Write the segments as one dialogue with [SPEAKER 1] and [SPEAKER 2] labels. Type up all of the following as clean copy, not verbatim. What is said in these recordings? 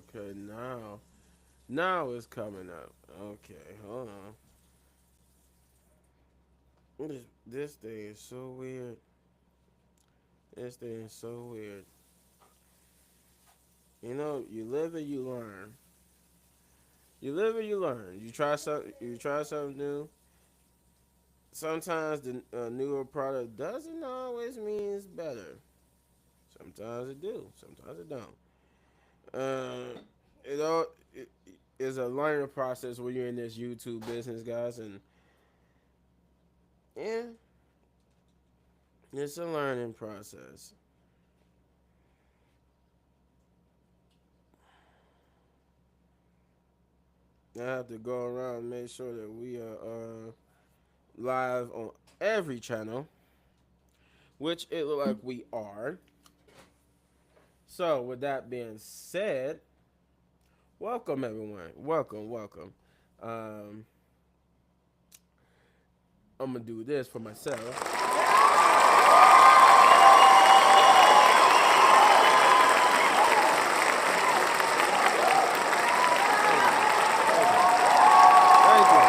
[SPEAKER 1] Okay, now it's coming up. Okay, hold on. This thing is so weird. This thing is so weird. You know, you live and you learn. You live and you learn. You try something. You try something new. Sometimes the newer product doesn't always mean it's better. Sometimes it do. Sometimes it don't. It all it is a learning process when you're in this YouTube business, guys, and yeah, it's a learning process. I have to go around and make sure that we are live on every channel, which it look like we are. So, with that being said, welcome everyone. Welcome. Um, I'm gonna do this for myself. Thank you.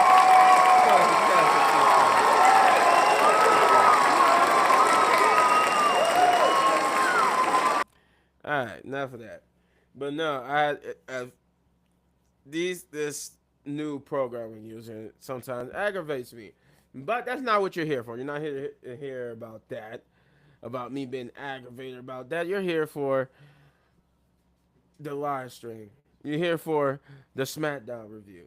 [SPEAKER 1] All right, enough of that. But no, I these this new program we're using sometimes aggravates me. But that's not what you're here for. You're not here to hear about that, about me being aggravated about that. You're here for the live stream. You're here for the SmackDown review,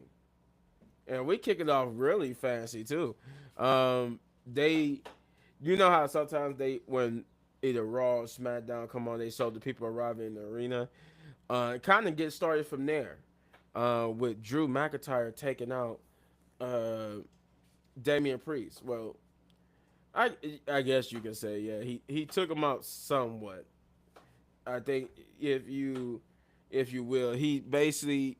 [SPEAKER 1] and we kick it off really fancy too. They, you know how sometimes they when either Raw or SmackDown come on, they show the people arriving in the arena. Kind of get started from there, with Drew McIntyre taking out uh, Damian Priest. Well, I I guess you can say yeah, he took him out somewhat. I think if you will, he basically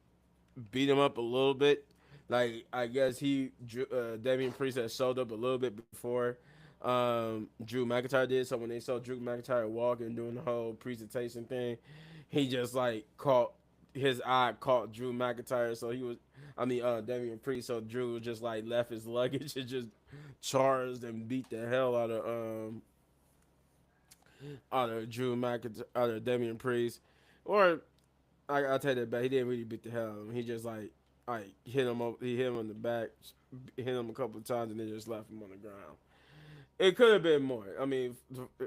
[SPEAKER 1] beat him up a little bit. Like I guess Damian Priest had showed up a little bit before Drew McIntyre did. So when they saw Drew McIntyre walking doing the whole presentation thing, he just like caught his eye caught Drew McIntyre. So he was, I mean, Damian Priest. So Drew just like left his luggage and just charged and beat the hell out of Damian Priest. Or I'll tell you that back. He didn't really beat the hell out of him. He just like hit him up. He hit him in the back, hit him a couple of times, and then just left him on the ground. It could have been more. I mean,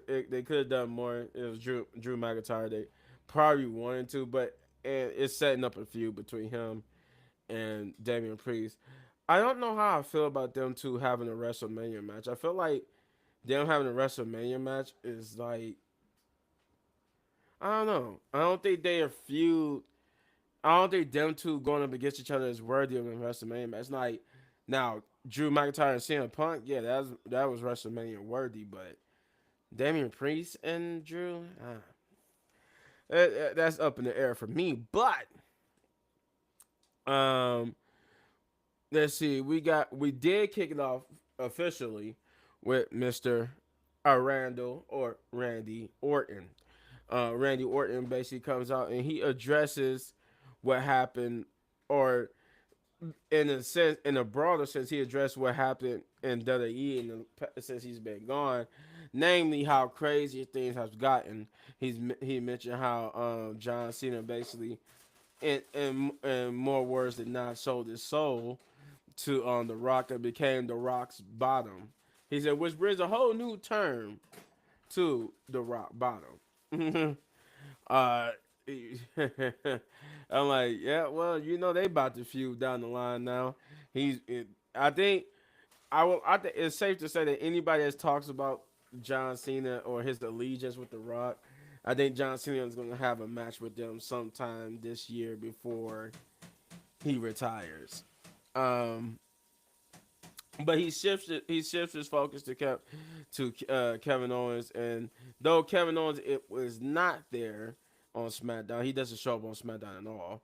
[SPEAKER 1] they could have done more. It was Drew McIntyre. They probably wanted to, but and it's setting up a feud between him and Damian Priest. I don't know how I feel about them two having a WrestleMania match. I feel like them having a WrestleMania match is like I don't know. I don't think they are feud. I don't think them two going up against each other is worthy of a WrestleMania match. It's like now Drew McIntyre and CM Punk, yeah, that was WrestleMania worthy, but Damian Priest and Drew, that's up in the air for me. But um, let's see, we did kick it off officially with Mister Randall or Randy Orton. Randy Orton basically comes out and he addresses what happened, or in a sense, in a broader sense, he addressed what happened in WWE since he's been gone, namely how crazy things have gotten. He mentioned how John Cena basically, in more words than not, sold his soul to The Rock and became The Rock's bottom. He said, which brings a whole new term to The Rock bottom. uh, I'm like, yeah, well, they about to feud down the line now. I think I think it's safe to say that anybody that talks about John Cena or his allegiance with The Rock, I think John Cena is going to have a match with them sometime this year before he retires. Um, but he shifts his focus to Kevin Owens, and though Kevin Owens it was not there on SmackDown, he doesn't show up on SmackDown at all.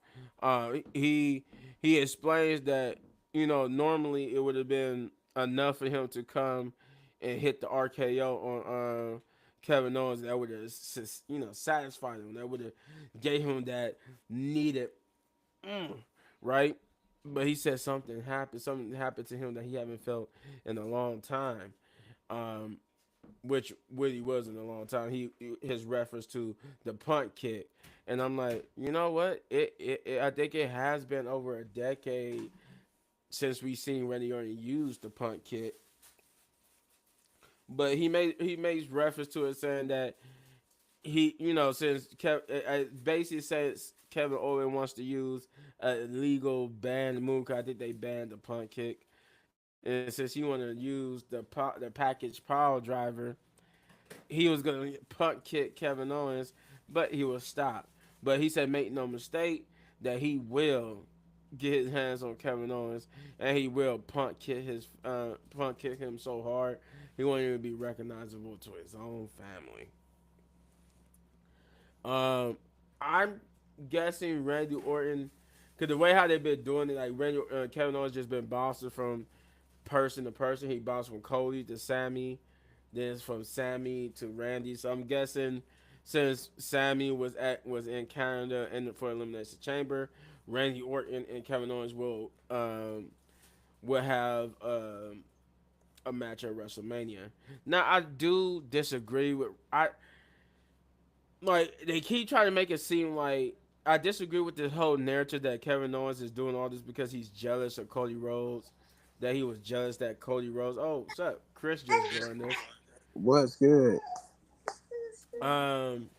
[SPEAKER 1] He explains that normally it would have been enough for him to come and hit the RKO on Kevin Owens that would have satisfied him. That would have gave him that needed right. But he said something happened. Something happened to him that he haven't felt in a long time. Um, which really was in a long time. His reference to the punt kick, and I'm like, you know what? I think it has been over a decade since we seen Randy Orton use the punt kick. But he makes reference to it saying that since basically says Kevin Owens wants to use a legal banned move. 'Cause I think they banned the punt kick, and since he wanted to use the package power driver, he was gonna punt kick Kevin Owens, but he was stopped. But he said, make no mistake that he will get his hands on Kevin Owens, and he will punt kick him so hard he won't even be recognizable to his own family. I'm guessing Randy Orton, because the way how they've been doing it, like Kevin Owens just been bouncing from person to person. He bounced from Cody to Sammy, then it's from Sammy to Randy. So I'm guessing since Sammy was in Canada and for Elimination Chamber, Randy Orton and Kevin Owens will have a match at WrestleMania. Now I do disagree with they keep trying to make it seem like I disagree with this whole narrative that Kevin Owens is doing all this because he's jealous of Cody Rhodes. That he was jealous that Cody Rhodes. Oh, what's up? Chris just joined us.
[SPEAKER 2] What's good?
[SPEAKER 1] Um,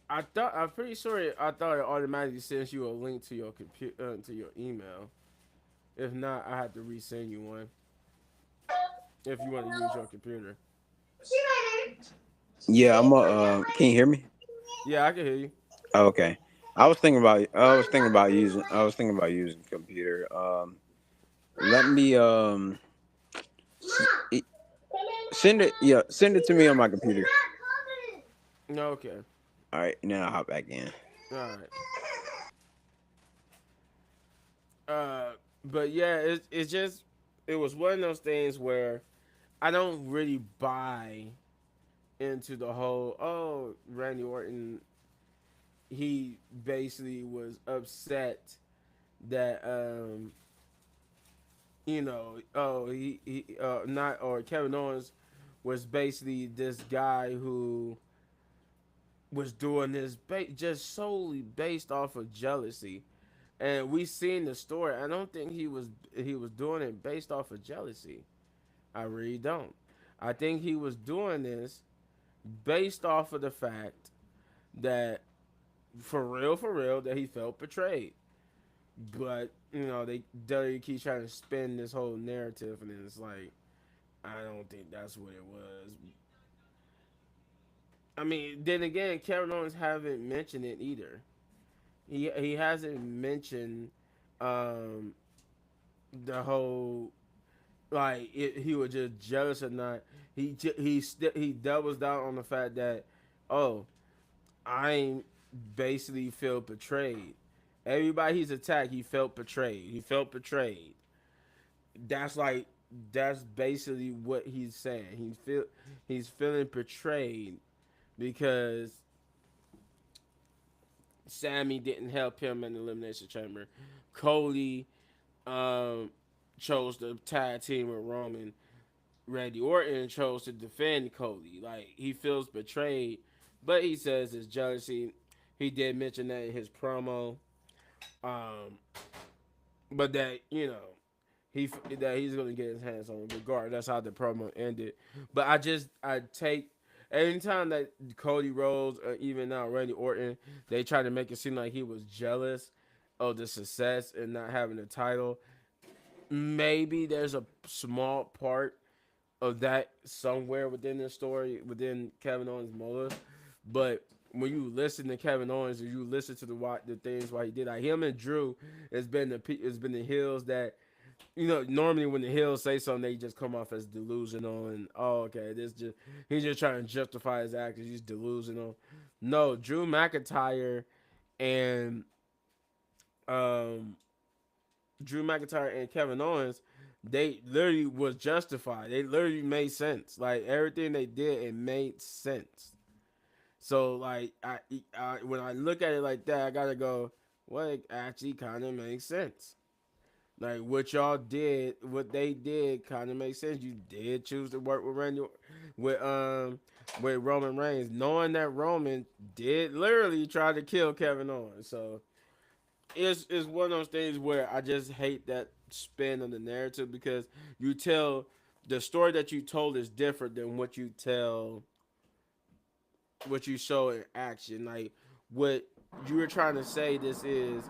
[SPEAKER 1] I'm pretty sure I thought it automatically sends you a link to your computer to your email. If not, I have to resend you one. If you want to use your computer.
[SPEAKER 2] Yeah, I'm can you hear me?
[SPEAKER 1] Yeah, I can hear you.
[SPEAKER 2] Okay. I was thinking about using computer. Let me s- send it to me on my computer.
[SPEAKER 1] Okay.
[SPEAKER 2] All right, now I'll hop back in.
[SPEAKER 1] All right. Uh, but yeah, it's just it was one of those things where I don't really buy into the whole Randy Orton. He basically was upset that not or Kevin Owens was basically this guy who was doing this just solely based off of jealousy. And we seen the story. I don't think he was doing it based off of jealousy. I really don't. I think he was doing this based off of the fact that for real, that he felt betrayed. But they keep trying to spin this whole narrative, and it's like I don't think that's what it was. I mean, then again, Kevin Owens haven't mentioned it either. He hasn't mentioned um, the whole he was just jealous or not. He doubles down on the fact that oh I basically feel betrayed. Everybody he's attacked, he felt betrayed. He felt betrayed. That's like that's basically what he's saying. He's feeling betrayed because Sammy didn't help him in the elimination chamber. Cody um, chose to tag team with Roman. Randy Orton chose to defend Cody. Like he feels betrayed, but he says it's jealousy. He did mention that in his promo, um, but that that he's gonna get his hands on him regard. That's how the promo ended. But I take anytime that Cody Rhodes or even now Randy Orton, they try to make it seem like he was jealous of the success and not having the title. Maybe there's a small part of that somewhere within the story within Kevin Owens' motive, but when you listen to Kevin Owens and you listen to the things why he did, like him and Drew, it's been the hills that normally when the hills say something, they just come off as delusional and okay, this just he's just trying to justify his actions. He's delusional. No, Drew McIntyre and um Drew McIntyre and Kevin Owens, they literally was justified. They literally made sense. Like everything they did, it made sense. So like when I look at it like that, I gotta go, well, it actually kind of makes sense. Like what y'all did, what they did, kind of makes sense. You did choose to work with with um, with Roman Reigns, knowing that Roman did literally try to kill Kevin Owens. So it's one of those things where I just hate that spin on the narrative because you tell the story that you told is different than what you show in action. Like what you were trying to say, this is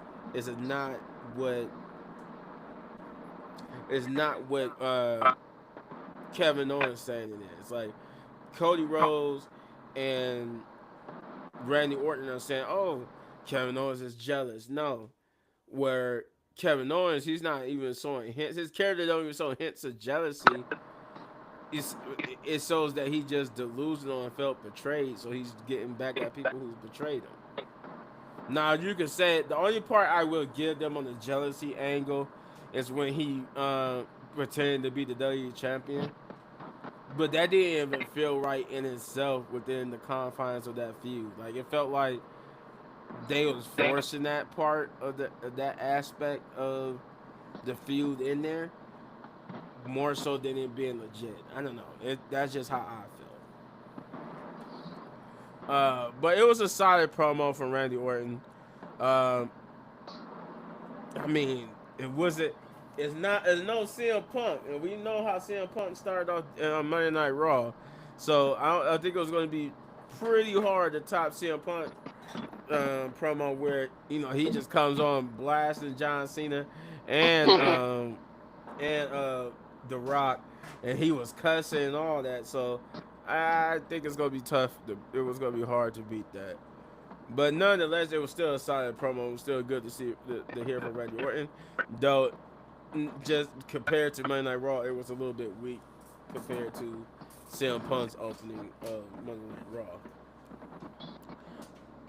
[SPEAKER 1] not what is not what Kevin Owens saying it is. Like Cody Rhodes and Randy Orton are saying, "Oh, Kevin Owens is jealous." No, where Kevin Owens, he's not even showing hints. His character don't even show hints of jealousy. It's, it shows that he just delusional and felt betrayed, so he's getting back at people who's betrayed him. Now you can say the only part I will give them on the jealousy angle is when he pretended to be the WWE champion, but that didn't even feel right in itself within the confines of that feud. Like it felt like they was forcing that part of that aspect of the feud in there more so than it being legit. I don't know. That's just how I feel. But it was a solid promo from Randy Orton. Um, I mean, it wasn't. It's not. It's no CM Punk, and we know how CM Punk started off on Monday Night Raw. So I think it was going to be pretty hard to top CM Punk promo where he just comes on blasting John Cena and and The Rock, and he was cussing and all that. So I think it's gonna be tough. It was gonna be hard to beat that. But nonetheless, it was still a solid promo. It was still good to see to hear from Randy Orton, though. Just compared to Monday Night Raw, it was a little bit weak compared to CM Punk's opening of Monday Night Raw.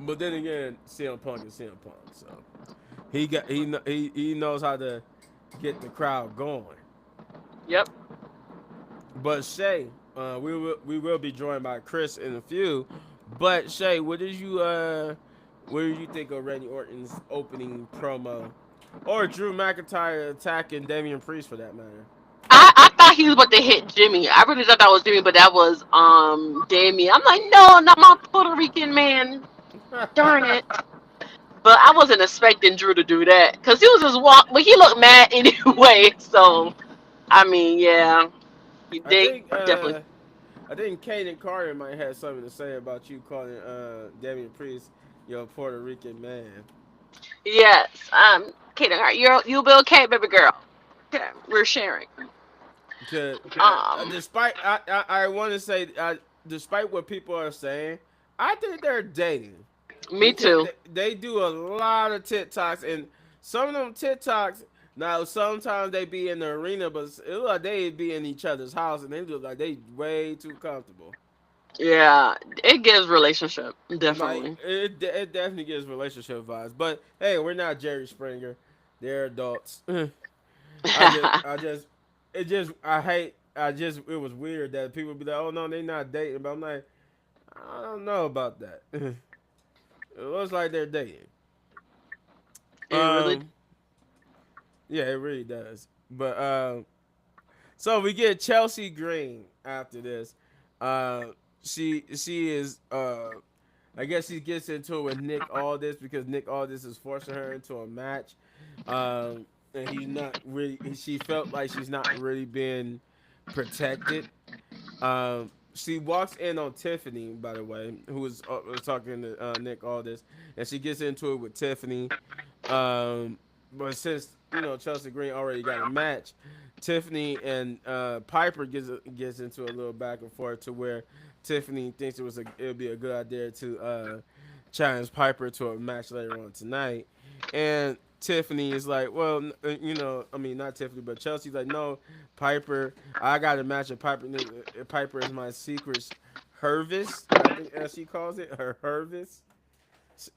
[SPEAKER 1] But then again, CM Punk is CM Punk, so he knows how to get the crowd going.
[SPEAKER 3] Yep.
[SPEAKER 1] But Shay, we will be joined by Chris in a few. But Shay, what did you think of Randy Orton's opening promo, or Drew McIntyre attacking Damian Priest for that matter?
[SPEAKER 3] I thought he was about to hit Jimmy. I really thought that was Jimmy, but that was Damien. I'm like, no, not my Puerto Rican man. Darn it. But I wasn't expecting Drew to do that because he was just walk, but he looked mad anyway. So I mean, yeah,
[SPEAKER 1] I
[SPEAKER 3] they
[SPEAKER 1] think
[SPEAKER 3] definitely.
[SPEAKER 1] I think Kaden Carter might have something to say about you calling Damian Priest your Puerto Rican man.
[SPEAKER 3] Yes. Kaden, you'll be okay, baby girl. Okay, we're sharing.
[SPEAKER 1] Cause
[SPEAKER 3] Um,
[SPEAKER 1] despite I want to say despite what people are saying, I think they're dating
[SPEAKER 3] me
[SPEAKER 1] because
[SPEAKER 3] too.
[SPEAKER 1] they do a lot of TikToks, and some of them TikToks. Now sometimes they be in the arena, but it look like they be in each other's house, and they look like they way too comfortable.
[SPEAKER 3] Yeah, it gives relationship
[SPEAKER 1] Like
[SPEAKER 3] definitely.
[SPEAKER 1] it definitely gives relationship vibes. But hey, we're not Jerry Springer. They're adults. I just I hate I just it was weird that people be like, oh no, they not dating. But I'm like, I don't know about that. It looks like they're dating.
[SPEAKER 3] It really.
[SPEAKER 1] Um, yeah, it really does. But so we get Chelsea Green after this. Uh, she is I guess she gets into it with Nick Aldis because Nick Aldis is forcing her into a match. And he's not really. She felt like she's not really being protected. She walks in on Tiffany, by the way, who was talking to Nick Aldis, and she gets into it with Tiffany. But since Chelsea Green already got a match, Tiffany and Piper gets into a little back and forth to where Tiffany thinks it would be a good idea to challenge Piper to a match later on tonight, and Tiffany is like, well, I mean, not Tiffany, but Chelsea's like, no, Piper, I got a match with Piper. Piper is my secret Hervis, I think as she calls it, her Hervis.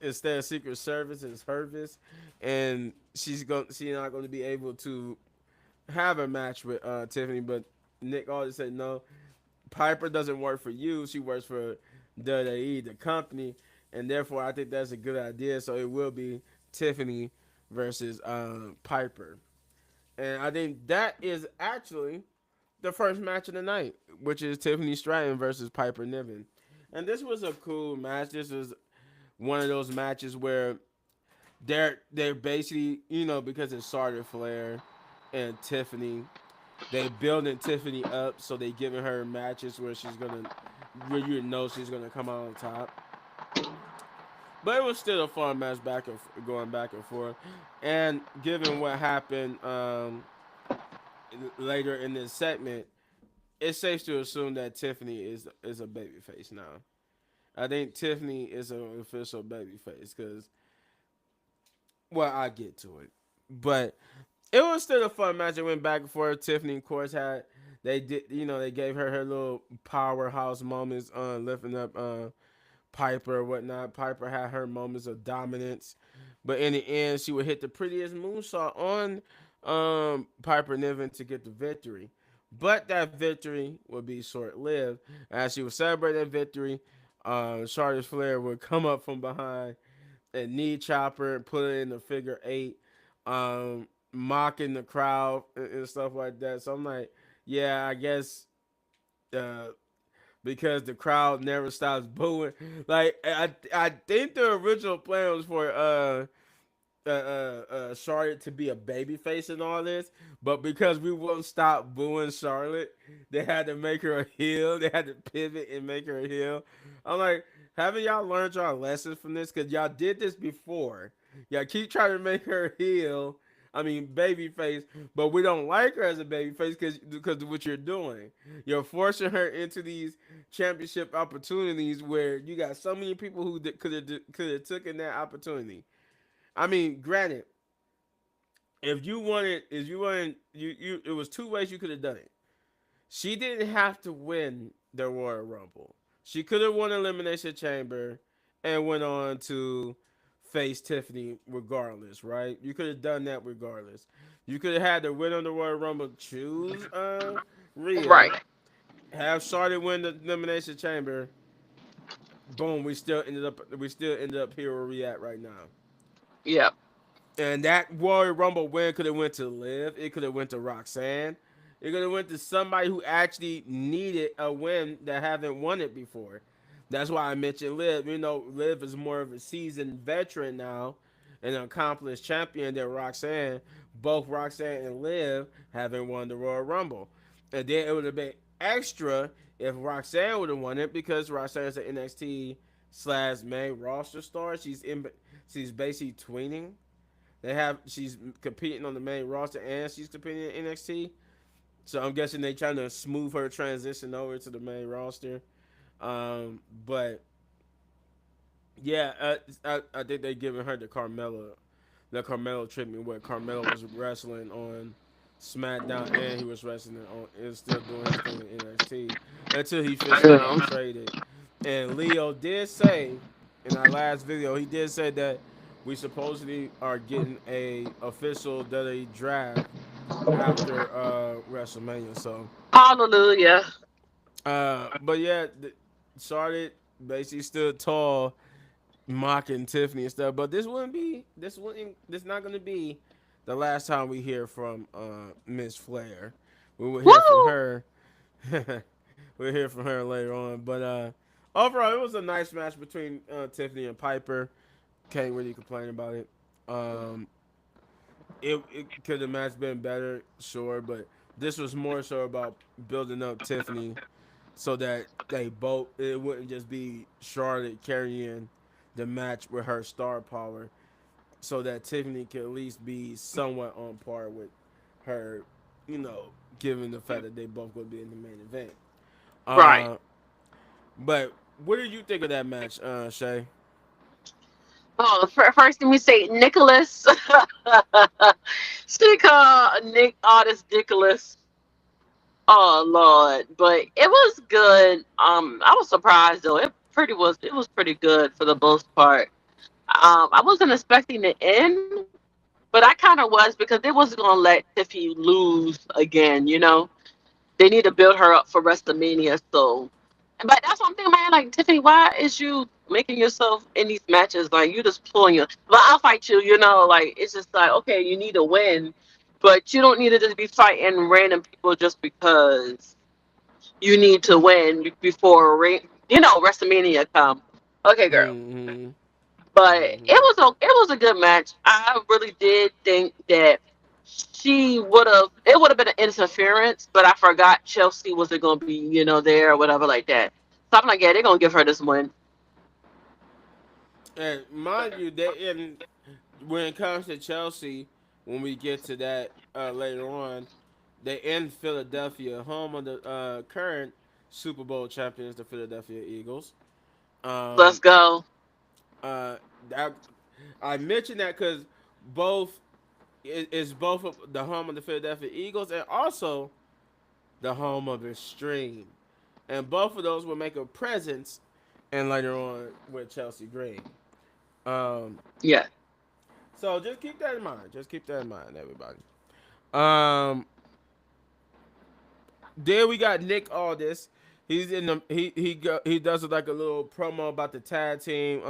[SPEAKER 1] Instead of Secret Service, it's Hervis, and she's not going to be able to have a match with Tiffany, but Nick always said no. Piper doesn't work for you. She works for WWE, the company, and therefore I think that's a good idea. So it will be Tiffany versus Piper, and I think that is actually the first match of the night, which is Tiffany Stratton versus Piper Niven. And this was a cool match. This was one of those matches where they're basically, because it's Charlotte Flair and Tiffany, they building Tiffany up, so they giving her matches where you know she's gonna come out on top. But it was still a fun match, going back and forth. And given what happened later in this segment, it's safe to assume that Tiffany is a babyface now. I think Tiffany is an official babyface because, well, I get to it, but it was still a fun match. It went back and forth. Tiffany, of course, they gave her little powerhouse moments, lifting up Piper or whatnot. Piper had her moments of dominance, but in the end, she would hit the prettiest moonsault on Piper Niven to get the victory. But that victory would be short lived. As she would celebrate that victory, Charlotte Flair would come up from behind and knee chopper and put it in the figure eight, mocking the crowd and stuff like that. So I'm like, yeah, I guess uh, because the crowd never stops booing. Like I think the original plan was for Charlotte to be a baby face in all this, but because we won't stop booing Charlotte, they had to make her a heel. They had to pivot and make her a heel. I'm like, haven't y'all learned y'all lessons from this? Because y'all did this before. Y'all keep trying to make her a heel. I mean, baby face, but we don't like her as a baby face because of what you're doing. You're forcing her into these championship opportunities where you got so many people who could have taken that opportunity. I mean, granted, it was two ways you could have done it. She didn't have to win the Royal Rumble. She could have won Elimination Chamber and went on to face Tiffany regardless, right? You could have done that regardless. You could have had the winner of the Royal Rumble choose Rhea,
[SPEAKER 3] Right.
[SPEAKER 1] have Charlotte win the Elimination Chamber. Boom, we still ended up here where we at right now.
[SPEAKER 3] Yep.
[SPEAKER 1] And that Royal Rumble win could have went to Liv. It could have went to Roxanne. It could have went to somebody who actually needed a win that haven't won it before. That's why I mentioned Liv. Liv is more of a seasoned veteran now, an accomplished champion than Roxanne. Both Roxanne and Liv haven't won the Royal Rumble. And then it would have been extra if Roxanne would have won it because Roxanne is an NXT slash main roster star. She's basically tweening. She's competing on the main roster and she's competing in NXT. So I'm guessing they trying to smooth her transition over to the main roster. But yeah, I think they giving her the Carmelo treatment where Carmelo was wrestling on SmackDown and he was wrestling on and still doing his thing in NXT until he officially got traded. And Leo did say in our last video, he did say that we supposedly are getting a official WWE draft after WrestleMania. So,
[SPEAKER 3] Hallelujah.
[SPEAKER 1] but yeah, Charlotte basically stood tall, mocking Tiffany and stuff. But this not gonna be the last time we hear from Miss Flair. We will hear from
[SPEAKER 3] Woo!
[SPEAKER 1] her. We'll hear from her later on. But overall, it was a nice match between Tiffany and Piper. Can't really complain about it. Um, it could the match been better, sure, but this was more so about building up Tiffany so that it wouldn't just be Charlotte carrying the match with her star power, so that Tiffany could at least be somewhat on par with her, you know, given the fact that they both going to be in the main event.
[SPEAKER 3] Right.
[SPEAKER 1] Uh, but what did you think of that match, Shay?
[SPEAKER 3] Oh, first let me say Nicholas. She called Nick Artist Nicholas. Oh Lord, but it was good. I was surprised though. It was pretty good for the most part. I wasn't expecting the end, But I kind of was because they wasn't gonna let Tiffy lose again. They need to build her up for WrestleMania. So, but that's one thing, man. Like Tiffany, why is you making yourself in these matches? Like you just pulling your. But I'll fight you. Like it's just like okay, you need to win, but you don't need to just be fighting random people just because you need to win before WrestleMania come. Okay, girl.
[SPEAKER 1] Mm-hmm.
[SPEAKER 3] But
[SPEAKER 1] Mm-hmm.
[SPEAKER 3] it was a good match. I really did think that she would have it would have been an interference, but I forgot Chelsea wasn't gonna be, there or whatever like that. So I'm like, yeah, they're gonna give her this win.
[SPEAKER 1] And mind you, when it comes to Chelsea, when we get to that later on, they in Philadelphia, home of the current Super Bowl champions, the Philadelphia Eagles.
[SPEAKER 3] Let's
[SPEAKER 1] Um,
[SPEAKER 3] go.
[SPEAKER 1] uh, that, I mentioned that because both is both of the home of the Philadelphia Eagles and also the home of Extreme, and both of those will make a presence, and later on with Chelsea Green. Um,
[SPEAKER 3] Yeah.
[SPEAKER 1] so just keep that in mind. Just keep that in mind, everybody. Um, then we got Nick Aldis. He's in the he does like a little promo about the tag team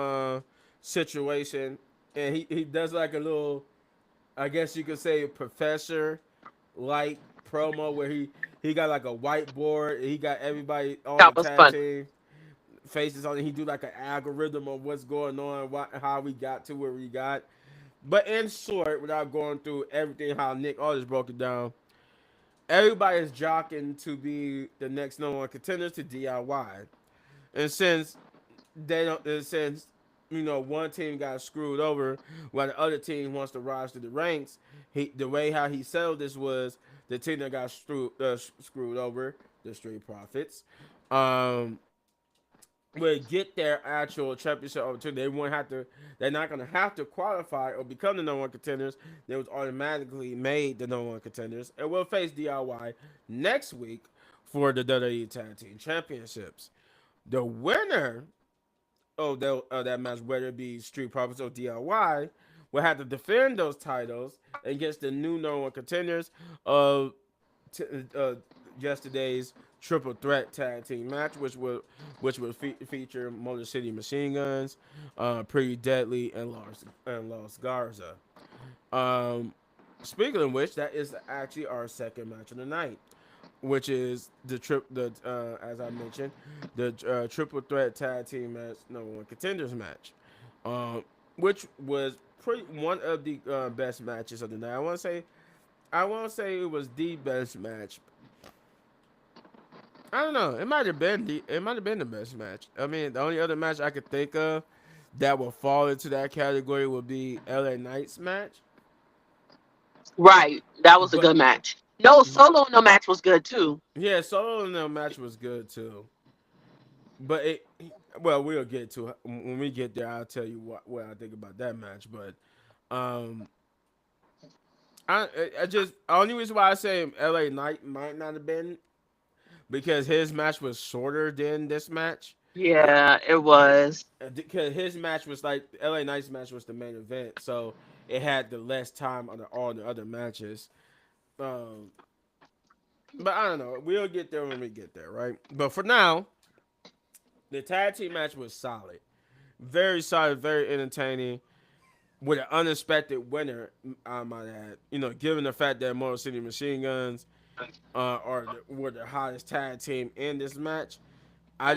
[SPEAKER 1] situation, and he does like a little, I guess you could say, professor like promo where he got like a whiteboard. He got everybody, all the
[SPEAKER 3] That was
[SPEAKER 1] tag
[SPEAKER 3] fun.
[SPEAKER 1] team faces on it. He do like an algorithm of what's going on, how we got to where we got. But in short, without going through everything, how Nick Aldis broke it down, everybody is jockeying to be the next number one contenders to DIY. And since they don't, since one team got screwed over while the other team wants to rise to the ranks, the way how he settled this was the team that got screwed over, the Street Profits, um, would get their actual championship opportunity. They won't have to. They're not going to have to qualify or become the number one contenders. They was automatically made the number one contenders, and will face DIY next week for the WWE Tag Team Championships. The winner that match, whether it be Street Profits or DIY, will have to defend those titles against the new number one contenders of t- uh, yesterday's triple threat tag team match, which would feature Motor City Machine Guns, Pretty Deadly, and Los Garza. Um, Speaking of which, that is actually our second match of the night, which is the as I mentioned, the triple threat tag team match, number one contenders match, um, which was pretty one of the best matches of the night. I won't say it was the best match. I don't know. It might have been the best match. I mean, the only other match I could think of that would fall into that category would be LA Knight's match.
[SPEAKER 3] Right. That was a
[SPEAKER 1] But
[SPEAKER 3] good match. No, solo in the match was good too.
[SPEAKER 1] yeah, Solo in the match was good too. But well, we'll get to when we get there. I'll tell you what I think about that match. But um, I just only reason why I say LA Knight might not have been because his match was shorter than this match.
[SPEAKER 3] Yeah, it was.
[SPEAKER 1] Because his match was like LA Knight's match was the main event, so it had the less time on all the other matches. Um, but I don't know. We'll get there when we get there, right? But for now, the tag team match was very solid, very entertaining, with an unexpected winner. I might add, given the fact that Motor City Machine Guns were the hottest tag team in this match. I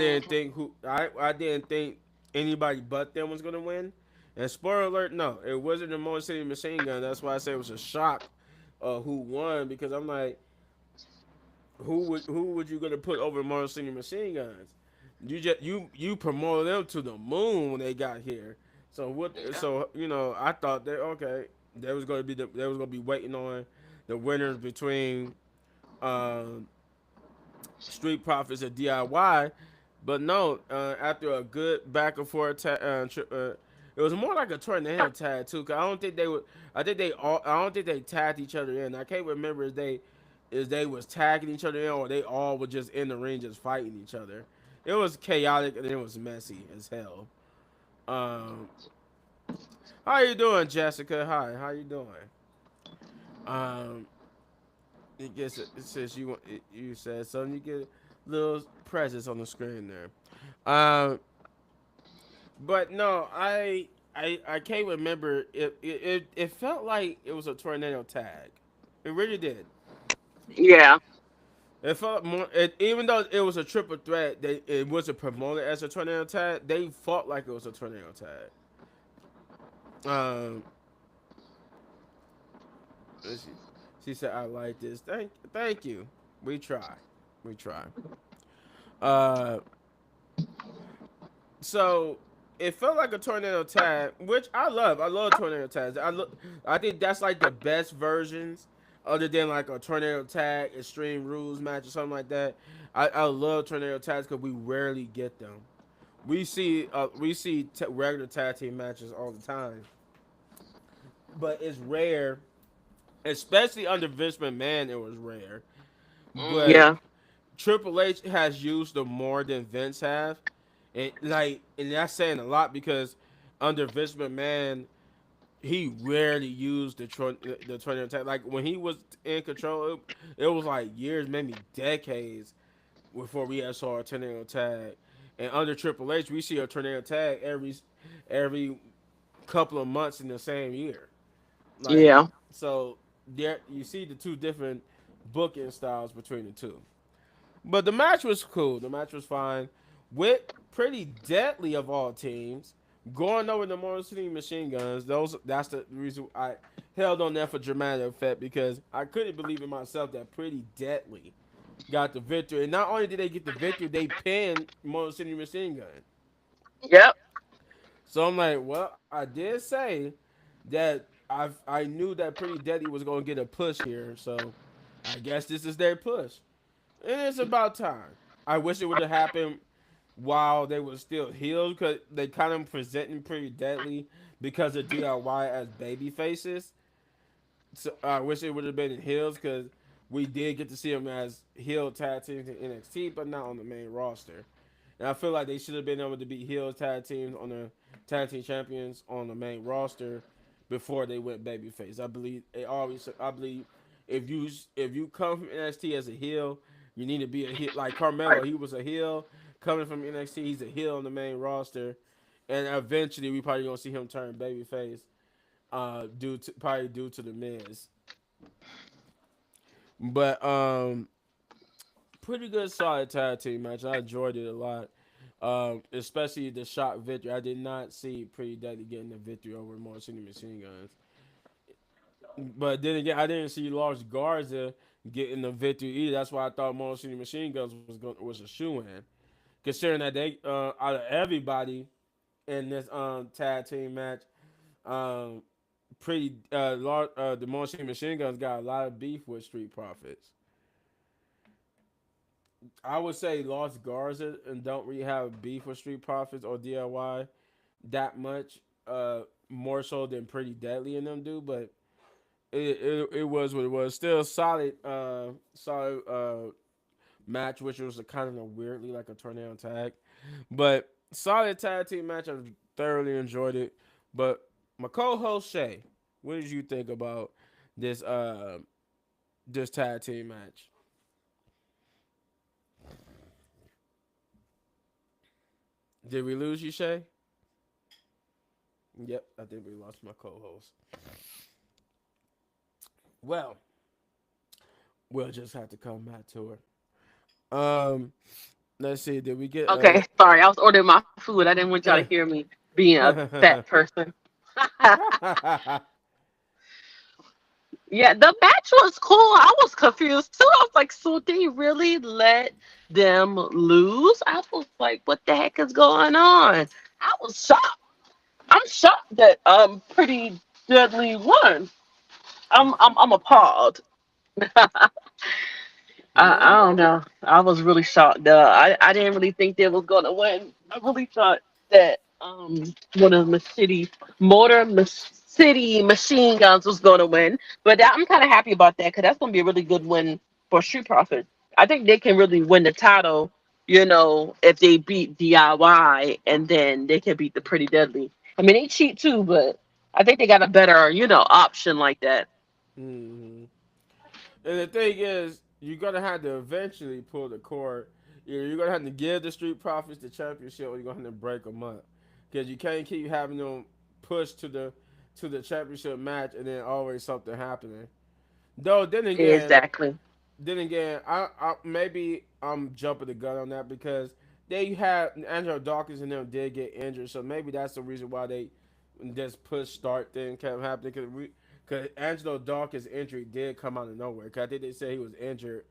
[SPEAKER 1] didn't think anybody but them was gonna win. And spoiler alert, no, it wasn't the Motor City Machine Gun. That's why I say it was a shock who won, because I'm like, who would you gonna put over Motor City Machine Guns? You promoted them to the moon when they got here. So what? So I thought that okay, they was gonna be waiting on the winners between um, Street Profits and DIY, but no. After a good back and forth, it was more like a tornado tag too. Cause I don't think they would. I don't think they tagged each other in. I can't remember if they was tagging each other in or they all were just in the ring just fighting each other. It was chaotic and it was messy as hell. Um, How you doing, Jessica? Hi, how you doing? Um, it gets it says you want you said something. You get little presents on the screen there. But no, I can't remember. It felt like it was a tornado tag. It really did.
[SPEAKER 3] Yeah.
[SPEAKER 1] It felt more. Even though it was a triple threat, it wasn't promoted as a tornado tag. They fought like it was a tornado tag. Um, let's see. She said, "I like this. Thank you. We try, we try." Uh, so it felt like a tornado tag, which I love. I love tornado tags. I think that's like the best versions, other than like a tornado tag, extreme rules match or something like that. I love tornado tags because we rarely get them. We see regular tag team matches all the time, but it's rare, especially under Vince McMahon. It was rare, but
[SPEAKER 3] Yeah.
[SPEAKER 1] Triple H has used them more than Vince have, and that's saying a lot because under Vince McMahon, he rarely used the tornado attack. Like when he was in control, it was like years, maybe decades before we had saw a tornado tag. And under Triple H, we see a tornado tag every couple of months in the same year. Like
[SPEAKER 3] Yeah.
[SPEAKER 1] so, there you see the two different booking styles between the two. But the match was cool. The match was fine. With Pretty Deadly of all teams going over the Motor City Machine Guns. That's the reason I held on that for dramatic effect because I couldn't believe in myself that Pretty Deadly got the victory. And not only did they get the victory, they pinned Motor City Machine Gun.
[SPEAKER 3] Yep.
[SPEAKER 1] So I'm like, well, I did say that I knew that Pretty Deadly was gonna get a push here. So I guess this is their push. And it's about time. I wish it would have happened while they were still healed because they kind of presenting Pretty Deadly because of DIY as baby faces. So I wish it would have been in heels because we did get to see them as heel tag teams in NXT, but not on the main roster. And I feel like they should have been able to be heel tag teams on the tag team champions on the main roster before they went babyface. I believe if you come from NXT as a heel, you need to be a heel. Like Carmelo, he was a heel coming from NXT. He's a heel on the main roster, and eventually we probably gonna see him turn babyface. Due to the Miz, but pretty good solid tag team match. I enjoyed it a lot. Especially the shot victory. I did not see Pretty Deadly getting the victory over Motor City Machine Guns. But then again, I didn't see Lars Garza getting the victory either. That's why I thought Motor City Machine Guns was a shoe in, considering that they out of everybody in this tag team match, um, the Motor City Machine Guns got a lot of beef with Street Profits. I would say Lost Garza and don't really have beef with Street Profits or DIY that much, more so than Pretty Deadly and them do, but it was what it was. Still a solid match, which was a kind of a weirdly like a tornado tag, but solid tag team match. I thoroughly enjoyed it. But my co-host Shay, what did you think about this this tag team match? Did we lose you, Shay? Yep, I think we lost my co-host. Well, we'll just have to come back to her. Let's see. Did we get
[SPEAKER 3] Okay. Sorry, I was ordering my food. I didn't want y'all to hear me being a fat person. Yeah, the match was cool. I was confused too. I was like, so they really let them lose? I was like, what the heck is going on? I was shocked. I'm shocked that Pretty Deadly won. I'm appalled. I
[SPEAKER 1] yeah.
[SPEAKER 3] don't know. I was really shocked. I didn't really think they was gonna win. I really thought that one of the City Machine Guns was gonna win. But I'm kind of happy about that because that's gonna be a really good win for Street Profits. I think they can really win the title. If they beat DIY and then they can beat the Pretty Deadly. I mean, they cheat too, but. I think they got a better, option like that.
[SPEAKER 1] Hmm. And the thing is, you're gonna have to eventually pull the cord. Either you're gonna have to give the Street Profits the championship, or you're gonna have to break them up, because you can't keep having them push to the championship match and then always something happening. Though
[SPEAKER 3] Exactly.
[SPEAKER 1] then again, I maybe I'm jumping the gun on that because they had Angelo Dawkins and them did get injured, so maybe that's the reason why they this push start thing kept happening. Because Angelo Dawkins' injury did come out of nowhere. Because I think they said he was injured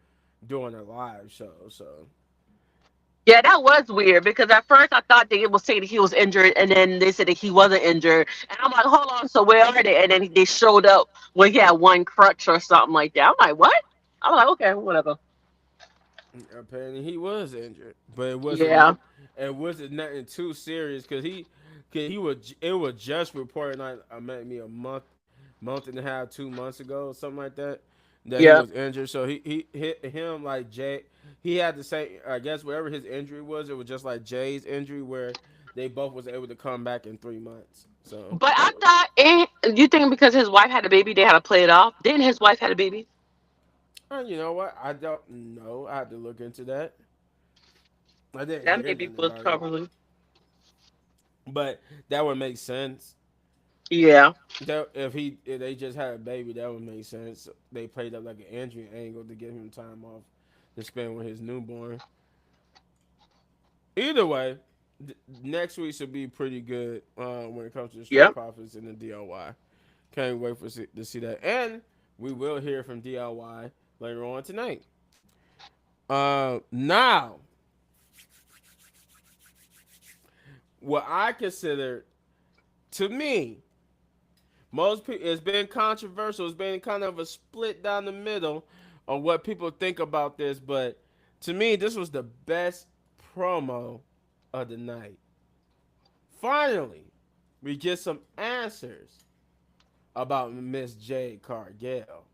[SPEAKER 1] during a live show. So
[SPEAKER 3] Yeah, that was weird because at first I thought they would say that he was injured, and then they said that he wasn't injured, and I'm like, hold on, so where are they? And then they showed up when he had one crutch or something like that. I'm like, what? I'm like, okay, whatever.
[SPEAKER 1] apparently he was injured, but it wasn't
[SPEAKER 3] Yeah,
[SPEAKER 1] nothing too serious because he was it was just reported like maybe a month and a half, 2 months ago, something like that, that he
[SPEAKER 3] yeah.
[SPEAKER 1] was injured. So he hit him like Jay. He had the same, I guess, whatever his injury was. It was just like Jay's injury, where they both was able to come back in 3 months. So,
[SPEAKER 3] But I thought, you think because his wife had a baby, they had to play it off? Didn't his wife had a baby?
[SPEAKER 1] you know what? I don't know. I had to look into that. I didn't
[SPEAKER 3] That
[SPEAKER 1] hear
[SPEAKER 3] baby
[SPEAKER 1] nothing
[SPEAKER 3] was
[SPEAKER 1] about it,
[SPEAKER 3] probably.
[SPEAKER 1] but that would make sense.
[SPEAKER 3] Yeah.
[SPEAKER 1] That if they just had a baby, that would make sense. They played up like an injury angle to give him time off to spend with his newborn. Either way, next week should be pretty good when it comes to the Street
[SPEAKER 3] Yep.
[SPEAKER 1] Profits and the DIY. Can't wait to see that, and we will hear from DIY later on tonight. Now, what I consider, to me, most people, it's been controversial. It's been kind of a split down the middle on what people think about this, but to me, this was the best promo of the night. Finally, we get some answers about Miss Jade Cargill.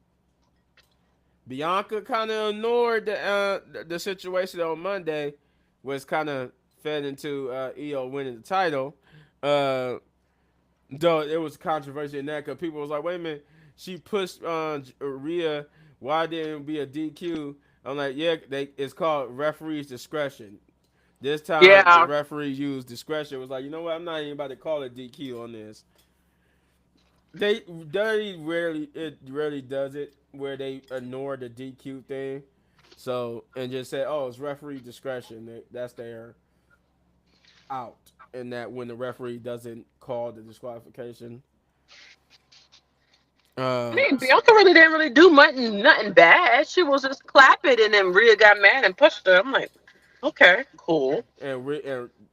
[SPEAKER 1] Bianca kind of ignored the situation on Monday, was kind of fed into EO winning the title. Uh, Though it was controversy in that because people was like, wait a minute, she pushed Rhea. Why didn't it be a DQ? I'm like, yeah, it's called referee's discretion. This time the
[SPEAKER 3] Yeah.
[SPEAKER 1] referee used discretion. It was like, you know what? I'm not even about to call it DQ on this. It rarely does it where they ignore the DQ thing. So and just say, oh, it's referee discretion. That's their out. And that when the referee doesn't call the disqualification.
[SPEAKER 3] I
[SPEAKER 1] Uh,
[SPEAKER 3] mean, Bianca really didn't really do nothing bad. She was just clapping, and then Rhea got mad and pushed her. I'm like, okay, cool.
[SPEAKER 1] and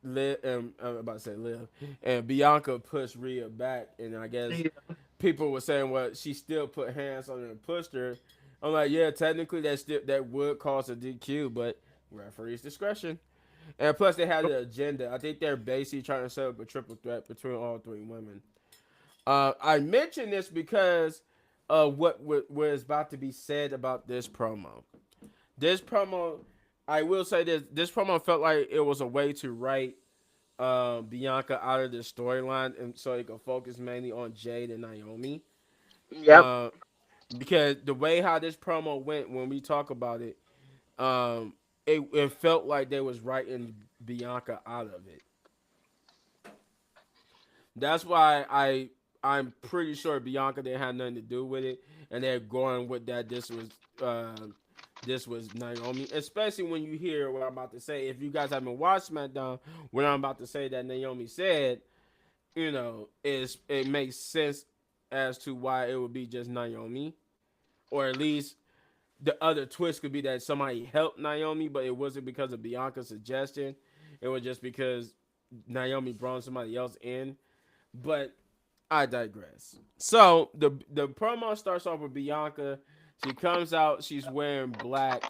[SPEAKER 1] Liv, and I'm about to say Liv, and Bianca pushed Rhea back, and I guess
[SPEAKER 3] Yeah.
[SPEAKER 1] people were saying, well, she still put hands on her and pushed her. I'm like, yeah, technically that would cause a DQ, but referee's discretion. And plus, they had an agenda. I think they're basically trying to set up a triple threat between all three women. I mention this because of what is about to be said about this promo. This promo, I will say this: this promo felt like it was a way to write Bianca out of the storyline, and so it could focus mainly on Jade and Naomi.
[SPEAKER 3] Yep.
[SPEAKER 1] Uh, because the way how this promo went when we talk about it, um, it felt like they was writing Bianca out of it. That's why I'm pretty sure Bianca didn't have nothing to do with it, and they're going with that. This was Naomi, especially when you hear what I'm about to say. If you guys haven't watched SmackDown, what I'm about to say that Naomi said, is it makes sense as to why it would be just Naomi, or at least the other twist could be that somebody helped Naomi, but it wasn't because of Bianca's suggestion. It was just because Naomi brought somebody else in. But I digress. So the promo starts off with Bianca. She comes out. She's wearing black,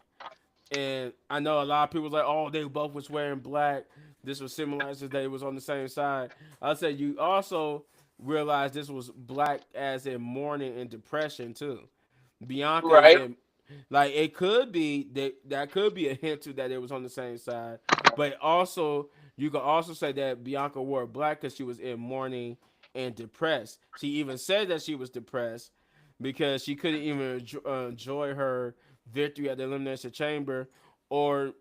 [SPEAKER 1] and I know a lot of people was like, "Oh, they both was wearing black." This was symbolizes they was on the same side. I said you also realize this was black as in mourning and depression too. Bianca is
[SPEAKER 3] Right.
[SPEAKER 1] in, like it could be that could be a hint to that it was on the same side, but also you could also say that Bianca wore black because she was in mourning and depressed. She even said that she was depressed because she couldn't even enjoy her victory at the Elimination Chamber, or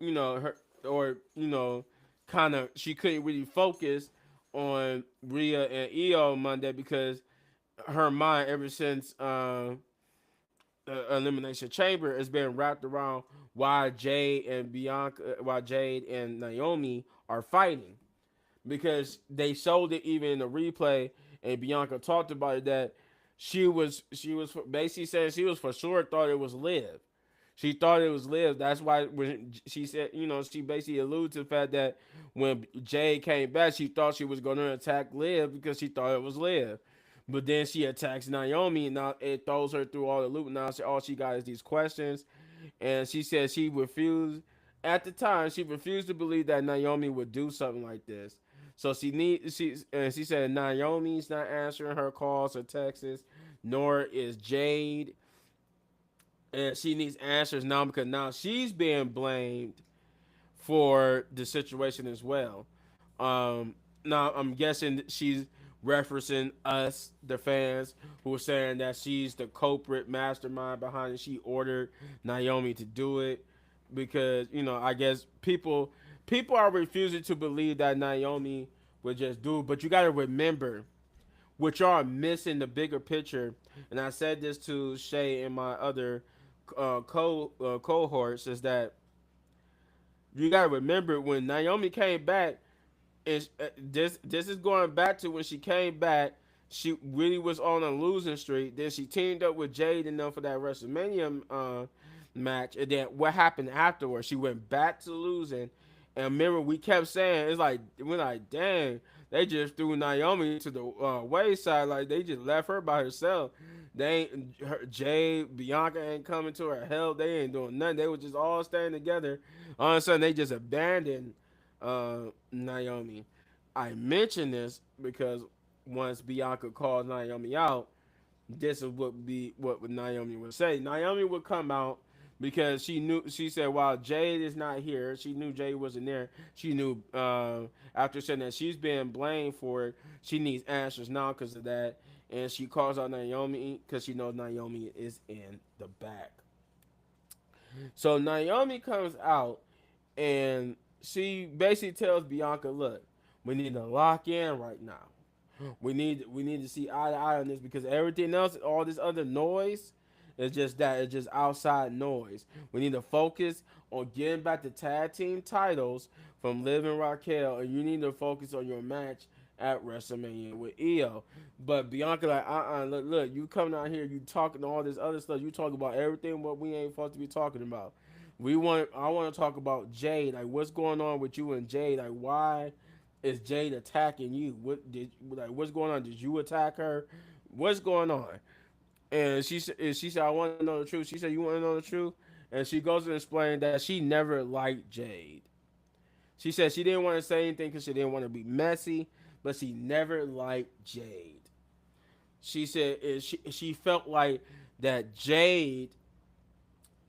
[SPEAKER 1] kind of she couldn't really focus on Rhea and Io Monday because her mind ever since the Elimination Chamber has been wrapped around why Jade and Naomi are fighting, because they showed it even in the replay, and Bianca talked about it, that she was basically saying she was for sure thought it was Liv. She thought it was Liv. That's why when she said, she basically alluded to the fact that when Jade came back, she thought she was going to attack Liv because she thought it was Liv. But then she attacks Naomi, and now it throws her through all the loop. Now all she got is these questions, and she said she refused. At the time, she refused to believe that Naomi would do something like this. So she said Naomi's not answering her calls or texts, nor is Jade, and she needs answers now because now she's being blamed for the situation as well. Now I'm guessing she's referencing us, the fans, who are saying that she's the culprit mastermind behind it. She ordered Naomi to do it because I guess people are refusing to believe that Naomi would just do it. But you got to remember, what y'all are missing the bigger picture. And I said this to Shay and my other cohorts, is that you got to remember when Naomi came back, is this is going back to when she came back. She really was on a losing streak. Then she teamed up with Jade and them for that WrestleMania match. And then what happened afterwards? She went back to losing. And remember, we kept saying, it's like, we're like, dang, they just threw Naomi to the wayside. Like, they just left her by herself. They ain't, Jade, Bianca ain't coming to her help. They ain't doing nothing. They were just all staying together. All of a sudden, they just abandoned Naomi. I mention this because once Bianca called Naomi out, this is what Naomi would say. Naomi would come out because she said while Jade is not here, she knew Jade wasn't there. She knew after saying that she's being blamed for it, she needs answers now because of that, and she calls out Naomi because she knows Naomi is in the back. So Naomi comes out and she basically tells Bianca, "Look, we need to lock in right now. We need to see eye to eye on this because everything else, all this other noise, is just that. It's just outside noise. We need to focus on getting back the tag team titles from Liv and Raquel, and you need to focus on your match at WrestleMania with Io." But Bianca like, look, you coming out here, you talking all this other stuff. You talking about everything what we ain't supposed to be talking about. I want to talk about Jade. Like, what's going on with you and Jade? Like, why is Jade attacking you? What's going on? Did you attack her? What's going on? And she said, I want to know the truth. She said, you want to know the truth? And she goes and explains that she never liked Jade. She said she didn't want to say anything because she didn't want to be messy, but she never liked Jade. She said she felt like that Jade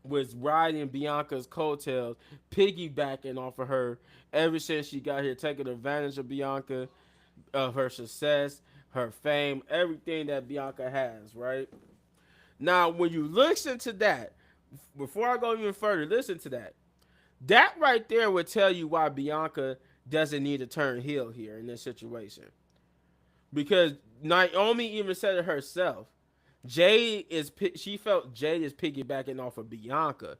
[SPEAKER 1] was riding Bianca's coattails, piggybacking off of her ever since she got here, taking advantage of Bianca, of her success, her fame, everything that Bianca has, right? Now, when you listen to that, before I go even further, listen to that. That right there would tell you why Bianca doesn't need to turn heel here in this situation. Because Naomi even said it herself. She felt Jade is piggybacking off of Bianca.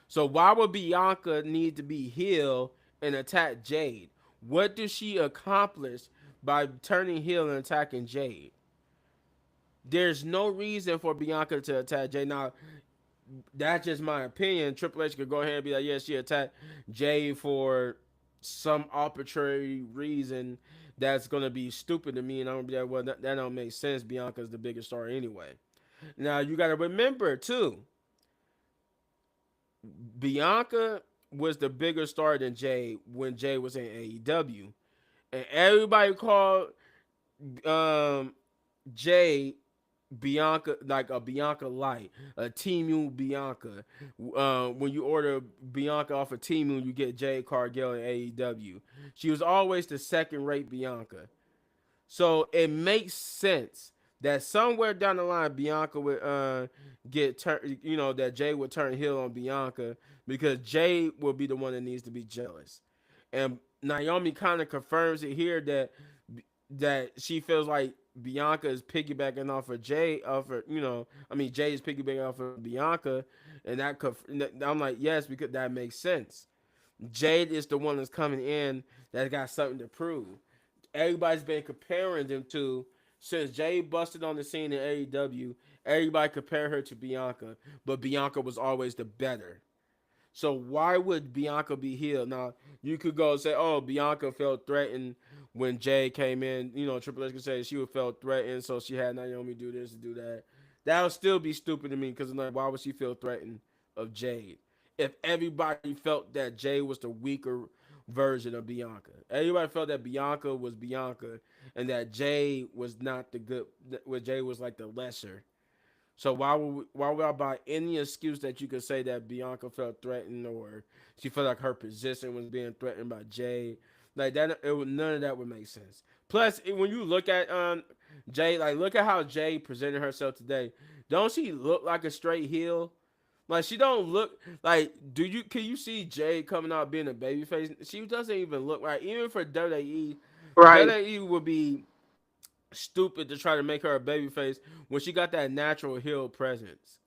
[SPEAKER 1] So why would Bianca need to be heel and attack Jade? What does she accomplish by turning heel and attacking Jade? There's no reason for Bianca to attack Jade. Now, that's just my opinion. Triple H could go ahead and be like, yeah, she attacked Jade for some arbitrary reason that's going to be stupid to me. And I'm going to be like, well, that don't make sense. Bianca's the biggest star anyway. Now, you got to remember, too, Bianca was the bigger star than Jade when Jade was in AEW. And everybody called Jade Bianca, like a Bianca Light, a Team Bianca. When you order Bianca off of Team, you get Jade Cargill in AEW. She was always the second-rate Bianca. So it makes sense that somewhere down the line Bianca would get turned, that Jay would turn heel on Bianca because Jay will be the one that needs to be jealous. And Naomi kind of confirms it here that she feels like Bianca is piggybacking off of Jay, Jay is piggybacking off of Bianca, and I'm like, yes, because that makes sense. Jade is the one that's coming in that's got something to prove. Everybody's been comparing them to since Jade busted on the scene in AEW. Everybody compared her to Bianca, but Bianca was always the better. So why would Bianca be healed? Now you could go and say, "Oh, Bianca felt threatened when Jay came in." Triple H could say she would felt threatened, so she had Naomi do this and do that. That'll still be stupid to me because like, why would she feel threatened of Jade? If everybody felt that Jade was the weaker version of Bianca, everybody felt that Bianca was Bianca, and that Jade was not the good. Where Jade was like the lesser. So why would I buy any excuse that you could say that Bianca felt threatened or she felt like her position was being threatened by Jay? Like that, none of that would make sense. Plus, when you look at Jay, like look at how Jay presented herself today. Don't she look like a straight heel? Like she don't look like. Can you see Jay coming out being a babyface? She doesn't even look like. Even for WWE,
[SPEAKER 3] Right.
[SPEAKER 1] WWE would be stupid to try to make her a babyface when she got that natural heel presence.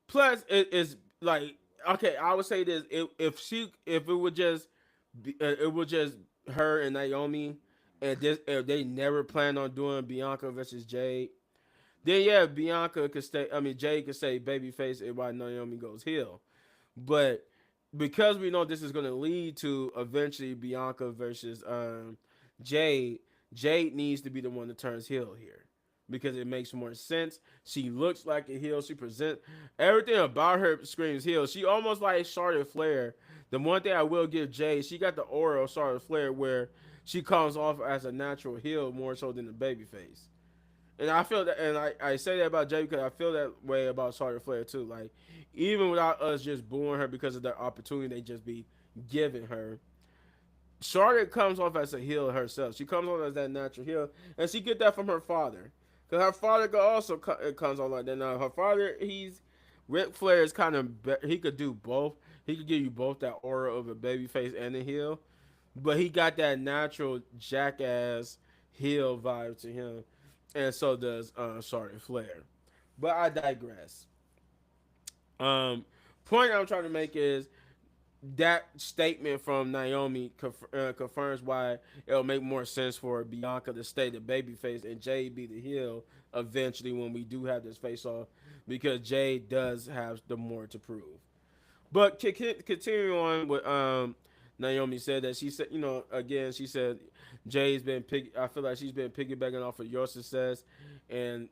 [SPEAKER 1] Plus, it is like okay, I would say this: if it would just it would just her and Naomi, and this if they never planned on doing Bianca versus Jade, then yeah, Bianca could stay. I mean, Jade could stay babyface, and while Naomi goes heel. But because we know this is going to lead to eventually Bianca versus Jade, Jade needs to be the one that turns heel here because it makes more sense. She looks like a heel. She presents everything about her screams heel. She almost like Charlotte Flair. The one thing I will give Jade, she got the aura of Charlotte Flair where she comes off as a natural heel more so than a babyface. And I feel that, and I say that about Jay because I feel that way about Charlotte Flair too. Like, even without us just booing her because of the opportunity they just be giving her, Charlotte comes off as a heel herself. She comes off as that natural heel, and she get that from her father. Because her father also comes on like that. Now, her father, Ric Flair is kind of, he could do both. He could give you both that aura of a babyface and a heel. But he got that natural jackass heel vibe to him. And so does Charlotte Flair. But I digress. Point I'm trying to make is that statement from Naomi confirms why it'll make more sense for Bianca to stay the babyface and Jay be the heel eventually when we do have this face off because Jay does have the more to prove. But continuing on with Naomi said that she said, again, she said Jay's been I feel like she's been piggybacking off of your success and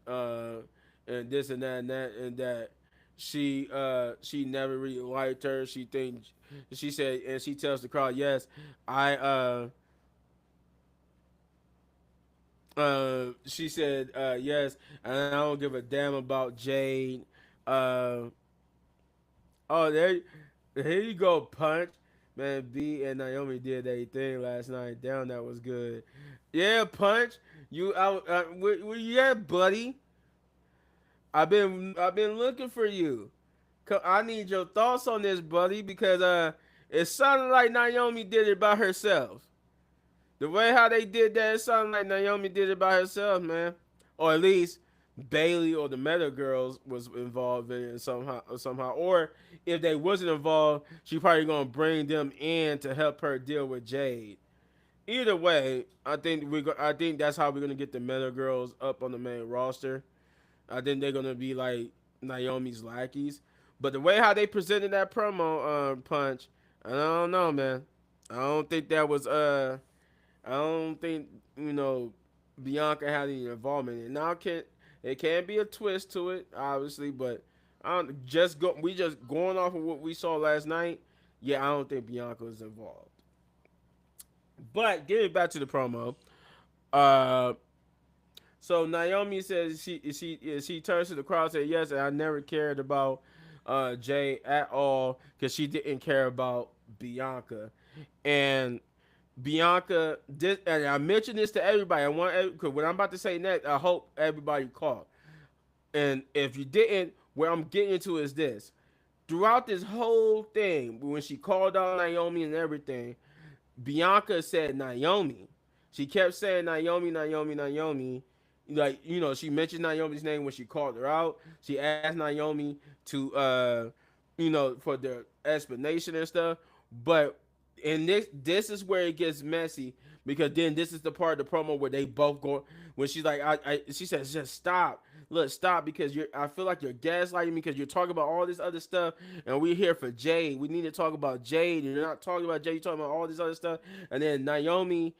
[SPEAKER 1] this and that she never really liked her. She said and she tells the crowd, yes, I she said yes, and I don't give a damn about Jade. Uh oh here you go, Punch. Man, B and Naomi did their thing last night. Damn, that was good. Yeah, Punch. You out? Where you at, buddy? I've been looking for you. I need your thoughts on this, buddy, because it sounded like Naomi did it by herself. The way how they did that, it sounded like Naomi did it by herself, man. Or at least Bailey or the Meta Girls was involved in it somehow. Or if they wasn't involved, she probably gonna bring them in to help her deal with Jade. Either way, I think that's how we're gonna get the Meta Girls up on the main roster. I think they're gonna be like Naomi's lackeys. But the way how they presented that promo Punch, I don't know, man. I don't think that was I don't think Bianca had any involvement in it. Now it can be a twist to it, obviously, but we just going off of what we saw last night. Yeah, I don't think Bianca was involved. But getting back to the promo, uh, so Naomi says she turns to the crowd and says yes, and I never cared about Jay at all because she didn't care about Bianca, and Bianca, this, and I mentioned this to everybody. I want, because what I'm about to say next, I hope everybody caught. And if you didn't, where I'm getting into is this. Throughout this whole thing, when she called out Naomi and everything, Bianca said Naomi. She kept saying Naomi, Naomi, Naomi. Like, she mentioned Naomi's name when she called her out. She asked Naomi to, for the explanation and stuff. But and this is where it gets messy, because then this is the part of the promo where they both go, when she's like, she says, just stop, look, stop, because I feel like you're gaslighting me, because you're talking about all this other stuff, and we're here for Jade. We need to talk about Jade, and you're not talking about Jade, you're talking about all this other stuff. And then Naomi,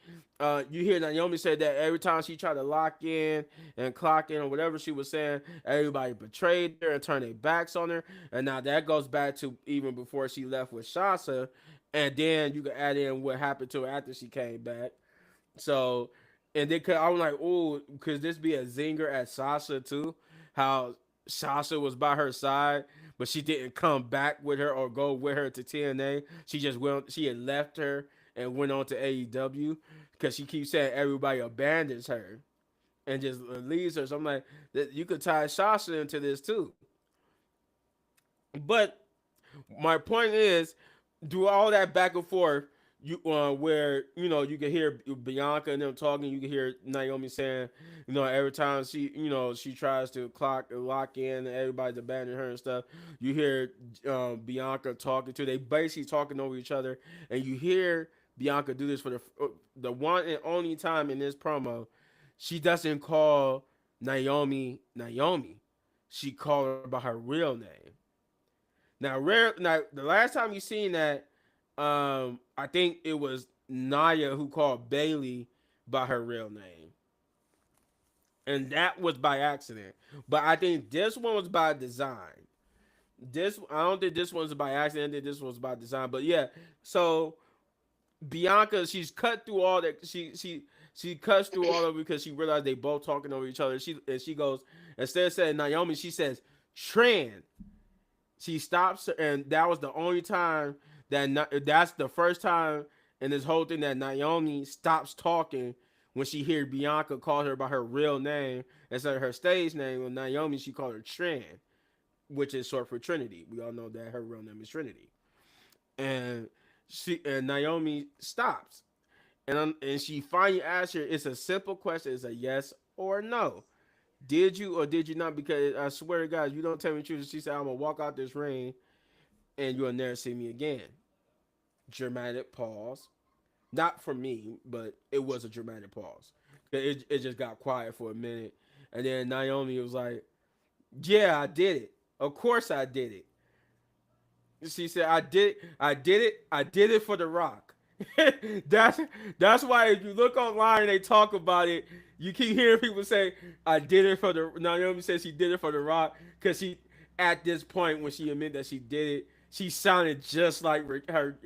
[SPEAKER 1] you hear Naomi say that every time she tried to lock in and clock in or whatever she was saying, everybody betrayed her and turned their backs on her. And now that goes back to even before she left with Shasa. And then you can add in what happened to her after she came back. So, and then I was like, oh, could this be a zinger at Sasha too? How Sasha was by her side, but she didn't come back with her or go with her to TNA. She just went. She had left her and went on to AEW, because she keeps saying everybody abandons her and just leaves her. So I'm like, you could tie Sasha into this too. But my point is, do all that back and forth, where you can hear Bianca and them talking, you can hear Naomi saying, every time she tries to lock in and everybody's abandoning her and stuff, you hear Bianca talking to, they basically talking over each other, and you hear Bianca do this for the one and only time in this promo. She doesn't call Naomi Naomi, she called her by her real name. Now, the last time you seen that, I think it was Naya who called Bailey by her real name, and that was by accident. But I think this one was by design. I don't think this one's by accident. I think this was by design. But yeah, so Bianca, she's cut through all that. She cuts through all of it because she realized they both talking over each other. She goes, instead of saying Naomi, she says Tran. She stops, and that was the only time that's the first time in this whole thing that Naomi stops talking, when she hears Bianca call her by her real name instead of her stage name. With Naomi, she called her Tran, which is short for Trinity. We all know that her real name is Trinity. And Naomi stops, and she finally asks her. It's a simple question. It's a yes or no. Did you or did you not? Because I swear to God, you don't tell me the truth. She said, I'm going to walk out this ring and you'll never see me again. Dramatic pause. Not for me, but it was a dramatic pause. It just got quiet for a minute. And then Naomi was like, yeah, I did it. Of course I did it. She said, I did it for The Rock. that's why if you look online and they talk about it, you keep hearing people say, I did it for the, Naomi says she did it for The Rock, because she, at this point when she admitted that she did it, she sounded just like her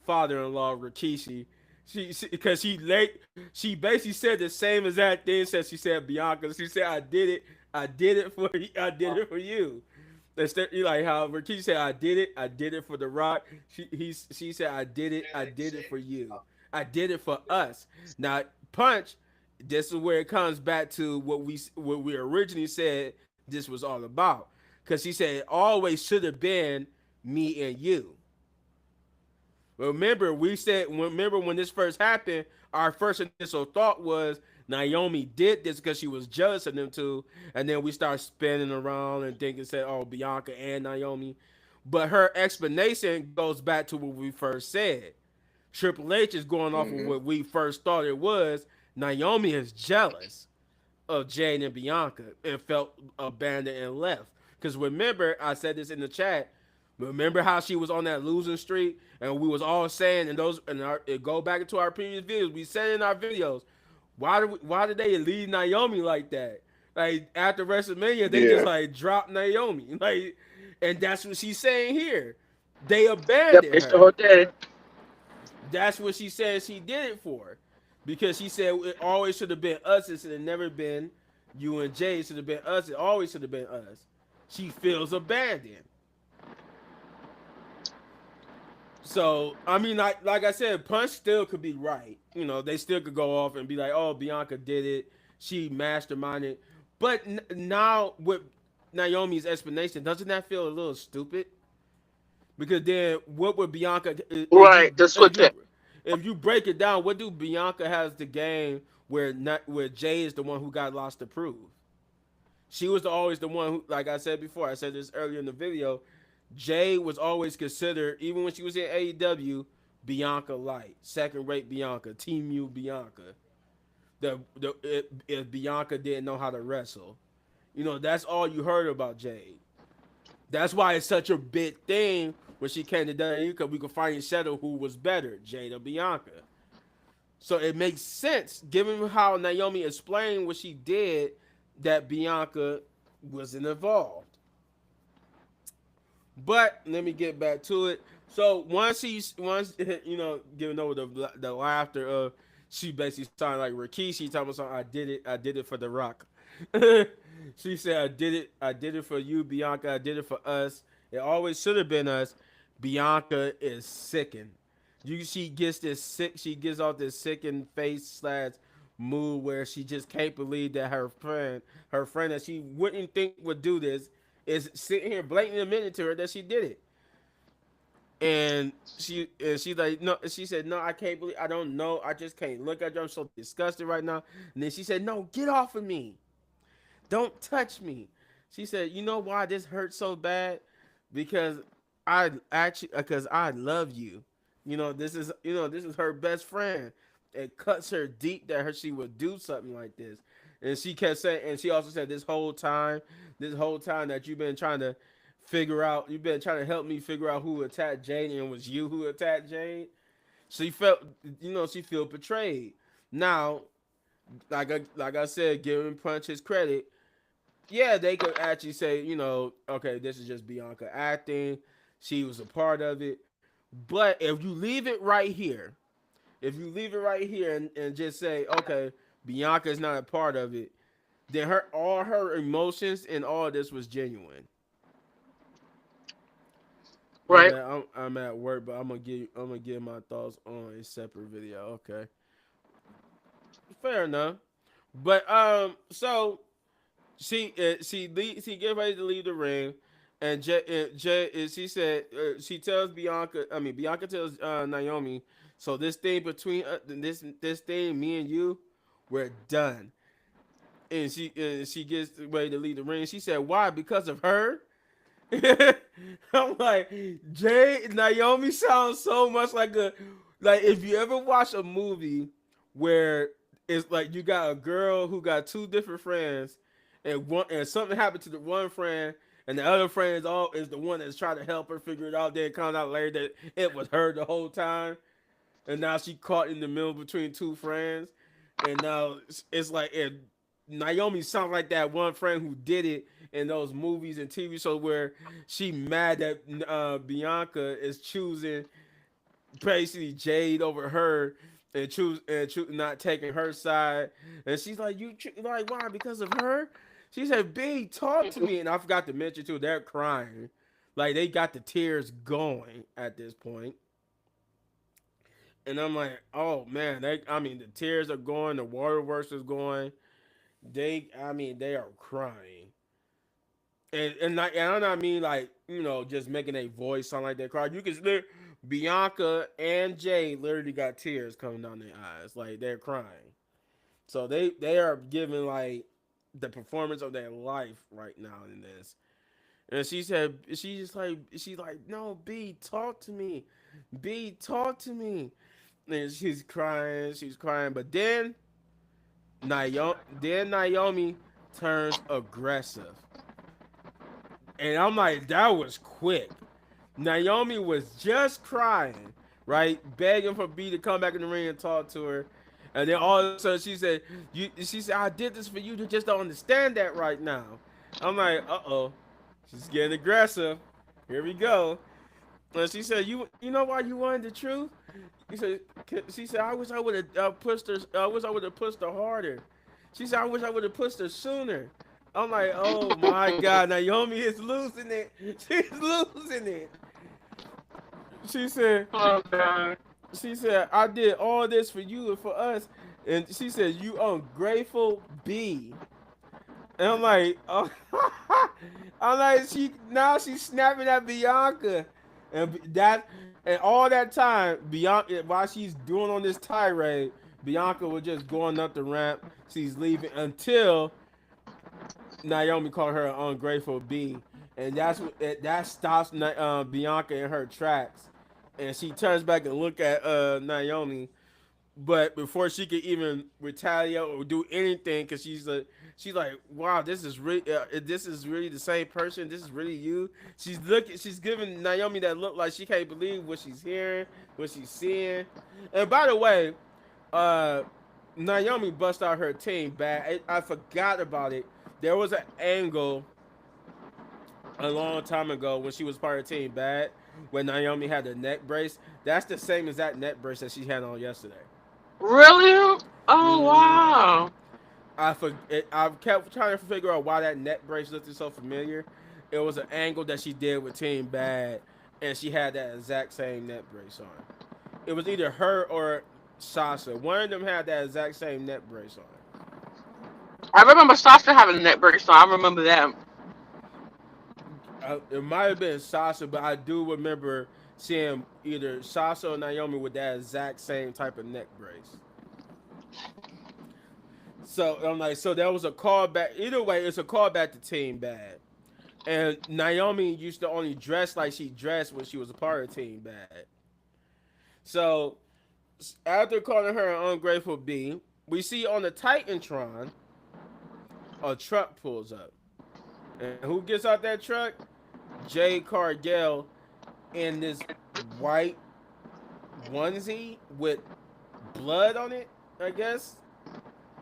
[SPEAKER 1] father-in-law Rikishi. Because she basically said the same exact thing. Said she said Bianca. She said, I did it for you. Instead, like how Rikishi said, I did it for The Rock. She said, I did it for you. I did it for us. Now, Punch, this is where it comes back to what we originally said this was all about. Because she said it always should have been me and you. Remember when this first happened, our first initial thought was Naomi did this because she was jealous of them two, and then we start spinning around and thinking, said, oh, Bianca and Naomi. But her explanation goes back to what we first said. Triple H is going off of what we first thought it was. Naomi is jealous of Jade and Bianca and felt abandoned and left. Because remember, I said this in the chat, remember how she was on that losing streak, and we was all saying go back into our previous videos. We said in our videos, why did they leave Naomi like that? Like after WrestleMania, they just like dropped Naomi. Like, and that's what she's saying here. They abandoned her. That's what she said she did it for, because she said it always should have been us. It should have never been you and Jay. It should have been us. It always should have been us. She feels abandoned. So I mean, like I said, Punch still could be right. You know, they still could go off and be like, "Oh, Bianca did it. She masterminded." But now with Naomi's explanation, doesn't that feel a little stupid? Because then, what would Bianca
[SPEAKER 3] Right, to switch it.
[SPEAKER 1] if you break it down? What do Bianca has to gain where Jay is the one who got lost to prove? She was always the one who, like I said before, I said this earlier in the video. Jay was always considered, even when she was in AEW, Bianca Light, second rate Bianca, Team U Bianca. If Bianca didn't know how to wrestle, you know that's all you heard about Jade. That's why it's such a big thing when she came to WWE because we could finally settle who was better, Jade or Bianca. So it makes sense, given how Naomi explained what she did, that Bianca wasn't involved. But let me get back to it. So once giving over the laughter of, she basically sounded like Rikishi talking about something. I did it for The Rock. She said, I did it for you, Bianca. I did it for us. It always should have been us. Bianca is sickened. She gets off this sickened face slash mood where she just can't believe that her friend that she wouldn't think would do this, is sitting here blatantly admitting to her that she did it. And she like, no, she said, no, I can't believe, I don't know, I just can't look at you, I'm so disgusted right now. And then she said, no, get off of me, don't touch me. She said, you know why this hurts so bad? Because I love you. This is her best friend. It cuts her deep that she would do something like this. And she kept saying, and she also said, this whole time that you've been trying to help me figure out who attacked Jade, and it was you who attacked Jade. She felt betrayed. Now, like I said, giving Punch his credit, yeah, they could actually say, okay, this is just Bianca acting. She was a part of it. But if you leave it right here, and just say, okay, Bianca is not a part of it, then all her emotions and all of this was genuine.
[SPEAKER 3] Right.
[SPEAKER 1] I'm at work, but I'm gonna give my thoughts on a separate video. Okay, fair enough. But so she get ready to leave the ring, and she said, she tells Bianca. I mean, Bianca tells Naomi. So this thing between this thing, me and you, we're done. And she gets ready to leave the ring. She said, "Why? Because of her." I'm like, Naomi sounds so much like if you ever watch a movie where it's like you got a girl who got two different friends, and something happened to the one friend, and the other friend is the one that's trying to help her figure it out. Then it comes out later that it was her the whole time, and now she caught in the middle between two friends, and now it's like Naomi sounds like that one friend who did it in those movies and TV shows where she mad that Bianca is choosing basically Jade over her and not taking her side, and she's like, like, why? Because of her? She said, "B, talk to me." And I forgot to mention too, they're crying, like they got the tears going at this point. And I'm like, oh man, the tears are going, the waterworks is going. They are crying, and I'm not mean like just making a voice sound like they cry. You can Bianca and Jay literally got tears coming down their eyes, like they're crying. So they are giving like the performance of their life right now in this. And she said she's like, no, B, talk to me, B, talk to me. And she's crying, but Naomi turns aggressive. And I'm like, that was quick. Naomi was just crying, right? Begging for B to come back in the ring and talk to her. And then all of a sudden she said, I did this for you. You just don't understand that right now. I'm like, uh-oh. She's getting aggressive. Here we go. And she said, you know why you wanted the truth? She said, I wish I would have pushed her. I wish I would have pushed her harder. She said, I wish I would have pushed her sooner. I'm like, oh my God, Naomi is losing it. She's losing it. she said,
[SPEAKER 3] Oh god.
[SPEAKER 1] I did all this for you and for us. And she said, you ungrateful B. And I'm like, oh, I'm like, she's snapping at Bianca. And all that time, Bianca, while she's doing on this tirade, Bianca was just going up the ramp. She's leaving until Naomi called her an ungrateful B, and that stops Bianca in her tracks, and she turns back and look at Naomi, but before she could even retaliate or do anything, because she's like, wow, this is really the same person. This is really you. She's giving Naomi that look like she can't believe what she's hearing, what she's seeing. And by the way, uh, Naomi bust out her team bad. I forgot about it. There was an angle a long time ago when she was part of Team Bad, when Naomi had the neck brace. That's the same exact neck brace that she had on yesterday.
[SPEAKER 3] Really? Oh
[SPEAKER 1] Hmm.
[SPEAKER 3] wow.
[SPEAKER 1] I kept trying to figure out why that neck brace looked so familiar. It was an angle that she did with Team Bad, and she had that exact same neck brace on. It was either her or Sasha. One of them had that exact same neck brace on.
[SPEAKER 3] I remember Sasha having a neck brace, so I remember that.
[SPEAKER 1] It might have been Sasha, but I do remember seeing either Sasha or Naomi with that exact same type of neck brace. So I'm like, so that was a callback. Either way, it's a callback to Team Bad. And Naomi used to only dress like she dressed when she was a part of Team Bad. So after calling her an ungrateful B, we see on the Titantron a truck pulls up, and who gets out that truck? Jade Cargill in this white onesie with blood on it, I guess.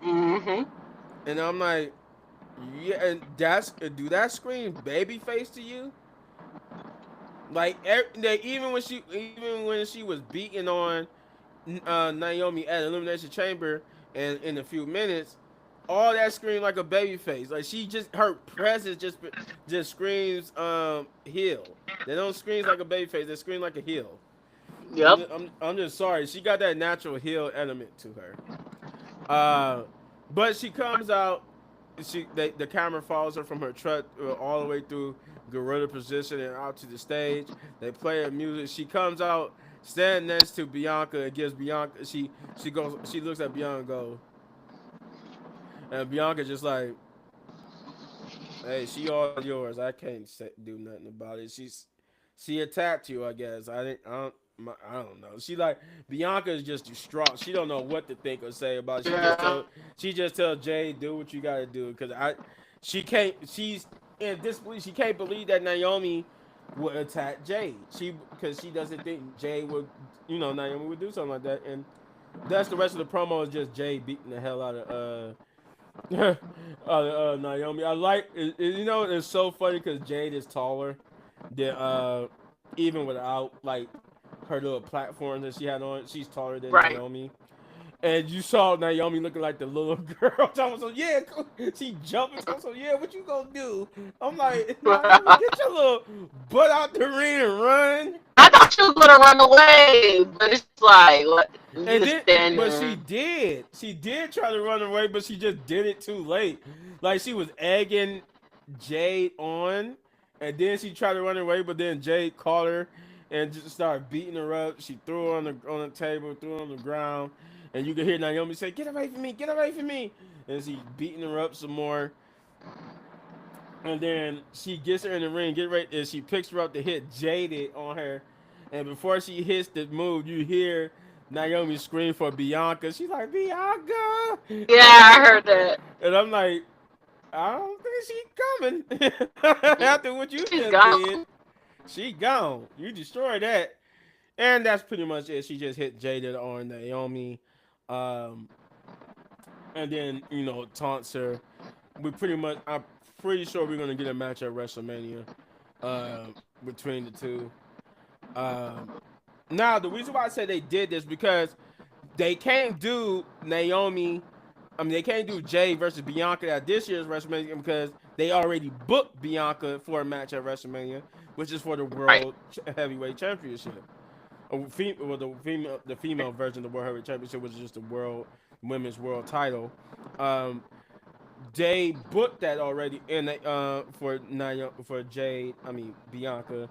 [SPEAKER 3] Mm-hmm.
[SPEAKER 1] And I'm like, yeah, and do that scream baby face to you? Like even when she was beating on Naomi at Elimination Chamber, and in a few minutes, all that screamed like a baby face. Like her presence just screams heel. They don't scream like a baby face. They scream like a heel.
[SPEAKER 3] Yep.
[SPEAKER 1] I'm just sorry. She got that natural heel element to her. Uh, but she comes out. The camera follows her from her truck all the way through gorilla position and out to the stage. They play her music. She comes out, standing next to Bianca, and gives Bianca. She looks at Bianca and goes, and Bianca just like, hey, she all yours. I can't do nothing about it. She attacked you, I guess. I don't know. Bianca is just distraught. She don't know what to think or say about it.
[SPEAKER 3] Yeah.
[SPEAKER 1] She just tell Jay, do what you gotta do, because she can't. She's in disbelief. She can't believe that Naomi would attack Jade. Because she doesn't think Jade would, Naomi would do something like that. And that's the rest of the promo is just Jade beating the hell out of Naomi. I like it, it's so funny because Jade is taller than even without like her little platform that she had on. She's taller than
[SPEAKER 3] Right.
[SPEAKER 1] Naomi. And you saw Naomi looking like the little girl. So yeah, she jumping. So yeah, what you gonna do? I'm like, Naomi, get your little butt out the ring and run.
[SPEAKER 3] I thought she was gonna run away, but it's like, what?
[SPEAKER 1] But she did. She did try to run away, but she just did it too late. Like she was egging Jade on, and then she tried to run away, but then Jade caught her and just started beating her up. She threw her on the table, threw her on the ground, and you could hear Naomi say, "Get away from me! Get away from me!" And she beating her up some more. And then she gets her in the ring, get ready, and she picks her up to hit Jaded on her. And before she hits the move, you hear Naomi scream for Bianca. She's like, Bianca!
[SPEAKER 3] Yeah, I heard that.
[SPEAKER 1] And I'm like, I don't think she's coming. After what you
[SPEAKER 3] She's
[SPEAKER 1] just
[SPEAKER 3] gone.
[SPEAKER 1] did. She gone. You destroyed that. And that's pretty much it. She just hit Jaded on Naomi. And then, taunts her. I'm pretty sure we're going to get a match at WrestleMania between the two. Now, the reason why I say they did this because they can't do Naomi. They can't do Jay versus Bianca at this year's WrestleMania because they already booked Bianca for a match at WrestleMania, which is for the World Heavyweight Championship. the female version of the World Heavyweight Championship, which is just the women's world title. They booked that already for Jade. I mean Bianca,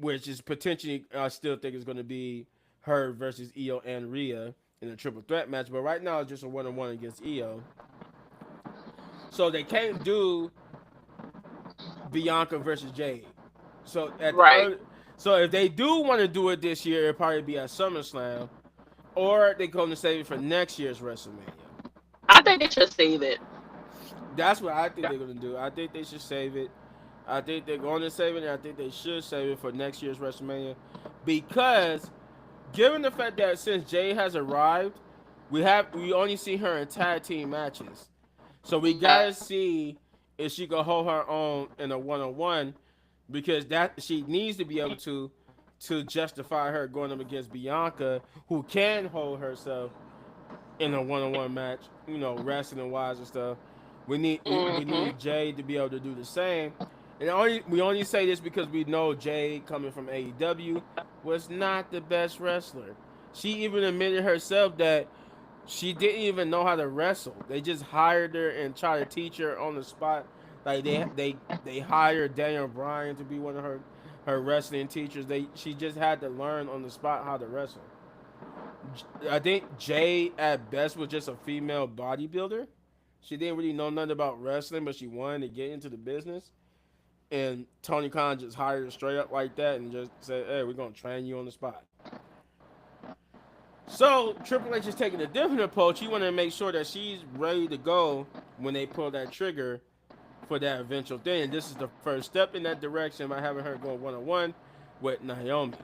[SPEAKER 1] which is potentially I still think is going to be her versus Io and Rhea in a triple threat match. But right now it's just a 1-on-1 against Io. So they can't do Bianca versus Jade. So so if they do want to do it this year, it'll probably be at SummerSlam, or they're going to save it for next year's WrestleMania.
[SPEAKER 3] I think they should save it.
[SPEAKER 1] That's what I think they're going to do. I think they should save it. I think they're going to save it, and I think they should save it for next year's WrestleMania, because given the fact that since Jade has arrived, we only see her in tag team matches, so we gotta see if she can hold her own in a 1-on-1, because that she needs to be able to justify her going up against Bianca, who can hold herself in a 1-on-1 match, wrestling wise and stuff. We need Jade to be able to do the same. And we only say this because we know Jade, coming from AEW, was not the best wrestler. She even admitted herself that she didn't even know how to wrestle. They just hired her and tried to teach her on the spot. Like they hired Daniel Bryan to be one of her wrestling teachers. She just had to learn on the spot how to wrestle. I think Jade at best was just a female bodybuilder. She didn't really know nothing about wrestling, but she wanted to get into the business. And Tony Khan just hired her straight up like that and just said, hey, we're going to train you on the spot. So Triple H is taking a different approach. He wanted to make sure that she's ready to go when they pull that trigger for that eventual thing. And this is the first step in that direction by having her go 1-on-1 with Naomi.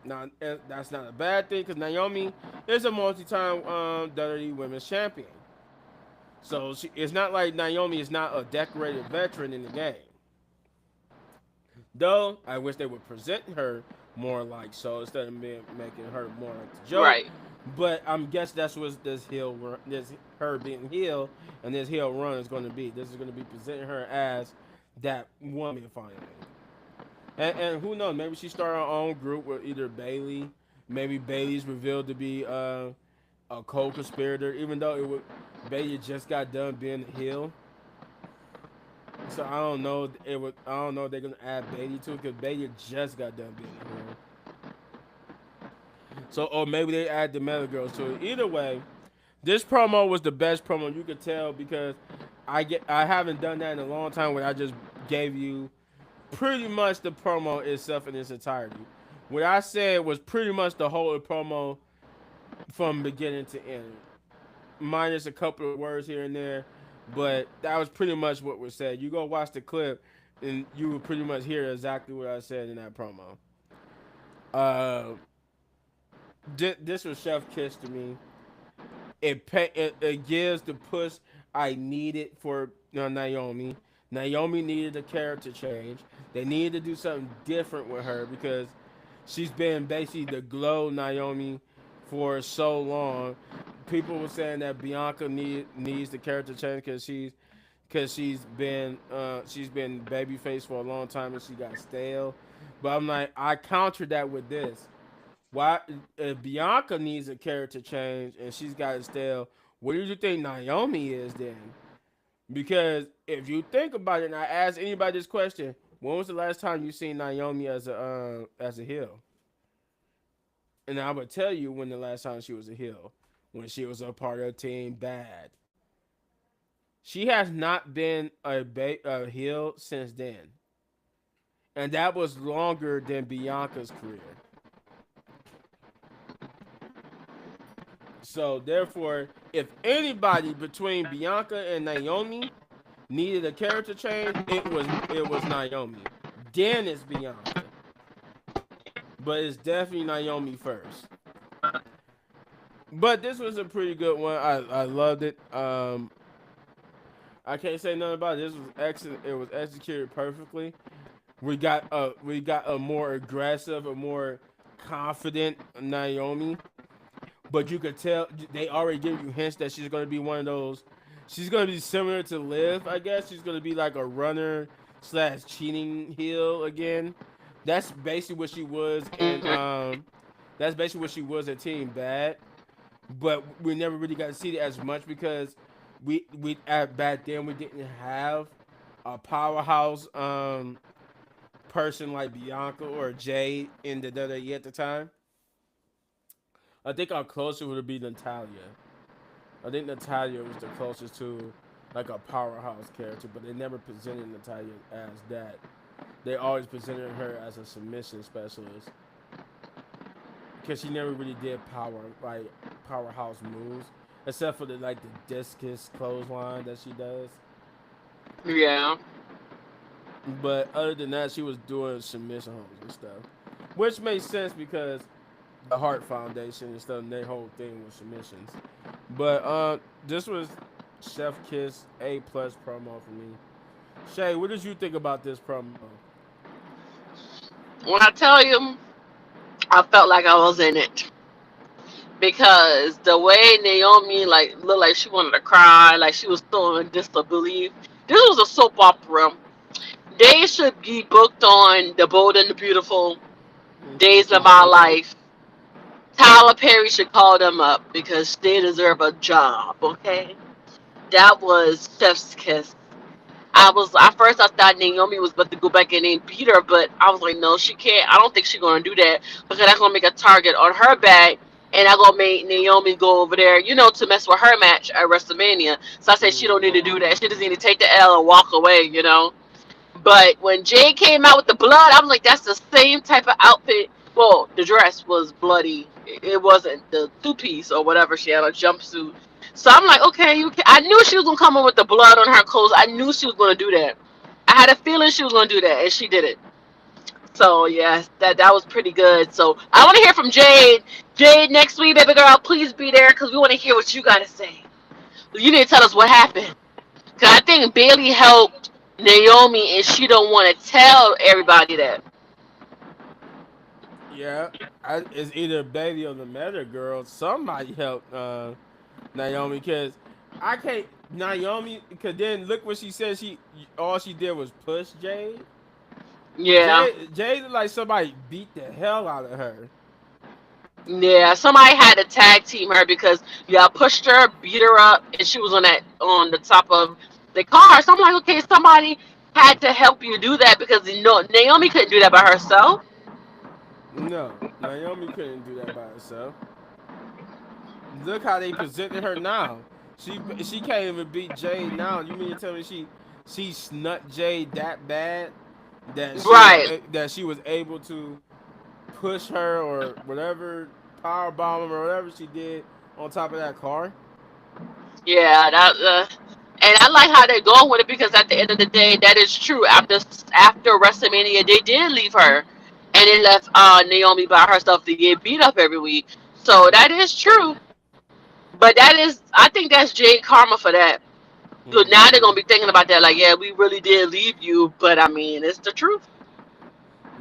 [SPEAKER 1] Now, that's not a bad thing, because Naomi is a multi-time WWE Women's Champion. So it's not like Naomi is not a decorated veteran in the game. Though I wish they would present her more like so instead of making her more like the joke.
[SPEAKER 3] Right.
[SPEAKER 1] But I'm guessing that's what her being heel and this heel run is going to be. This is going to be presenting her as that woman finally. And who knows? Maybe she started her own group with either Bayley. Maybe Bayley's revealed to be a co-conspirator, even though Bayley just got done being a heel. So I don't know. I don't know if they're gonna add Bayley to it, because Bayley just got done being a heel. So, or maybe they add the Metal Girls to it. Either way, this promo was the best promo. You could tell, because I haven't done that in a long time, where I just gave you pretty much the promo itself in its entirety. What I said was pretty much the whole promo from beginning to end, minus a couple of words here and there. But that was pretty much what was said. You go watch the clip, and you will pretty much hear exactly what I said in that promo. This was chef kiss to me. It gives the push I needed for Naomi. Naomi needed a character change. They needed to do something different with her, because she's been basically the glow Naomi for so long. People were saying that Bianca needs the character change because she's been babyface for a long time and she got stale. But I'm like, I countered that with this. Why, if Bianca needs a character change and she's got stale, what do you think Naomi is then? Because if you think about it, and I ask anybody this question, when was the last time you seen Naomi as a heel? And I would tell you when the last time she was a heel. When she was a part of Team Bad. She has not been a heel since then. And that was longer than Bianca's career. So, therefore, if anybody between Bianca and Naomi needed a character change, it was Naomi. Then it's Bianca. But it's definitely Naomi first. But this was a pretty good one. I loved it. I can't say nothing about it. This was excellent. It was executed perfectly. We got a more aggressive, a more confident Naomi. But you could tell they already give you hints that she's going to be one of those. She's going to be similar to Liv, I guess. She's going to be like a runner / cheating heel again. That's basically what she was in That's basically what she was at Team Bad, but we never really got to see it as much because we at back then we didn't have a powerhouse person like Bianca or Jade in the WWE at the time. I think our closest would be Natalia. I think Natalia was the closest to like a powerhouse character, but they never presented Natalia as that. They always presented her as a submission specialist because she never really did powerhouse moves, except for the like the discus clothesline that she does.
[SPEAKER 3] Yeah.
[SPEAKER 1] But other than that, she was doing submission holds and stuff, which makes sense because the Heart Foundation and stuff, and their whole thing was submissions. But this was Chef Kiss A+ promo for me. Shay, what did you think about this promo?
[SPEAKER 3] When I tell you, I felt like I was in it because the way Naomi like looked like she wanted to cry, like she was still in disbelief. This was a soap opera. They should be booked on The Bold and the Beautiful, Days of My Life. Tyler Perry should call them up because they deserve a job. Okay, that was Chef's Kiss. At first I thought Naomi was about to go back in and beat her, but I was like, no, she can't. I don't think she's gonna do that because that's gonna make a target on her back, and I'm gonna make Naomi go over there, to mess with her match at WrestleMania. So I said she don't need to do that. She just need to take the L and walk away. But when Jade came out with the blood, I was like, that's the same type of outfit. Well, the dress was bloody. It wasn't the two-piece or whatever. She had a jumpsuit. So I'm like, okay, I knew she was gonna come in with the blood on her clothes. I knew she was gonna do that. I had a feeling she was gonna do that, and she did it. So yeah, that was pretty good. So I want to hear from Jade. Jade, next week, baby girl, please be there because we want to hear what you gotta say. You need to tell us what happened. Cause I think Bailey helped Naomi, and she don't want to tell everybody that.
[SPEAKER 1] Yeah, it's either Bailey or the Meta Girl. Somebody helped Naomi because I can't Naomi. Because then look what she said. She all she did was push Jade.
[SPEAKER 3] Yeah,
[SPEAKER 1] Jade looked like somebody beat the hell out of her.
[SPEAKER 3] yeah. Somebody had to tag team her because y'all pushed her, beat her up, and she was on the top of the car. So I'm like, okay, somebody had to help you do that because Naomi couldn't do that by herself.
[SPEAKER 1] No, Naomi couldn't do that by herself. Look how they presented her now. She can't even beat Jade now. You mean to tell me she snut Jade that bad
[SPEAKER 3] Right.
[SPEAKER 1] that she was able to push her or whatever power bomb or whatever she did on top of that car?
[SPEAKER 3] Yeah, and I like how they're going with it because at the end of the day, that is true. After WrestleMania, they did leave her, and they left Naomi by herself to get beat up every week. So that is true. But I think that's Jade karma for that. So now they're gonna
[SPEAKER 1] Hmm.
[SPEAKER 3] be thinking about that, like, yeah, we really did leave you, but I mean, it's the truth.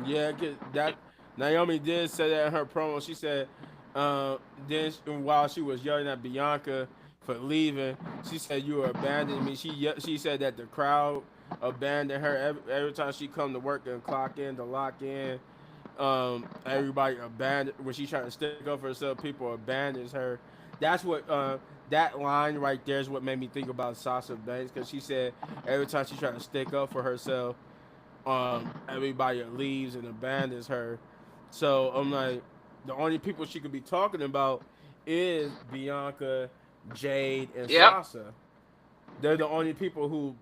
[SPEAKER 1] Yeah, 'cause that Naomi did say that in her promo. She said, while she was yelling at Bianca for leaving, she said, "You abandoned me." She said that the crowd abandoned her every time she come to work and clock in to lock in. Everybody abandoned when she tried to stick up for herself. People abandons her. That's what that line right there is what made me think about Sasha Banks because she said every time she tried to stick up for herself, everybody leaves and abandons her. So I'm like, the only people she could be talking about is Bianca, Jade, and
[SPEAKER 3] Yep.
[SPEAKER 1] Sasha. They're the only people who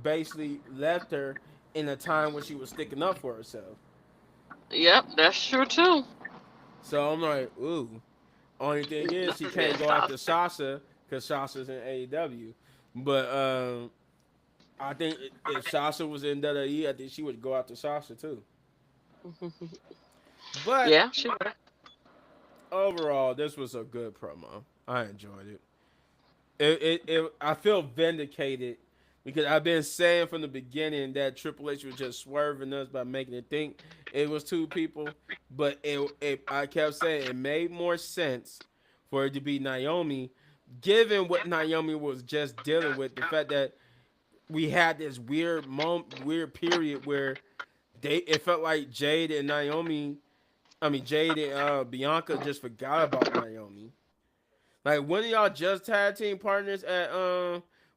[SPEAKER 1] basically left her in a time when she was sticking up for herself.
[SPEAKER 3] Yep, that's true too.
[SPEAKER 1] So I'm like, ooh. Only thing is she can't go after Sasha because Sasha's in AEW. But I think if Sasha was in WWE, I think she would go after Sasha too. But
[SPEAKER 3] Yeah, she would.
[SPEAKER 1] overall, this was a good promo. I enjoyed it. I feel vindicated because I've been saying from the beginning that Triple H was just swerving us by making it think it was two people. But I kept saying it made more sense for it to be Naomi, given what Naomi was just dealing with. The fact that we had this weird period where it felt like Jade and Naomi I mean, Jade and Bianca just forgot about Naomi. Like, when y'all just tag team partners at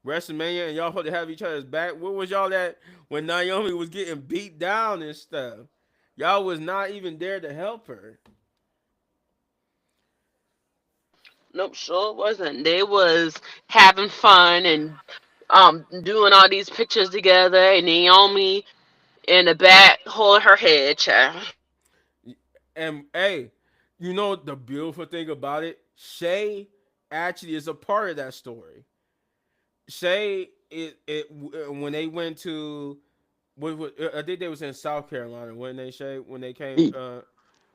[SPEAKER 1] WrestleMania and y'all supposed to have each other's back? Where was y'all at when Naomi was getting beat down and stuff? Y'all was not even there to help her.
[SPEAKER 3] Nope, sure wasn't. They was having fun and doing all these pictures together, and Naomi in the back holding her head, child.
[SPEAKER 1] And hey, you know the beautiful thing about it? Shay actually is a part of that story. Shay, when they went to, I think they was in South Carolina when they Shay when they came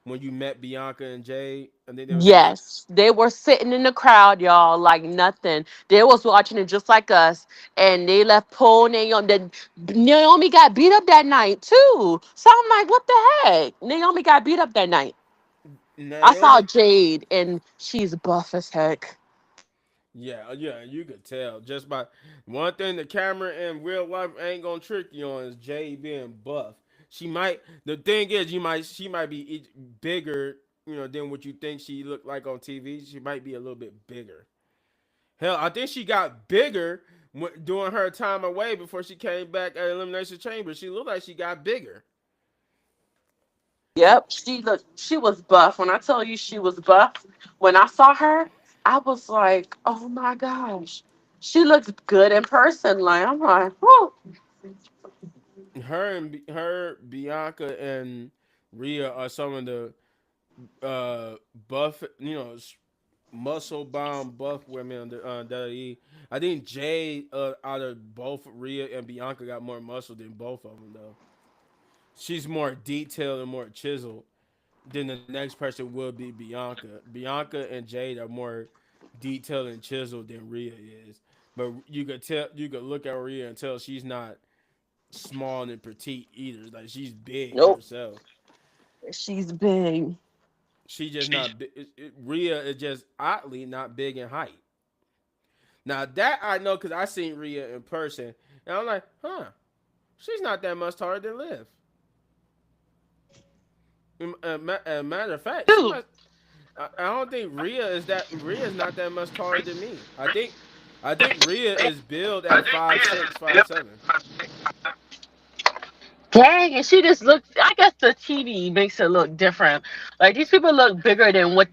[SPEAKER 1] when you met Bianca and Jay. I think they was in.
[SPEAKER 3] Yes, they were sitting in the crowd, y'all, like nothing. They was watching it just like us, and they left poor Naomi. Naomi got beat up that night too. So I'm like, what the heck? Naomi got beat up that night. I saw
[SPEAKER 1] Naomi.
[SPEAKER 3] Jade, and she's buff as heck.
[SPEAKER 1] Yeah, yeah, you could tell just by one thing. The camera in real life ain't gonna trick you on is Jay being buff. She might. The thing is, she might be bigger, than what you think she looked like on TV. She might be a little bit bigger. Hell, I think she got bigger during her time away before she came back at Elimination Chamber. She looked like she got bigger.
[SPEAKER 3] Yep, she was buff. When I tell you she was buff, when I saw her, I was like, oh my gosh. She looks good in person. Like I'm like, whoo.
[SPEAKER 1] Her, Bianca, and Rhea are some of the buff, muscle bound buff women on the WWE. I think Jay, out of both Rhea and Bianca, got more muscle than both of them though. She's more detailed and more chiseled than the next person will be Bianca. Bianca and Jade are more detailed and chiseled than Rhea is. But you could look at Rhea and tell she's not small and petite either. Like, she's big
[SPEAKER 3] Nope.
[SPEAKER 1] herself.
[SPEAKER 3] She's big.
[SPEAKER 1] She just not big. Rhea is just oddly not big in height. Now that I know because I seen Rhea in person, and I'm like, huh, she's not that much taller than Liv. Matter of fact, she
[SPEAKER 3] Dude,
[SPEAKER 1] must. I don't think Rhea is that. Rhea is not that much taller than me. I think Rhea is billed at 5'6", 5'7".
[SPEAKER 3] dang, and she just looks. I guess the TV makes her look different. Like these people look bigger than what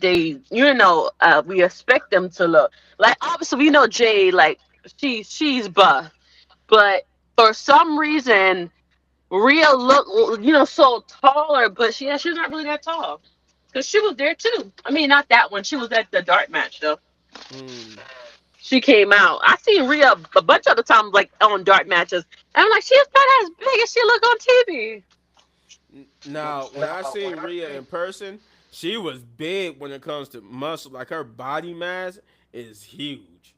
[SPEAKER 3] we expect them to look. Like obviously we know Jay, like she's buff, but for some reason Rhea look so taller, but she's not really that tall. Cause she was there too. I mean, not that one. She was at the dart match though.
[SPEAKER 1] Hmm.
[SPEAKER 3] She came out. I seen Rhea a bunch of the times like on dart matches, and I'm like, she's not as big as she look on TV.
[SPEAKER 1] Now, when I seen Rhea in person, she was big when it comes to muscle. Like, her body mass is huge.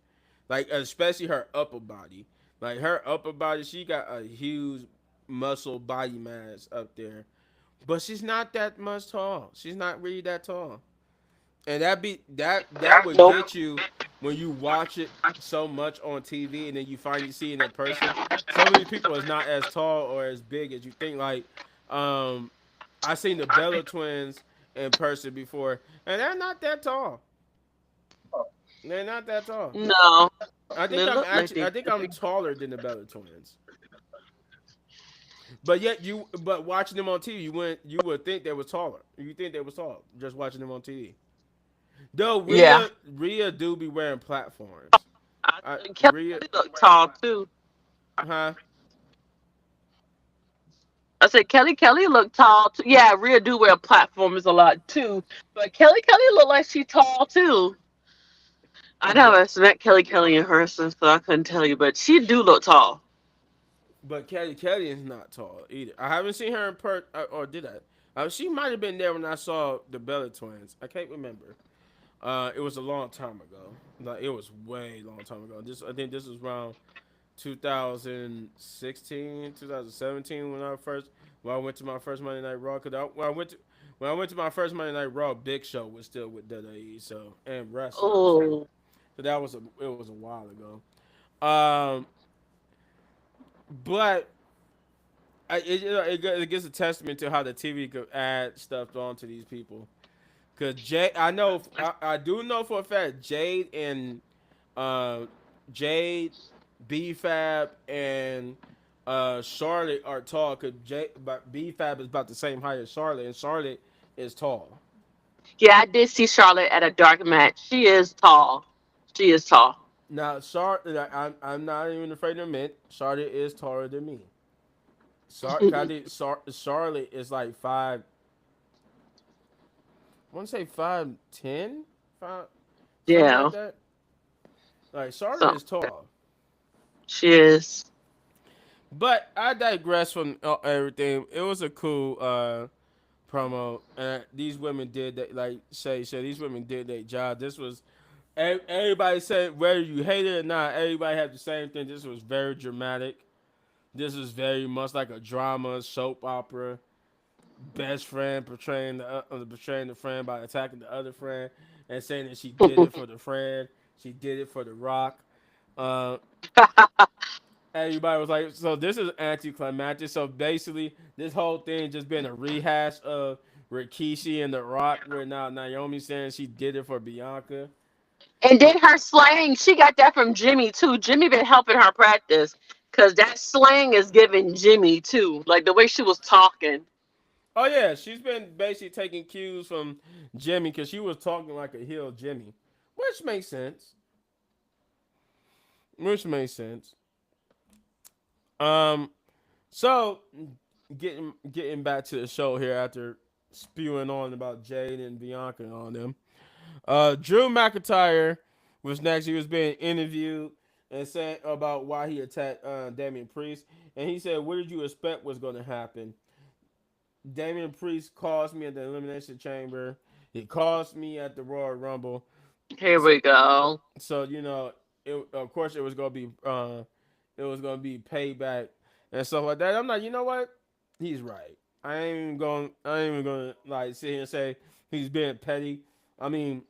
[SPEAKER 1] Like, especially her upper body. Like, her upper body, she got a huge muscle body mass up there. But she's not that much tall. She's not really that tall. And that would
[SPEAKER 3] Nope.
[SPEAKER 1] get you when you watch it so much on TV and then you finally see it in person. Some of these people is not as tall or as big as you think. Like, um, I seen the Bella twins in person before, and they're not that tall. They're not that tall.
[SPEAKER 3] No,
[SPEAKER 1] I
[SPEAKER 3] they
[SPEAKER 1] think I'm
[SPEAKER 3] look like
[SPEAKER 1] actually
[SPEAKER 3] they.
[SPEAKER 1] I think I'm taller than the Bella twins. But yet but watching them on TV, you would think they was taller. You think they was tall just watching them on TV. Though
[SPEAKER 3] Yeah,
[SPEAKER 1] Rhea do be wearing platforms.
[SPEAKER 3] I
[SPEAKER 1] I
[SPEAKER 3] think Kelly
[SPEAKER 1] Rhea,
[SPEAKER 3] look tall too.
[SPEAKER 1] huh?
[SPEAKER 3] I said Kelly looked tall too. Yeah, Rhea do wear platforms a lot too, but Kelly look like she tall too. I
[SPEAKER 1] But
[SPEAKER 3] never met Kelly in person, so I couldn't tell you, but she do look tall.
[SPEAKER 1] but Kelly is not tall either. I haven't seen her in or did I? She might have been there when I saw the Bella twins. I can't remember. It was a long time ago. Like, it was way long time ago. I think this was around 2016, 2017 when I went to my first Monday Night Raw. Cause when I went to my first Monday Night Raw, Big Show was still with WWE, and wrestling.
[SPEAKER 3] Oh,
[SPEAKER 1] So it was a while ago. Um, but it gives a testament to how the TV could add stuff onto these people. Cause Jade, I do know for a fact uh, Jade, B Fab, and Charlotte are tall. Cause but B Fab is about the same height as Charlotte, and Charlotte is tall.
[SPEAKER 3] Yeah, I did see Charlotte at a dark match. She is tall. She is tall.
[SPEAKER 1] Now, Charlotte, I'm not even afraid to admit, Charlotte is taller than me. Charlotte is like five. I want to say 5'10", five, something like
[SPEAKER 3] Yeah.
[SPEAKER 1] that. Like Charlotte
[SPEAKER 3] So
[SPEAKER 1] is tall.
[SPEAKER 3] she is.
[SPEAKER 1] But I digress from everything. It was a cool promo, and these women did that. Like Shay said, these women did their job. This was everybody said whether you hate it or not. Everybody had the same thing. This was very dramatic. This was very much like a drama soap opera. Best friend betraying the friend by attacking the other friend and saying that she did it for the friend. She did it for the Rock. Uh, Everybody was like, so this is anticlimactic. So basically, this whole thing just been a rehash of Rikishi and The Rock, where now Naomi saying she did it for Bianca.
[SPEAKER 3] And then her slang, she got that from Jimmy too. Jimmy been helping her practice because that slang is giving Jimmy too. Like the way she was talking.
[SPEAKER 1] Oh yeah, she's been basically taking cues from Jimmy because she was talking like a heel Jimmy, which makes sense. Which makes sense. Um, so getting back to the show here after spewing on about Jade and Bianca and all them. Drew McIntyre was next. He was being interviewed and said about why he attacked Damian Priest, and he said, "What did you expect was going to happen?" Damian Priest caused me at the Elimination Chamber. He caused me at the Royal Rumble.
[SPEAKER 3] Here
[SPEAKER 1] So,
[SPEAKER 3] we go.
[SPEAKER 1] so of course, it was gonna be payback and stuff like that. I'm like, you know what? He's right. I ain't even gonna like sit here and say he's being petty. I mean,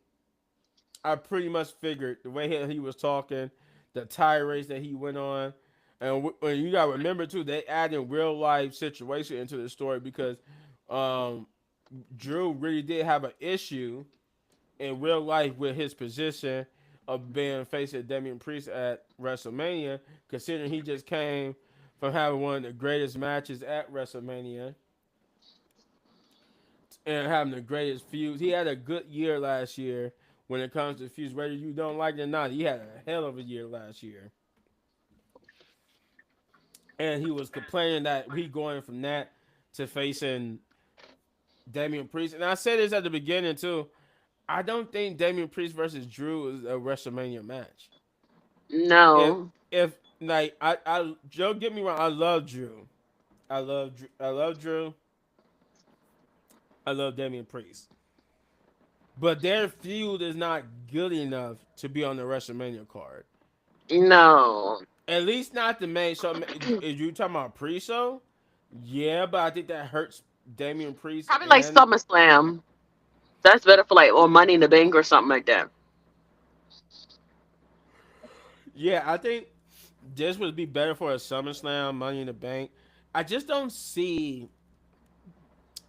[SPEAKER 1] I pretty much figured the way he was talking, the tirades that he went on, and you gotta remember too, they added real life situation into the story because um, Drew really did have an issue in real life with his position of being facing Damian Priest at WrestleMania, considering he just came from having one of the greatest matches at WrestleMania and having the greatest feuds. He had a good year last year when it comes to feuds, whether you don't like it or not. He had a hell of a year last year. And he was complaining that he going from that to facing Damian Priest. And I said this at the beginning too. I don't think Damian Priest versus Drew is a WrestleMania match. If
[SPEAKER 3] No.
[SPEAKER 1] if like Joe, get me wrong, I love Drew. I love Drew. I love Damian Priest. But their feud is not good enough to be on the WrestleMania card.
[SPEAKER 3] No.
[SPEAKER 1] At least not the main show. Is you talking about pre-show? Yeah, but I think that hurts Damian Priest
[SPEAKER 3] Probably like
[SPEAKER 1] and
[SPEAKER 3] SummerSlam. That's better for like or Money in the Bank or something like that.
[SPEAKER 1] yeah, I think this would be better for a SummerSlam, Money in the Bank. I just don't see.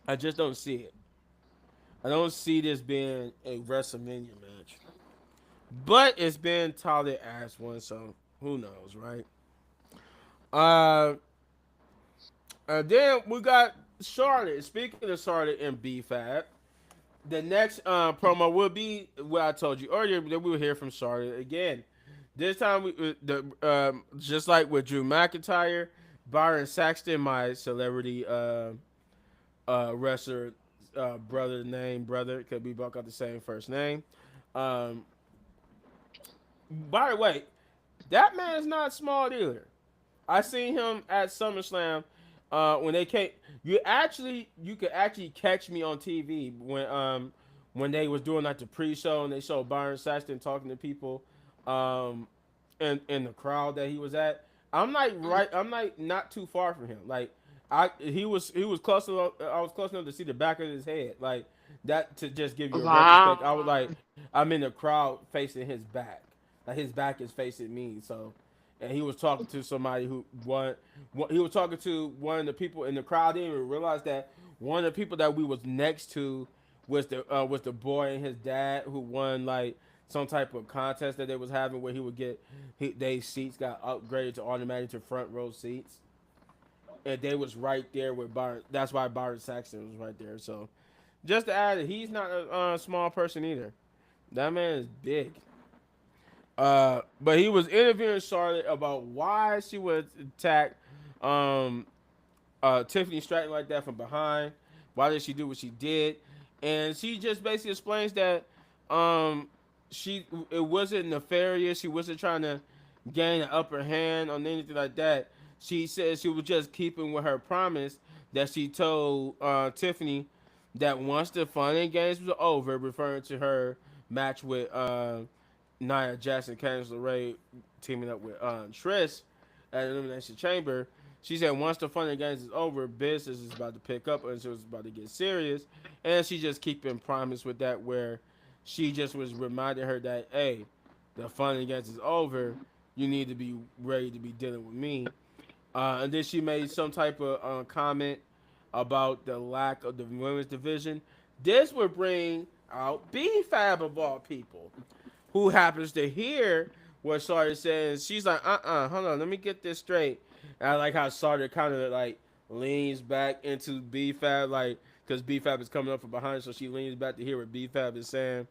[SPEAKER 1] I just don't see it. I don't see this being a WrestleMania match. But it's been touted as one, so who knows, right? Uh, then we got Charlotte. Speaking of Charlotte and B-Fab, the next promo will be what I told you earlier that we will hear from Charlotte again. This time, just like with Drew McIntyre, Byron Saxton, my celebrity wrestler brother could be both got the same first name. Um, by the way, that man is not small either. I seen him at SummerSlam when they came. You could actually catch me on TV when they was doing like the pre-show and they showed Byron Saxton talking to people in the crowd that he was at. I'm like right. I'm like not too far from him. Like he was close enough. I was close enough to see the back of his head. Like that to just give you a retrospect. I was
[SPEAKER 3] Wow.
[SPEAKER 1] like I'm in the crowd facing his back. Like his back is facing me. So and he was talking to somebody who won. He was talking to one of the people in the crowd. Didn't even realize that one of the people that we was next to was the boy and his dad who won like some type of contest that they was having where he would get they seats got upgraded to automatic to front row seats, and they was right there with Byron. That's why Byron Saxton was right there. So just to add, he's not a small person either. That man is big. But he was interviewing Charlotte about why she would attack um, Tiffany Stratton like that from behind. Why did she do what she did? And she just basically explains that um, it wasn't nefarious. She wasn't trying to gain an upper hand on anything like that. She said she was just keeping with her promise that she told Tiffany that once the fun and games was over, referring to her match with Nia Jackson, Candice LeRae teaming up with Trish at Elimination Chamber. She said once the fun and games is over, business is about to pick up and she was about to get serious. And she just keeping promise with that where she just was reminding her that, hey, the fun and games is over. You need to be ready to be dealing with me. And then she made some type of comment about the lack of the women's division. This would bring out B-Fab of all people, who happens to hear what Sarter says. She's like, hold on, let me get this straight. And I like how Sarter kind of like leans back into B-Fab, like, because B-Fab is coming up from behind, so she leans back to hear what B-Fab is saying.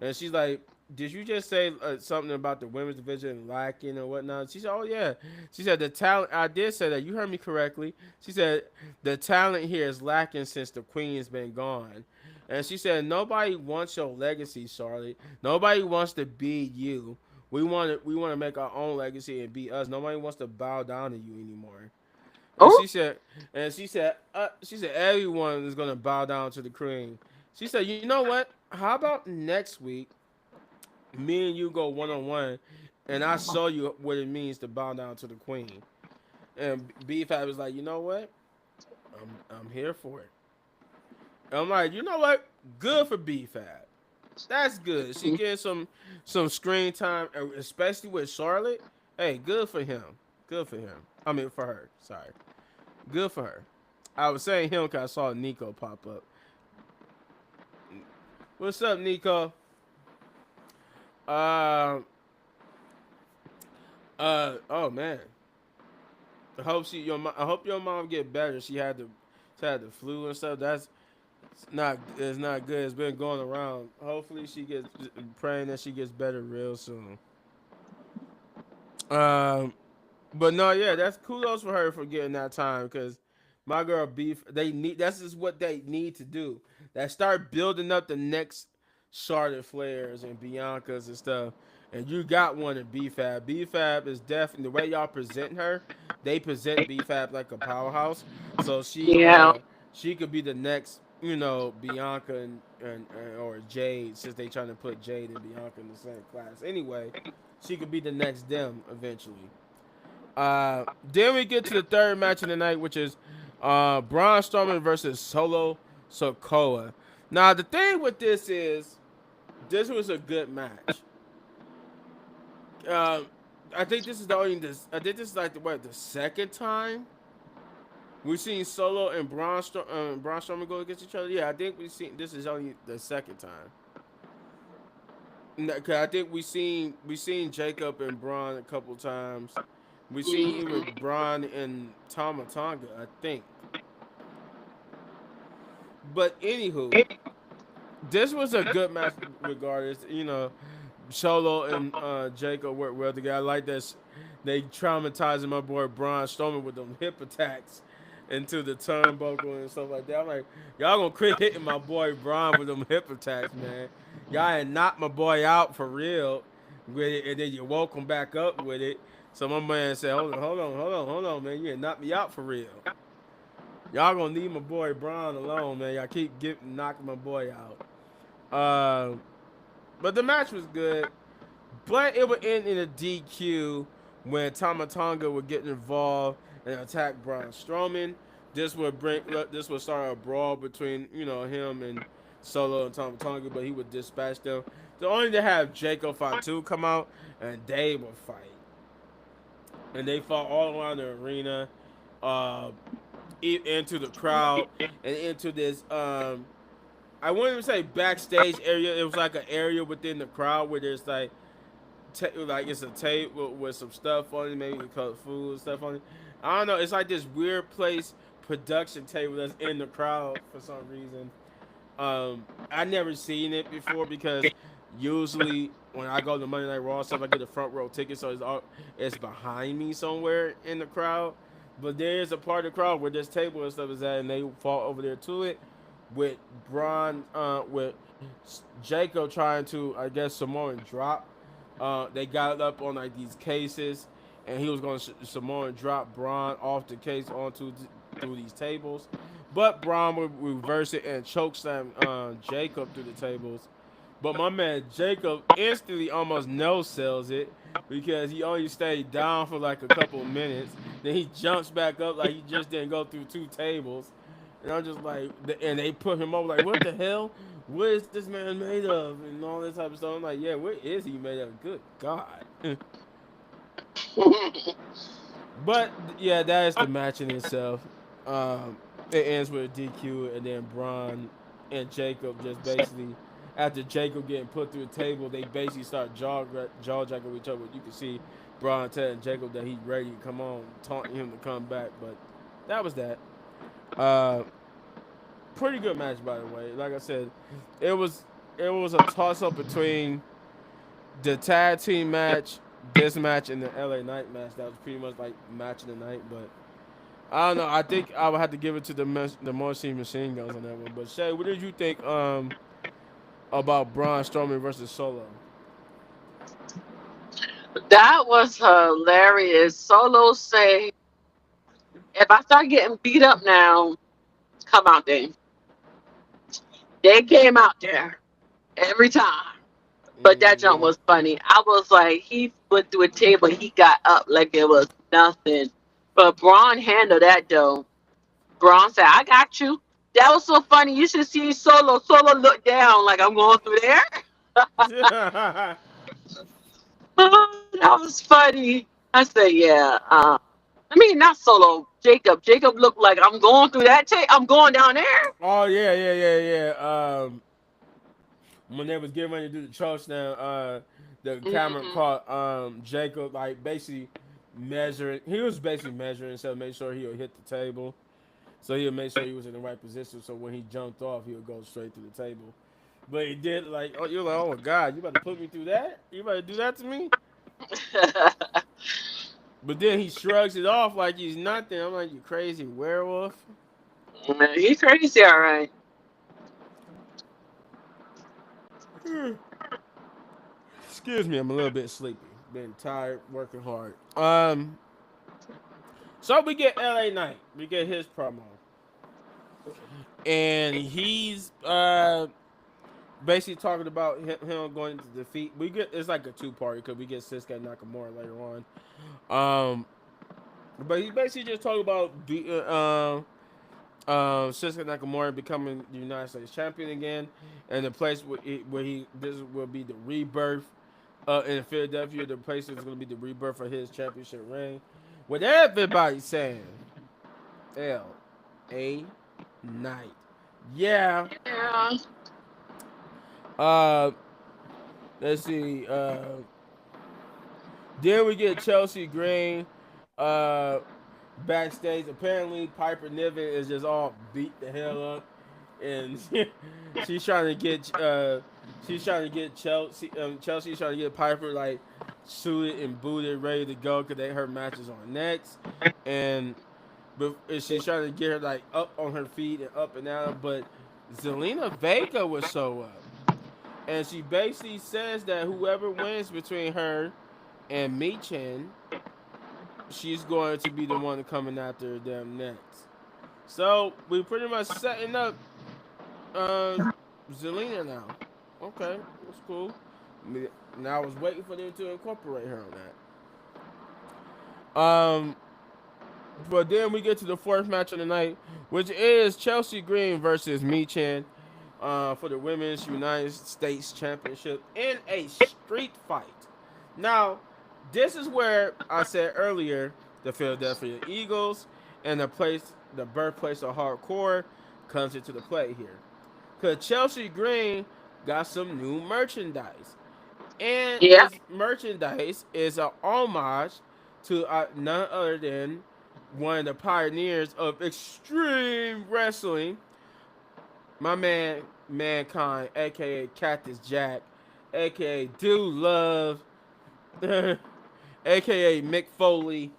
[SPEAKER 1] And she's like, did you just say something about the women's division lacking or whatnot? She said, oh, yeah. She said, the talent, I did say that. You heard me correctly. She said, the talent here is lacking since the queen's been gone. And she said, nobody wants your legacy, Charlotte. Nobody wants to be you. We want to make our own legacy and be us. Nobody wants to bow down to you anymore. And
[SPEAKER 3] Oh,
[SPEAKER 1] she said everyone is gonna bow down to the queen. She said, you know what? How about next week, me and you go 1-on-1, and I show you what it means to bow down to the queen. And B-Fab was like, you know what? I'm here for it. And I'm like, you know what? Good for B-Fab. That's good. She getting some screen time, especially with Charlotte. Hey, good for him. Good for him. I mean, for her. Sorry. Good for her. I was saying him because I saw Nico pop up. What's up, Nico? Uh, oh man. I hope your mom get better. She had the flu and stuff. It's not good. It's been going around. Hopefully she gets praying that she gets better real soon. Um, but no, yeah, that's kudos for her for getting that time because my girl beef. That's just what they need to do. That start building up the next Charlotte Flairs and Biancas and stuff. And you got one in B-Fab. B-Fab is definitely the way y'all present her. They present B-Fab like a powerhouse. So
[SPEAKER 3] yeah.
[SPEAKER 1] she could be the next, Bianca and or Jade, since they trying to put Jade and Bianca in the same class. Anyway, she could be the next them eventually. Then we get to the third match of the night, which is Braun Strowman versus Solo Sikoa. Now the thing with this is, this was a good match. Uh, I think this is the only this. I think this is like the second time we've seen Solo and Braun Strowman go against each other. Yeah, I think we've seen this is only the second time. Cause I think we seen Jacob and Braun a couple times. We seen even Braun and Tama Tonga, I think. But anywho, this was a good match regardless. Solo and Jacob worked well together. I like that they traumatizing my boy Braun Strowman with them hip attacks into the turnbuckle and stuff like that. I'm like, y'all gonna quit hitting my boy Braun with them hip attacks, man. Y'all had knocked my boy out for real with it, and then you woke him back up with it. So my man said, hold on, man. You had knocked me out for real. Y'all gonna leave my boy Braun alone, man. Y'all keep knocking my boy out. But the match was good. But it would end in a DQ when Tama Tonga would get involved and attack Braun Strowman. This would start a brawl between him and Solo and Tama Tonga, but he would dispatch them. The only to have Jacob Fatu come out and they would fight. and they fought all around the arena, uh, into the crowd, and into this. I wouldn't even say backstage area. It was like an area within the crowd where there's like it's a table with some stuff on it, maybe cook food and stuff on it. I don't know. It's like this weird place production table that's in the crowd for some reason. I never seen it before because usually when I go to Monday Night Raw stuff, I get a front row ticket, so it's behind me somewhere in the crowd. But there's a part of the crowd where this table and stuff is at, and they fall over there to it with with Jacob trying to, I guess, Samoan drop. They got it up on like these cases, and he was going to Samoan drop Braun off the case onto through these tables. But Braun would reverse it and chokeslam Jacob through the tables. But my man Jacob instantly almost no sells it because he only stayed down for like a couple of minutes. Then he jumps back up like he just didn't go through 2 tables. And I'm just like, and they put him over like, what the hell? What is this man made of? And all this type of stuff. I'm like, yeah, what is he made of? Good God. But yeah, that is the match in itself. It ends with a DQ, and then Braun and Jacob just basically, after Jacob getting put through the table, they basically start jaw jacking with each other. You can see Braun telling Jacob that he's ready to come on, taunting him to come back. But that was that. Pretty good match, by the way. Like I said, it was a toss up between the tag team match, this match, and the LA Knight match. That was pretty much like match of the night. But I don't know. I think I would have to give it to the Machine Guns on that one. But Shay, what did you think about Braun Strowman versus Solo?
[SPEAKER 3] That was hilarious. Solo say, if I start getting beat up now, come out there. They came out there every time. But that jump was funny. I was like, he went through a table, he got up like it was nothing. But Braun handled that though. Braun said, I got you. That was so funny. You should see Solo. Solo looked down like I'm going through there. That was funny. I said, yeah. I mean, not Solo. Jacob. Jacob looked like I'm going through that tape. I'm going down there.
[SPEAKER 1] Oh yeah. When they was getting ready to do the choke now, the camera caught Jacob like basically measuring. He was basically measuring so make sure he'll hit the table. So he'll make sure he was in the right position. So when he jumped off, he'll go straight through the table. But he did like, oh, you're like, oh my God, you about to put me through that? You about to do that to me? But then he shrugs it off like he's nothing. I'm like, you crazy werewolf.
[SPEAKER 3] He's crazy, all right.
[SPEAKER 1] Excuse me, I'm a little bit sleepy. Been tired, working hard. So we get LA Knight. We get his promo. And he's basically talking about him going to defeat. We get it's like a 2-party because we get Shinsuke Nakamura later on. But he basically just talking about Shinsuke Nakamura becoming the United States champion again, and the place where this will be the rebirth in Philadelphia. The place is going to be the rebirth of his championship reign. What everybody's saying, L.A. Knight. Yeah. Let's see. Then we get Chelsea Green backstage. Apparently, Piper Niven is just all beat the hell up, and she's trying to get Chelsea. Chelsea's trying to get Piper like suited and booted, ready to go because her match is on next, and she's trying to get her like up on her feet and up and down. But Zelina Vega would show up, and she basically says that whoever wins between her and Michin, she's going to be the one coming after them next. So we pretty much setting up Zelina now. Okay, that's cool. Now I was waiting for them to incorporate her on that. But then we get to the fourth match of the night, which is Chelsea Green versus Michin for the Women's United States Championship in a street fight. Now, this is where I said earlier the Philadelphia Eagles and the birthplace of hardcore comes into the play here. Because Chelsea Green got some new merchandise. And
[SPEAKER 3] Yeah.
[SPEAKER 1] this merchandise is a homage to none other than one of the pioneers of extreme wrestling, my man Mankind, aka Cactus Jack, aka Dude Love, aka Mick Foley,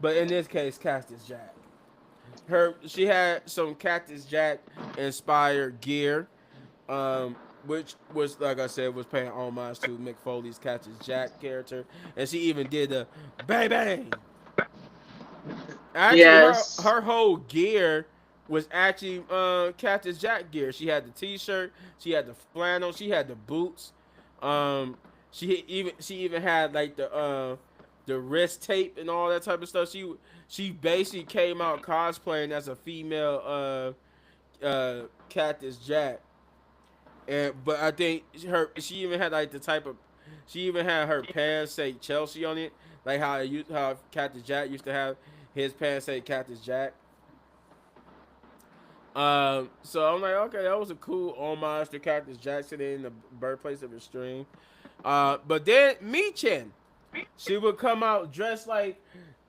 [SPEAKER 1] but in this case, Cactus Jack. She had some Cactus Jack inspired gear, which was like I said was paying homage to Mick Foley's Cactus Jack character, and she even did the bang bang. Actually,
[SPEAKER 3] Yes.
[SPEAKER 1] her whole gear was actually Cactus Jack gear. She had the T-shirt, she had the flannel, she had the boots. Um, she even had like the wrist tape and all that type of stuff. She basically came out cosplaying as a female Cactus Jack. And but I think she even had like the type of she even had her pants say Chelsea on it, like how Cactus Jack used to have his pants say Cactus Jack. So I'm like, okay, that was a cool homage to Cactus Jackson in the birthplace of Extreme. But then Michin, she would come out dressed like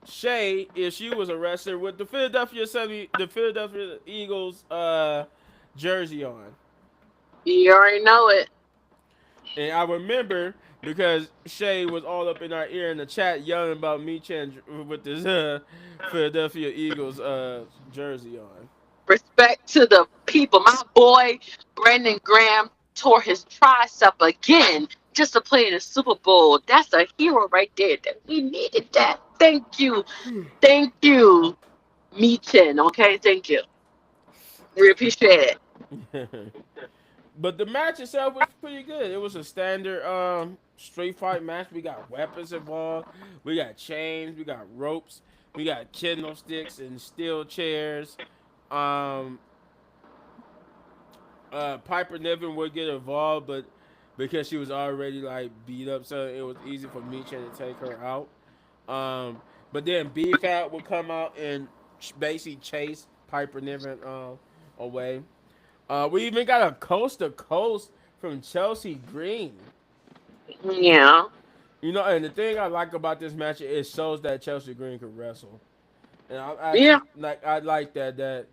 [SPEAKER 1] Shay if she was a wrestler with the Philadelphia Eagles jersey on.
[SPEAKER 3] You already know it.
[SPEAKER 1] And I remember because Shay was all up in our ear in the chat yelling about Michin with this Philadelphia Eagles jersey on.
[SPEAKER 3] Respect to the people. My boy Brandon Graham tore his tricep again just to play in the Super Bowl. That's a hero right there. That we needed that. Thank you. Thank you, Meechin. Okay, thank you. We appreciate it.
[SPEAKER 1] But the match itself was pretty good. It was a standard street fight match. We got weapons involved. We got chains. We got ropes. We got kendo sticks and steel chairs. Um, Piper Niven would get involved, but because she was already like beat up, so it was easy for Michin to take her out. But then BFAT would come out and basically chase Piper Niven away. We even got a coast to coast from Chelsea Green.
[SPEAKER 3] Yeah.
[SPEAKER 1] You know, and the thing I like about this match is it shows that Chelsea Green can wrestle, and I
[SPEAKER 3] Yeah.
[SPEAKER 1] actually I like that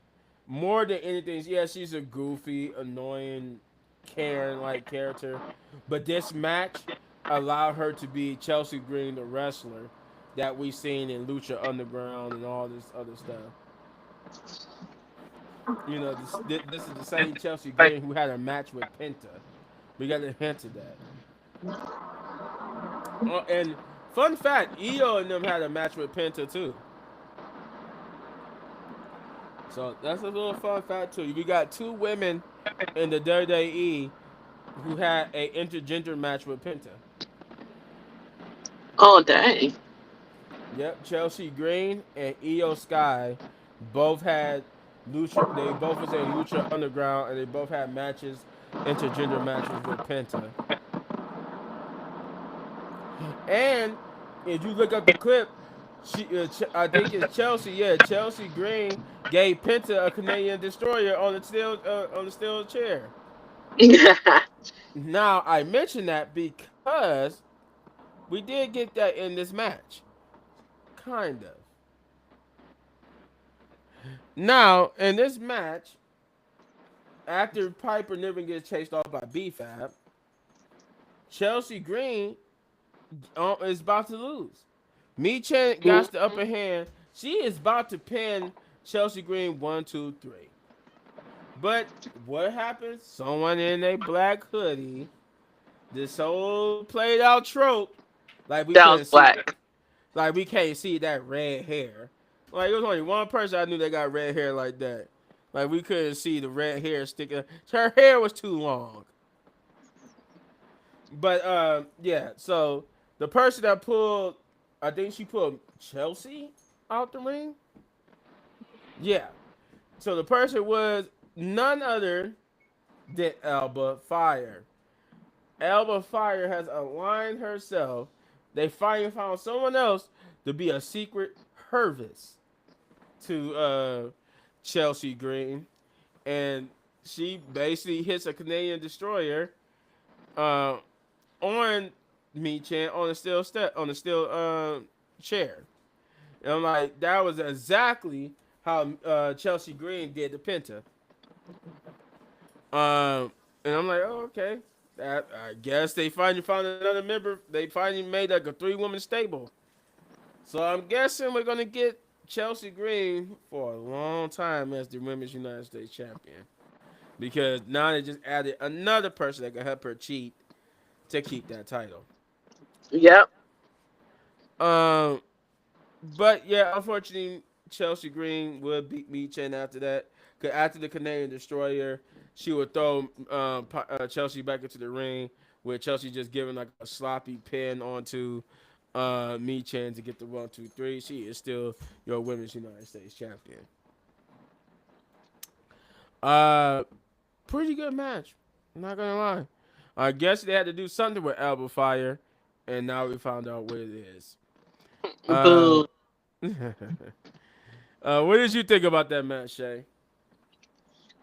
[SPEAKER 1] more than anything. Yeah, she's a goofy, annoying, Karen like character, but this match allowed her to be Chelsea Green, the wrestler that we seen in Lucha Underground and all this other stuff. You know, this is the same Chelsea Green who had a match with Penta. We got a hint of that. And fun fact, Io and them had a match with Penta too. So that's a little fun fact too. We got two women in the WWE who had a intergender match with Penta.
[SPEAKER 3] Oh dang.
[SPEAKER 1] Yep, Chelsea Green and Io Sky both had Lucha. They both was in Lucha Underground, and they both had matches, intergender matches with Penta. And if you look up the clip, I think it's Chelsea. Yeah, Chelsea Green gave Penta a Canadian destroyer on the steel chair. Now I mention that because we did get that in this match, kind of. Now in this match, after Piper Niven gets chased off by B-Fab, Chelsea Green is about to lose. Michin got the upper hand. She is about to pin Chelsea Green 1, 2, 3. But what happens? Someone in a black hoodie. This whole played out trope. Like we
[SPEAKER 3] That
[SPEAKER 1] couldn't
[SPEAKER 3] was
[SPEAKER 1] see.
[SPEAKER 3] black.
[SPEAKER 1] Like we can't see that red hair. Like it was only one person I knew that got red hair like that. Like we couldn't see the red hair sticking. Her hair was too long. But yeah. So the person that pulled, I think she pulled Chelsea out the ring. Yeah. So the person was none other than Alba Fire. Alba Fire has aligned herself They finally found someone else to be a secret Hervis to Chelsea Green, and she basically hits a Canadian destroyer uh, on Michin on the steel chair. And I'm like, that was exactly how Chelsea Green did the Penta. And I'm like, oh, okay. I guess they finally found another member. They finally made like a 3-woman stable. So I'm guessing we're gonna get Chelsea Green for a long time as the Women's United States Champion. Because now they just added another person that can help her cheat to keep that title.
[SPEAKER 3] Yep.
[SPEAKER 1] Um, but yeah, unfortunately, Chelsea Green would beat Michin after that. Cause after the Canadian Destroyer, she would throw Chelsea back into the ring, with Chelsea just giving like a sloppy pin onto Michin to get the 1, 2, 3. She is still your Women's United States Champion. Uh, Pretty good match. I'm not gonna lie. I guess they had to do something with Alba Fire, and now we found out what it is.
[SPEAKER 3] Boo.
[SPEAKER 1] What did you think about that match, Shay?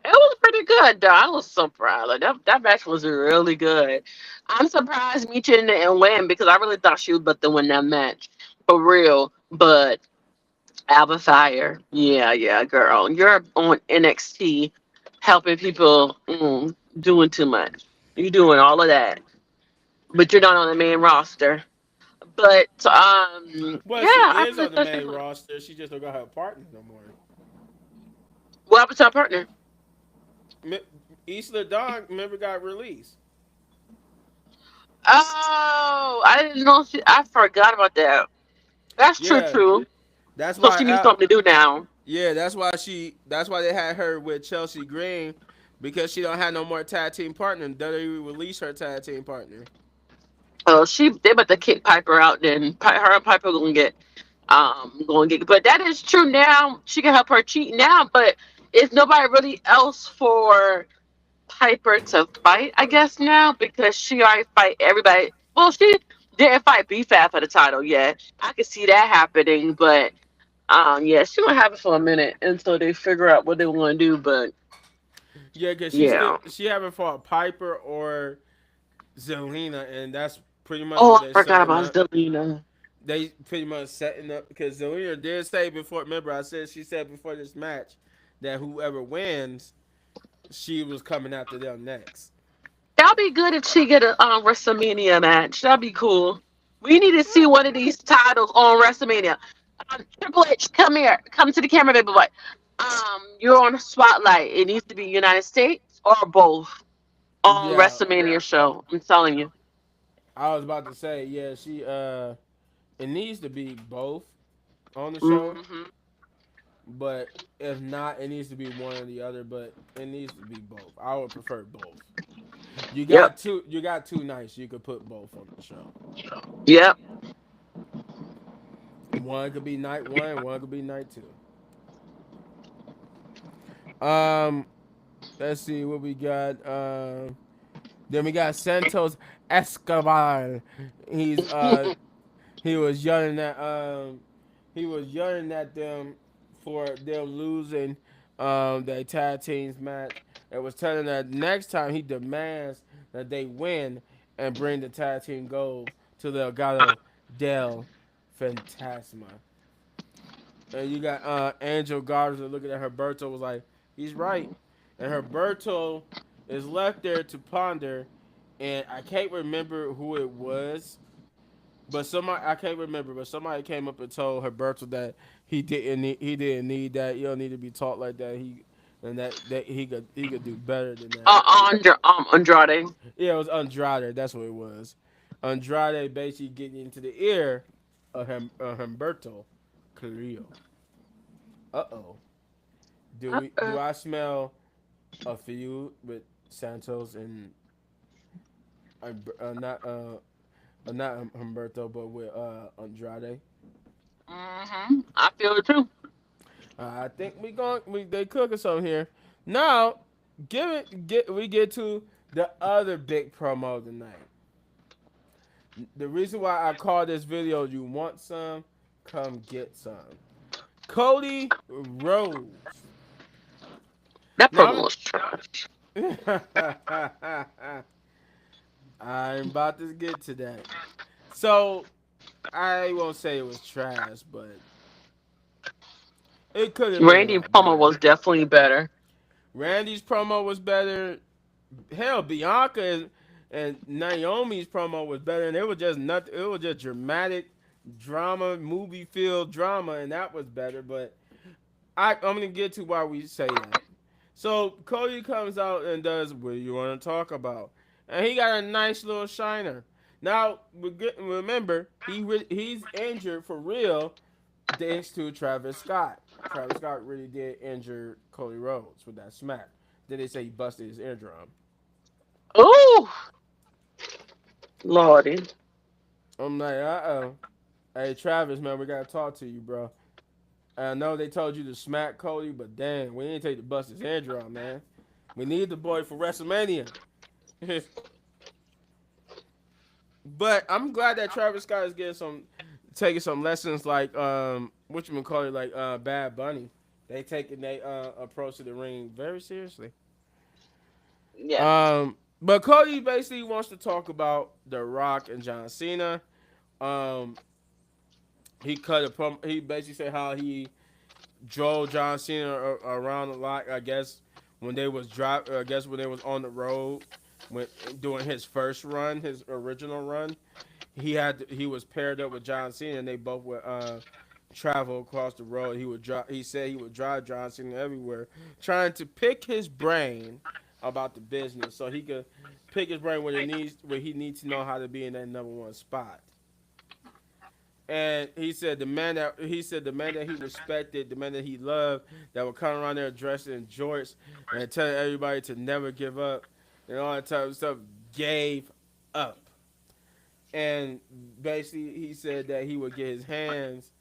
[SPEAKER 3] It was pretty good, though. I was surprised. Like that match was really good. I'm surprised Michin didn't win because I really thought she was about to win that match for real. But Alba Fire, yeah, yeah, girl, you're on NXT helping people, doing too much. You're doing all of that, but you're not on the main roster. But
[SPEAKER 1] Well,
[SPEAKER 3] yeah,
[SPEAKER 1] she
[SPEAKER 3] I
[SPEAKER 1] is
[SPEAKER 3] really
[SPEAKER 1] on the
[SPEAKER 3] thought she
[SPEAKER 1] main
[SPEAKER 3] was.
[SPEAKER 1] roster. She just don't got her partner no more.
[SPEAKER 3] What happened to our partner?
[SPEAKER 1] Mi- Isla Dawn, remember, got released.
[SPEAKER 3] Oh, I didn't know. I forgot about that. That's true,
[SPEAKER 1] Yeah,
[SPEAKER 3] true.
[SPEAKER 1] that's
[SPEAKER 3] So
[SPEAKER 1] why.
[SPEAKER 3] she needs something to do now.
[SPEAKER 1] Yeah, that's why she. That's why they had her with Chelsea Green, because she don't have no more tag team partner. WWE released her tag team partner.
[SPEAKER 3] Oh, they about to kick Piper out. Then her and Piper gonna get. But that is true now. She can help her cheat now. But is nobody really else for Piper to fight? I guess now because she already fight everybody. Well, she didn't fight BFAT for the title yet. I could see that happening, but yeah, she gonna have it for a minute until they figure out what they want to do. But
[SPEAKER 1] Yeah, because
[SPEAKER 3] yeah.
[SPEAKER 1] she haven't fought Piper or Zelina, and that's pretty much
[SPEAKER 3] Oh,
[SPEAKER 1] what
[SPEAKER 3] I
[SPEAKER 1] they're
[SPEAKER 3] forgot
[SPEAKER 1] setting
[SPEAKER 3] about
[SPEAKER 1] up.
[SPEAKER 3] Zelina.
[SPEAKER 1] They pretty much setting up, because Zelina did say before. Remember, she said before this match that whoever wins, she was coming after them next.
[SPEAKER 3] That'd be good if she get a WrestleMania match. That'd be cool. We need to see one of these titles on WrestleMania. Triple H, come here. Come to the camera, baby boy. You're on the spotlight. It needs to be United States or both on
[SPEAKER 1] Yeah,
[SPEAKER 3] WrestleMania show. I'm telling you.
[SPEAKER 1] I was about to say, yeah, it needs to be both on the show,
[SPEAKER 3] Hmm.
[SPEAKER 1] but if not, it needs to be one or the other. But it needs to be both. I would prefer both.
[SPEAKER 3] Yep.
[SPEAKER 1] You got two nights. You could put both on the show.
[SPEAKER 3] Yep.
[SPEAKER 1] One could be night one. One could be night two. Um, let's see what we got. Then we got Santos Escobar. He's he was yelling at them for them losing their tag teams match. It was telling that next time he demands that they win and bring the tag team gold to the Legado del Fantasma. And you got Angel Garza looking at Herberto, was like, he's right. And Herberto is left there to ponder, and I can't remember who it was, but somebody, I can't remember, but somebody came up and told Herberto that he didn't need that. You don't need to be taught like that. That he could do better than that.
[SPEAKER 3] Andrade.
[SPEAKER 1] Yeah, it was Andrade. That's what it was. Andrade basically getting into the ear of Humberto Carrillo. Uh-oh. Do I smell a feud with Santos and not Humberto, but with Andrade?
[SPEAKER 3] I feel it too.
[SPEAKER 1] I think they cooking something here. Now, we get to the other big promo tonight. The reason why I call this video "You Want Some? Come Get Some." Cody Rhodes.
[SPEAKER 3] That promo
[SPEAKER 1] Now
[SPEAKER 3] was trash.
[SPEAKER 1] I'm about to get to that. So I won't say it was trash, but it could have been a
[SPEAKER 3] Randy
[SPEAKER 1] lot
[SPEAKER 3] promo
[SPEAKER 1] better.
[SPEAKER 3] was definitely better.
[SPEAKER 1] Randy's promo was better. Hell, Bianca and Naomi's promo was better, and it was just nothing. It was just dramatic drama, movie filled drama, and that was better. But I'm gonna get to why we say that. So Cody comes out and does what you want to talk about, and he got a nice little shiner. Now remember, he's injured for real, thanks to Travis Scott. Travis Scott really did injure Cody Rhodes with that smack. Then they say he busted his eardrum.
[SPEAKER 3] Oh, Lordy.
[SPEAKER 1] I'm like, uh-oh. Hey, Travis, man, we got to talk to you, bro. I know they told you to smack Cody, but damn, we didn't take the bust his eardrum, man. We need the boy for WrestleMania. But I'm glad that Travis Scott is getting taking some lessons like what you call it, like Bad Bunny. They taking their approach to the ring very seriously.
[SPEAKER 3] Yes.
[SPEAKER 1] But Cody basically wants to talk about The Rock and John Cena. Um, he basically said how he drove John Cena around a lot. I guess when they was I guess when they was on the road, when doing his first run, his original run, he was paired up with John Cena, and they both would travel across the road. He would drive. He said he would drive John Cena everywhere, trying to pick his brain about the business, so he could pick his brain where he needs to know how to be in that number one spot. And the man that he respected, the man that he loved, that would come around there dressed in jorts and tell everybody to never give up and all that type of stuff, gave up. And basically, he said that he would get his hands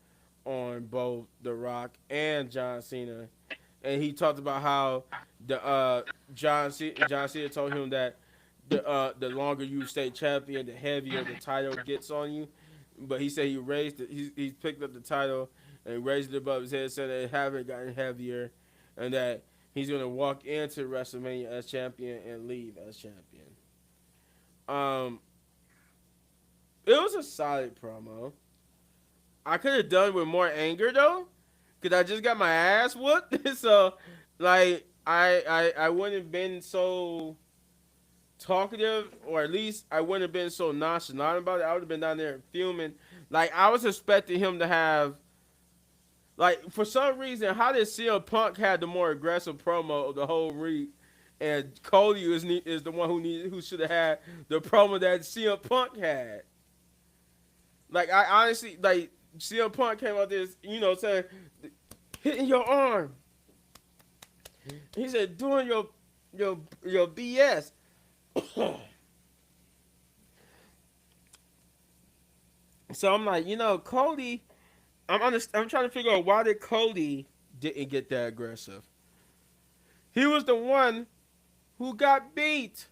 [SPEAKER 1] on both The Rock and John Cena. And he talked about how John Cena told him that the longer you stay champion, the heavier the title gets on you. But he said he picked up the title and raised it above his head, said that it haven't gotten heavier, and that he's gonna walk into WrestleMania as champion and leave as champion. Um, it was a solid promo. I could have done with more anger though, cause I just got my ass whooped. So, like, I wouldn't have been so talkative, or at least I wouldn't have been so nonchalant about it. I would have been down there fuming. Like, I was expecting him to have, like, for some reason, how did CM Punk had the more aggressive promo of the whole week, and Cody is the one who should have had the promo that CM Punk had. Like, I honestly, like, CM Punk came out this, saying, hitting your arm. He said, doing your BS. So I'm like, Cody. I'm trying to figure out why did Cody didn't get that aggressive. He was the one who got beat.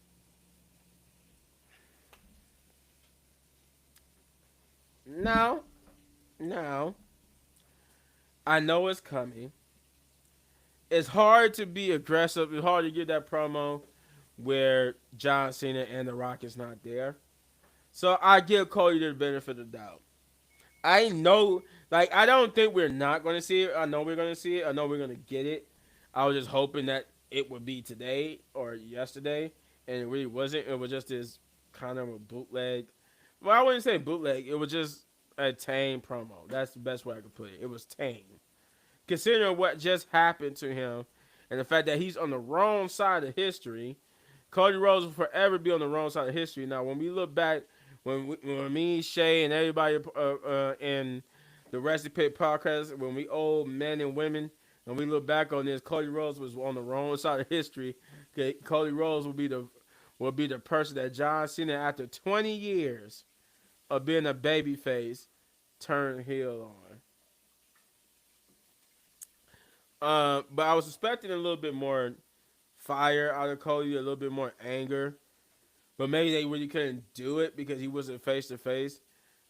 [SPEAKER 1] Now, now, I know it's coming. It's hard to be aggressive. It's hard to get that promo where John Cena and The Rock is not there. So I give Cody the benefit of the doubt. I know, like, I don't think we're not going to see it. I know we're going to see it. I know we're going to get it. I was just hoping that it would be today or yesterday, and it really wasn't. It was just this kind of a bootleg. Well, I wouldn't say bootleg. It was just a tame promo. That's the best way I could put it. It was tame. Considering what just happened to him and the fact that he's on the wrong side of history, Cody Rhodes will forever be on the wrong side of history. Now, when we look back, when me, Shay, and everybody in the Wrestling Pit podcast, when we old men and women, and we look back on this, Cody Rhodes was on the wrong side of history. Okay, Cody Rhodes will be the person that John Cena, after 20 years of being a babyface, turned heel on. But I was expecting a little bit more fire out of Cody, a little bit more anger. but maybe they really couldn't do it because he wasn't face to face.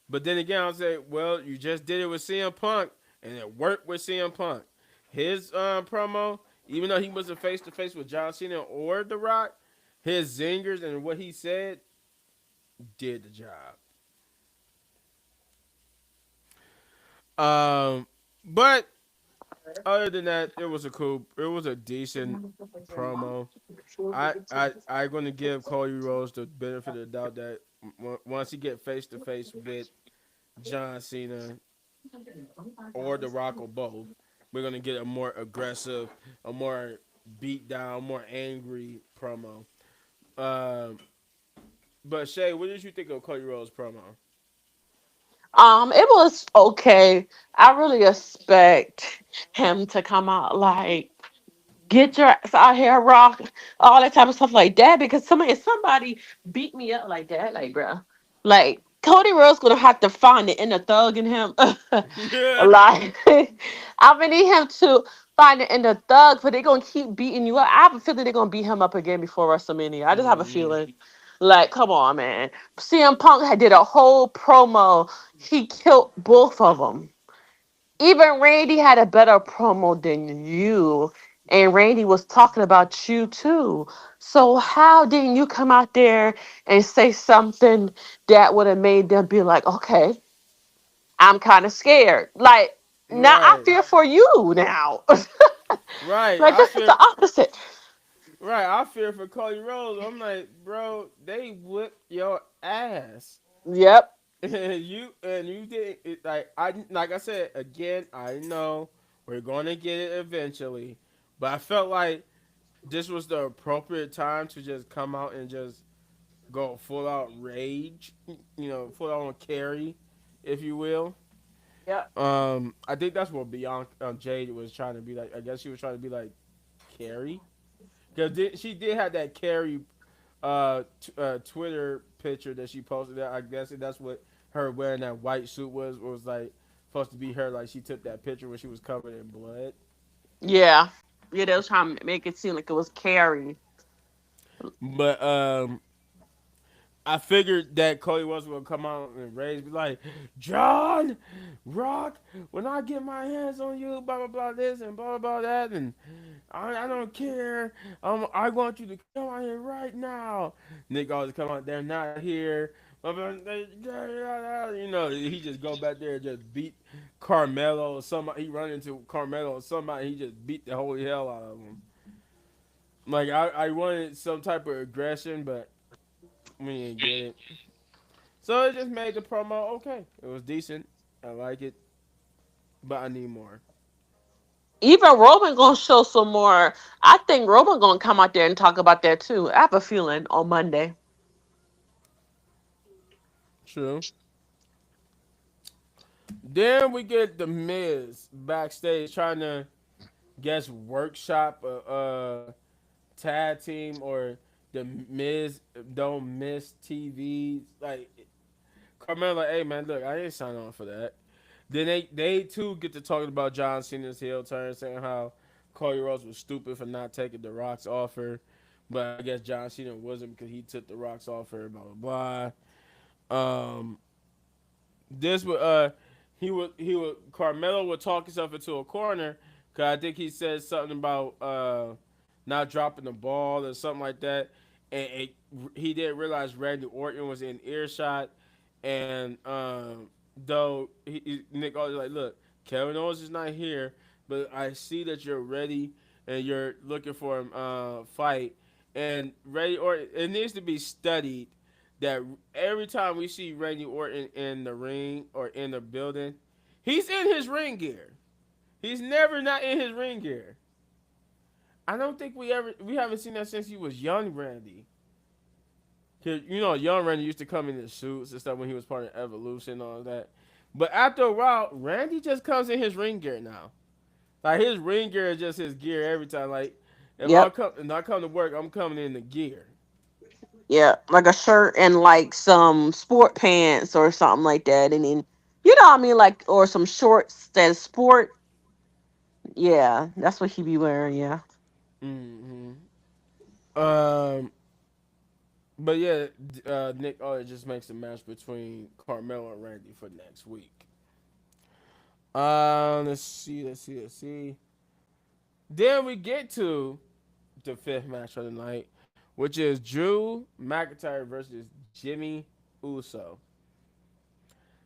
[SPEAKER 1] But then again, I'll say, well, you just did it with CM Punk, and it worked with CM Punk. His promo, even though he wasn't face to face with John Cena or The Rock, his zingers and what he said did the job. Um, but other than that, it was a decent promo. I'm gonna give Cody Rhodes the benefit of the doubt that once he get face to face with John Cena or The Rock or both, we're gonna get a more aggressive, a more beat down, more angry promo. Um, but Shay, what did you think of Cody Rhodes' promo?
[SPEAKER 3] It was okay. I really expect him to come out like get your ass out here, rock, all that type of stuff like that. Because somebody beat me up like that, like bro, like Cody Rhodes gonna have to find the inner thug in him. Like I'm gonna need him to find the inner thug, but they're gonna keep beating you up. I have a feeling they're gonna beat him up again before WrestleMania. I just have a
[SPEAKER 1] Mhm.
[SPEAKER 3] feeling. Like, come on, man. CM Punk had did a whole promo. He killed both of them. Even Randy had a better promo than you. And Randy was talking about you too. So how didn't you come out there and say something that would have made them be like, okay, I'm kind of scared. Like now I
[SPEAKER 1] Right,
[SPEAKER 3] fear for you now.
[SPEAKER 1] right.
[SPEAKER 3] Like this is the opposite.
[SPEAKER 1] Right. I fear for Cody Rhodes. I'm like, bro, they whipped your ass.
[SPEAKER 3] Yep.
[SPEAKER 1] And you did it, like I said again. I know we're gonna get it eventually, but I felt like this was the appropriate time to just come out and just go full out rage. Full on carry, if you will.
[SPEAKER 3] Yep.
[SPEAKER 1] I think that's what Bianca Jade was trying to be like. I guess she was trying to be like Carrie, because she did have that Carrie Twitter picture that she posted. That I guess that's what her wearing that white suit was like supposed to be her. Like she took that picture when she was covered in blood.
[SPEAKER 3] Yeah. Yeah, they was trying to make it seem like it was Carrie.
[SPEAKER 1] But I figured that Cody was gonna come out and raise, be like, John, Rock, when I get my hands on you, blah blah blah this and blah blah that, and I don't care. I want you to come out here right now. Nick always come out. They're not here. He just go back there and just beat Carmelo or somebody. He run into Carmelo or somebody. He just beat the holy hell out of him. Like I wanted some type of aggression, but we didn't get it. So it just made the promo okay. It was decent. I like it, but I need more.
[SPEAKER 3] Even Roman gonna show some more. I think Roman gonna come out there and talk about that too. I have a feeling on Monday.
[SPEAKER 1] True. Then we get the Miz backstage trying to guess workshop a tag team or the Miz don't miss TV. Like Carmelo, like, hey man, look, I didn't sign on for that. Then they too get to talking about John Cena's heel turn, saying how Cody Rhodes was stupid for not taking the Rock's offer, but I guess John Cena wasn't because he took the Rock's offer. Blah blah blah. This would he would Carmelo would talk himself into a corner because I think he said something about not dropping the ball or something like that, and he didn't realize Randy Orton was in earshot, and though Nick always like, look, Kevin Owens is not here, but I see that you're ready and you're looking for a fight, and Randy Orton, it needs to be studied that every time we see Randy Orton in the ring or in the building, he's in his ring gear. He's never not in his ring gear. I don't think we haven't seen that since he was young Randy. 'Cause, young Randy used to come in his suits and stuff when he was part of Evolution and all that. But after a while, Randy just comes in his ring gear now. Like his ring gear is just his gear every time. Like
[SPEAKER 3] Yep.
[SPEAKER 1] if I come to work, I'm coming in the gear.
[SPEAKER 3] Yeah, like a shirt and like some sport pants or something like that, and then you know what I mean, like or some shorts that is sport. Yeah, that's what he be wearing. Yeah.
[SPEAKER 1] hmm Um, But yeah, Nick Aldis just makes a match between Carmelo and Randy for next week. Let's see. Then we get to the fifth match of the night, which is Drew McIntyre versus Jimmy Uso.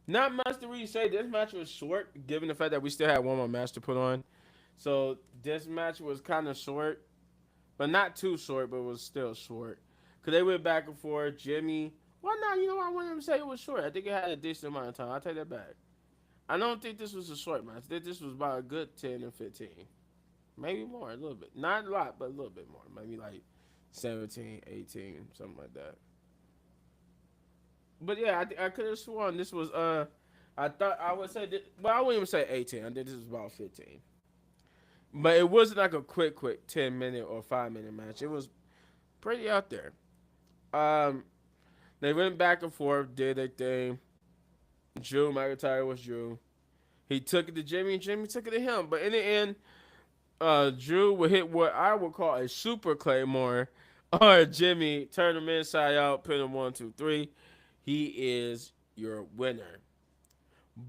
[SPEAKER 1] Not much to really say. This match was short, given the fact that we still had one more match to put on. So this match was kind of short, but not too short, but was still short. Cause they went back and forth. Jimmy, why not? You know, I wouldn't even say it was short. I think it had a decent amount of time. I'll take that back. I don't think this was a short match. I think this was about a good 10 or 15. Maybe more, a little bit. Not a lot, but a little bit more. Maybe like 17, 18, something like that. But yeah, I could have sworn this was I thought I would say well, I wouldn't even say 18. I think this was about 15. But it wasn't like a quick 10-minute or 5-minute match. It was pretty out there. Um they went back and forth, did their thing. Drew McIntyre was Drew. He took it to Jimmy, and Jimmy took it to him. But in the end, Drew would hit what I would call a super claymore, or Jimmy turn him inside out, pin him 1, 2, 3. He is your winner.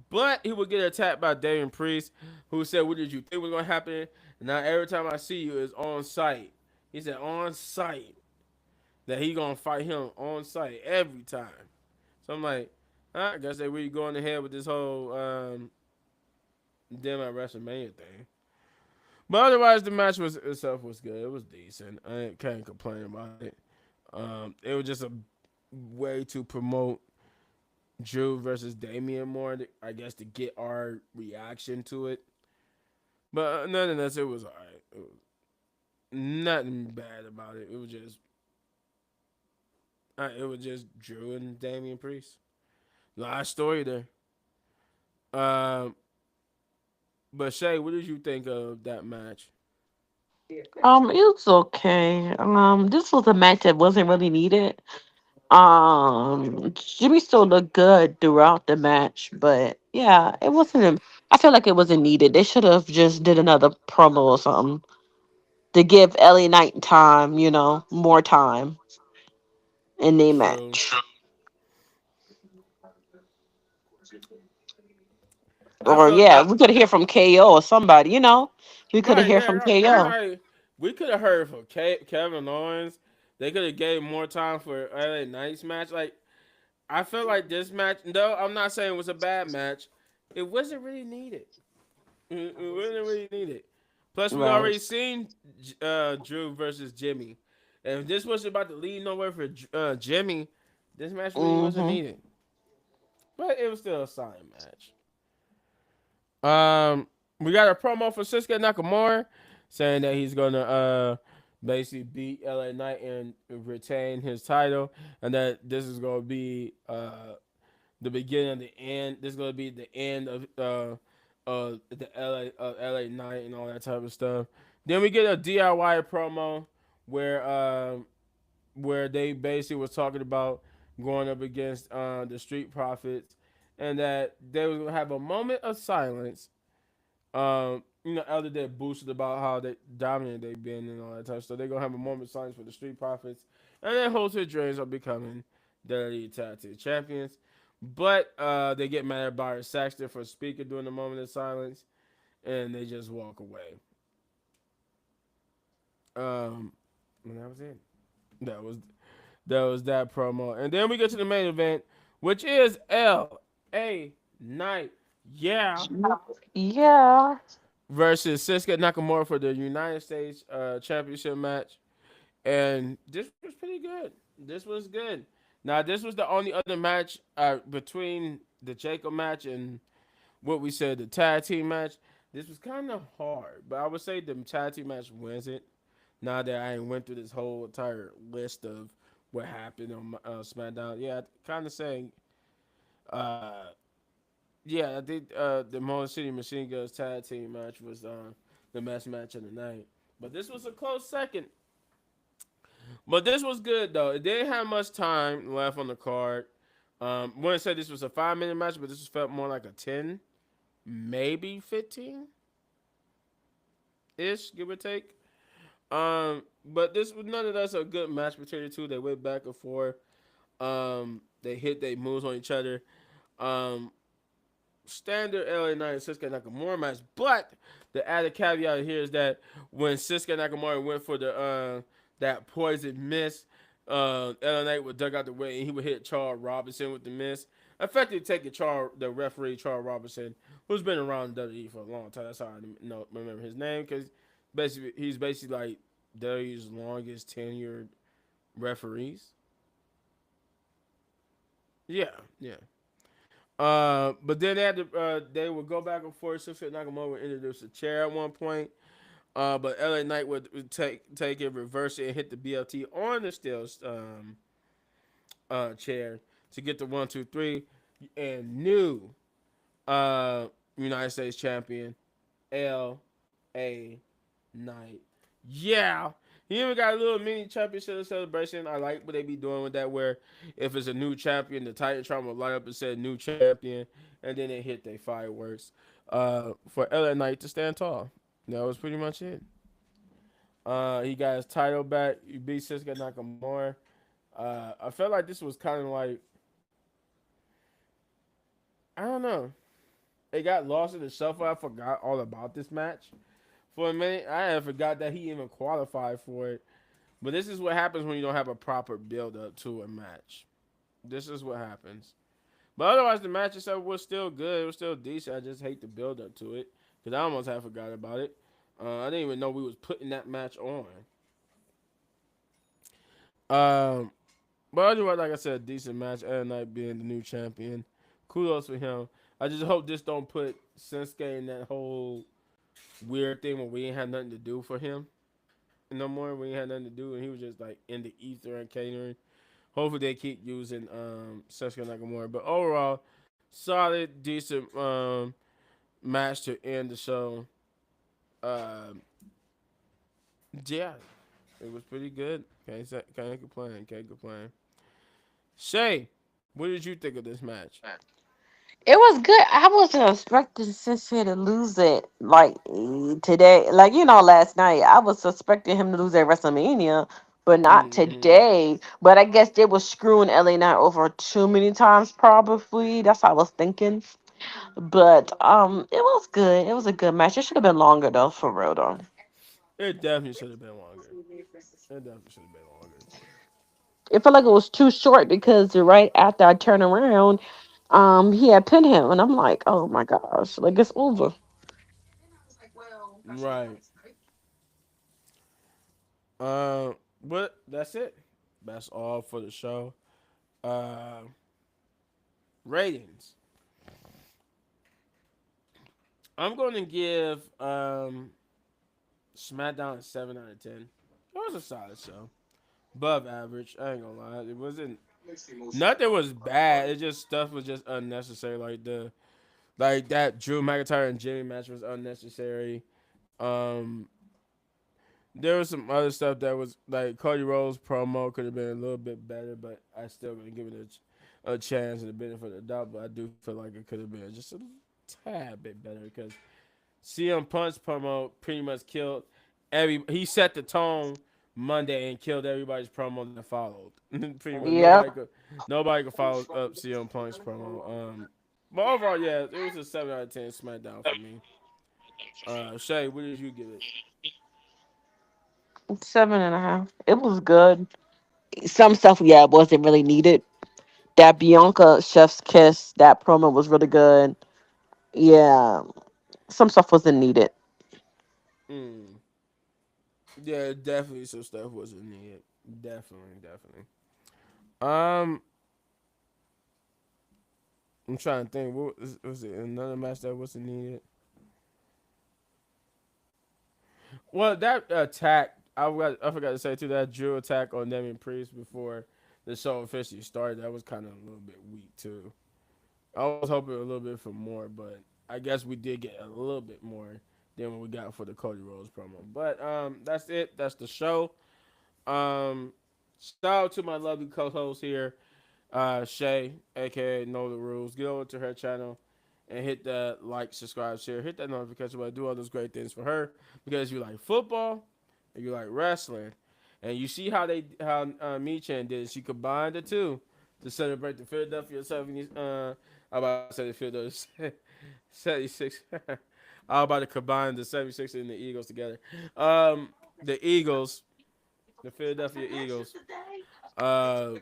[SPEAKER 1] But he would get attacked by Damian Priest, who said, "What did you think was gonna happen? Now every time I see you is on site." He said on site that he gonna fight him on site every time. So I'm like, I guess they really going ahead with this whole them at WrestleMania thing. But otherwise, the match was itself was good. It was decent. I can't complain about it. It was just a way to promote Drew versus Damian more, I guess, to get our reaction to it. But nonetheless, it was alright. It was nothing bad about it. It was just Drew and Damian Priest. Last story there. Um, but Shay, what did you think of that match?
[SPEAKER 3] It was okay. This was a match that wasn't really needed. Jimmy still looked good throughout the match, but yeah, it wasn't. I feel like it wasn't needed. They should have just did another promo or something to give Ellie Knight time. More time in the
[SPEAKER 1] True.
[SPEAKER 3] match.
[SPEAKER 1] I
[SPEAKER 3] Or
[SPEAKER 1] felt
[SPEAKER 3] yeah,
[SPEAKER 1] like
[SPEAKER 3] we could hear from KO or somebody. We could have
[SPEAKER 1] right,
[SPEAKER 3] hear
[SPEAKER 1] yeah.
[SPEAKER 3] from
[SPEAKER 1] I'm
[SPEAKER 3] KO.
[SPEAKER 1] like, we could have heard from Kevin Owens. They could have gave more time for LA Knight's match. Like, I feel like this match, though I'm not saying it was a bad match, it wasn't really needed. It wasn't really needed. Plus, we
[SPEAKER 3] Right.
[SPEAKER 1] already seen Drew versus Jimmy. And if this wasn't about to lead nowhere for Jimmy, this match really wasn't
[SPEAKER 3] Mm-hmm.
[SPEAKER 1] needed. But it was still a solid match. We got a promo for Shinsuke Nakamura saying that he's gonna basically beat LA Knight and retain his title, and that this is gonna be the beginning of the end. This is gonna be the end of the LA Knight and all that type of stuff. Then we get a DIY promo where where they basically was talking about going up against the Street Profits, and that they was gonna have a moment of silence. Elder Day boosted about how they dominant they've been and all that type of stuff. They're gonna have a moment of silence for the Street Profits, and then hold their dreams of becoming the Elite Tag Team Champions. But they get mad at Byron Saxton for speaking during the moment of silence, and they just walk away. And that was it. That was that promo, and then we get to the main event, which is L.A. Knight, yeah,
[SPEAKER 3] Yeah.
[SPEAKER 1] versus Shinsuke Nakamura for the United States Championship match, and this was pretty good. This was good. Now, this was the only other match between the Jacob match and what we said the tag team match. This was kind of hard, but I would say the tag team match wins it. Now that I went through this whole entire list of what happened on SmackDown, yeah, kind of saying, uh, yeah, I think the Motor City Machine Guns tag team match was the best match of the night. But this was a close second. But this was good though. It didn't have much time left on the card. Wouldn't say this was a 5 minute match, but this felt more like a 10, maybe 15 ish, give or take. But this was none of that's a good match between the two. They went back and forth. They hit their moves on each other. Um, Standard LA Knight and Shinsuke Nakamura match. But the added caveat here is that when Shinsuke Nakamura went for the that poison miss, LA Knight would dug out the way and he would hit Charles Robinson with the miss. Effectively taking the referee Charles Robinson, who's been around WWE for a long time. That's how I remember his name because he's basically like WWE's longest tenured referees. Yeah, yeah. But then they would go back and forth. Shinsuke Nakamura would introduce a chair at one point. But LA Knight would take it, reverse it, and hit the BLT on the steel chair to get the 1, 2, 3, and new uh, United States champion LA Knight. Yeah. He even got a little mini championship celebration. I like what they be doing with that, where if it's a new champion, the Titantron will light up and say new champion, and then they hit their fireworks for LA Knight to stand tall. That was pretty much it. He got his title back. He beat Shinsuke Nakamura. I felt like this was kind of like, I don't know. It got lost in the shuffle. I forgot all about this match. For a minute, I had forgot that he even qualified for it. But this is what happens when you don't have a proper build up to a match. This is what happens. But otherwise, the match itself was still good. It was still decent. I just hate the build up to it because I almost had forgot about it. I didn't even know we was putting that match on. Um, but otherwise, like I said, decent match. LA Knight being the new champion. Kudos for him. I just hope this don't put Shinsuke in that whole weird thing where we ain't had nothing to do for him no more. We ain't had nothing to do, and he was just like in the ether and catering. Hopefully, they keep using Shinsuke Nakamura. But overall, solid, decent match to end the show. Um, yeah, it was pretty good. Can't complain. Can't complain. Shay, what did you think of this match?
[SPEAKER 3] It was good. I wasn't expecting Shinsuke to lose it like today. Like last night I was expecting him to lose at WrestleMania, but not
[SPEAKER 1] Mm-hmm.
[SPEAKER 3] today. But I guess they were screwing LA Knight over too many times. Probably that's what I was thinking. But it was good. It was a good match. It should have been longer though, for real though.
[SPEAKER 1] It definitely should have been longer. It definitely should have been longer.
[SPEAKER 3] It felt like it was too short because right after I turned around, he had pinned him, and I'm like, oh my gosh, like it's over.
[SPEAKER 1] Right. But that's it. That's all for the show. Uh, Ratings. I'm going to give SmackDown a 7 out of 10. It was a solid show, above average. I ain't gonna lie. It wasn't nothing was bad. It just stuff was just unnecessary. Like that Drew McIntyre and Jimmy match was unnecessary. Um, there was some other stuff that was like Cody Rhodes promo could have been a little bit better, but I still gonna give it a chance and a benefit of the doubt. But I do feel like it could have been just a tad bit better because CM Punk's promo pretty much killed he set the tone Monday and killed everybody's promo that followed. Pretty much
[SPEAKER 3] Yep.
[SPEAKER 1] nobody could follow up CM Punk's promo. But overall, yeah, it was a 7 out of 10 SmackDown for me. Shay, what did you give it?
[SPEAKER 3] 7.5. It was good. Some stuff, yeah, wasn't really needed. That Bianca Chef's Kiss, that promo was really good. Yeah, some stuff wasn't needed.
[SPEAKER 1] Mm. Yeah, definitely some stuff wasn't needed. Definitely, definitely. Um, I'm trying to think. What was it? Another match that wasn't needed. Well, that attack, I forgot to say too, that Drew attack on Damian Priest before the show officially started, that was kind of a little bit weak too. I was hoping a little bit for more, but I guess we did get a little bit more than what we got for the Cody Rhodes promo. But that's it. That's the show. Shout out to my lovely co-host here, Shay, aka Know the Rules. Get over to her channel and hit that like, subscribe, share, hit that notification bell. Do all those great things for her because you like football, and you like wrestling, and you see how Michan did. She combined the two to celebrate the Philadelphia 70s. I'm about to say the Philadelphia 76. I'm about to combine the 76 and the Eagles together. The Eagles, the Philadelphia Eagles. Uh,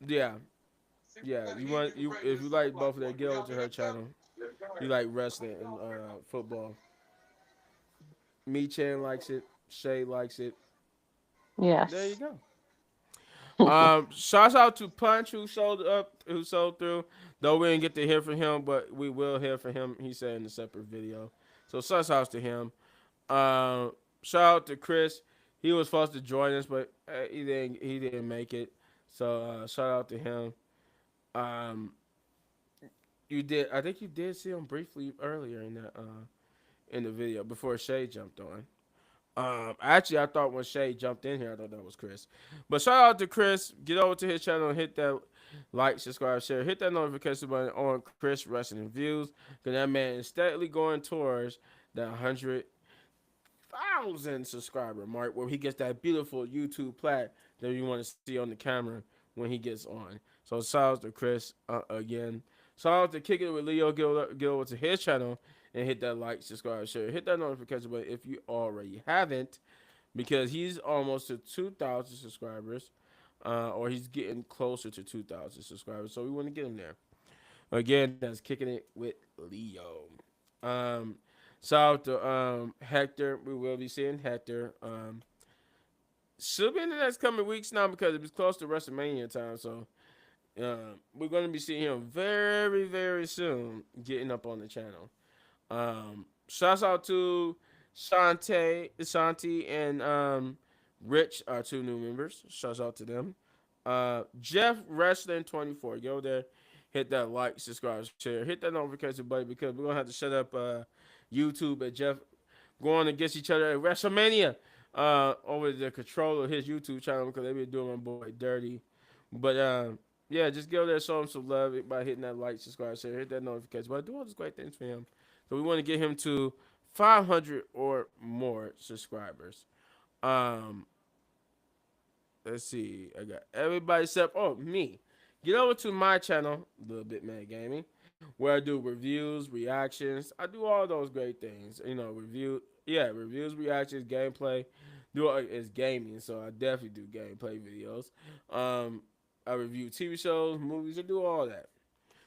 [SPEAKER 1] yeah, yeah. You want you if you like both of them, get over to her channel. You like wrestling and football. Me Chan likes it. Shay likes it. There you
[SPEAKER 3] Yes.
[SPEAKER 1] go. Shouts out to Punch who sold through. Though we didn't get to hear from him, but we will hear from him. He said in a separate video. So shouts out to him. Shout out to Chris. He was supposed to join us, but he didn't make it. So shout out to him. Um, you did. I think you did see him briefly earlier in the video before Shay jumped on. Actually, I thought when Shay jumped in here, I thought that was Chris. But shout out to Chris. Get over to his channel and hit that like, subscribe, share. Hit that notification button on Chris Wrestling Views. Because that man is steadily going towards the 100,000 subscriber mark where he gets that beautiful YouTube plat that you want to see on the camera when he gets on. So shout out to Chris again. Shout out to Kick It with Leo. Get over to his channel and hit that like, subscribe, share. Hit that notification button if you already haven't, because he's almost to 2,000 subscribers, or he's getting closer to 2,000 subscribers. So we want to get him there. Again, that's Kicking It with Leo. Um, Shout out to Hector. We will be seeing Hector. Should be in the next coming weeks now because it's close to WrestleMania time. So we're going to be seeing him very, very soon getting up on the channel. Shouts out to Shanti, and Rich, our two new members. Shouts out to them. Jeff Wrestling 24. Go there, hit that like, subscribe, share, hit that notification button because we're gonna have to shut up YouTube and Jeff going against each other at WrestleMania over the control of his YouTube channel because they've been doing my boy dirty. But yeah, just go there, show him some love by hitting that like, subscribe, share, hit that notification button. Do all those great things for him. So we want to get him to 500 or more subscribers. Let's see. I got everybody except me. Get over to my channel, Little Bit Mad Gaming, where I do reviews, reactions. I do all those great things. Reviews, reactions, gameplay. It's gaming, so I definitely do gameplay videos. I review TV shows, movies. I do all that.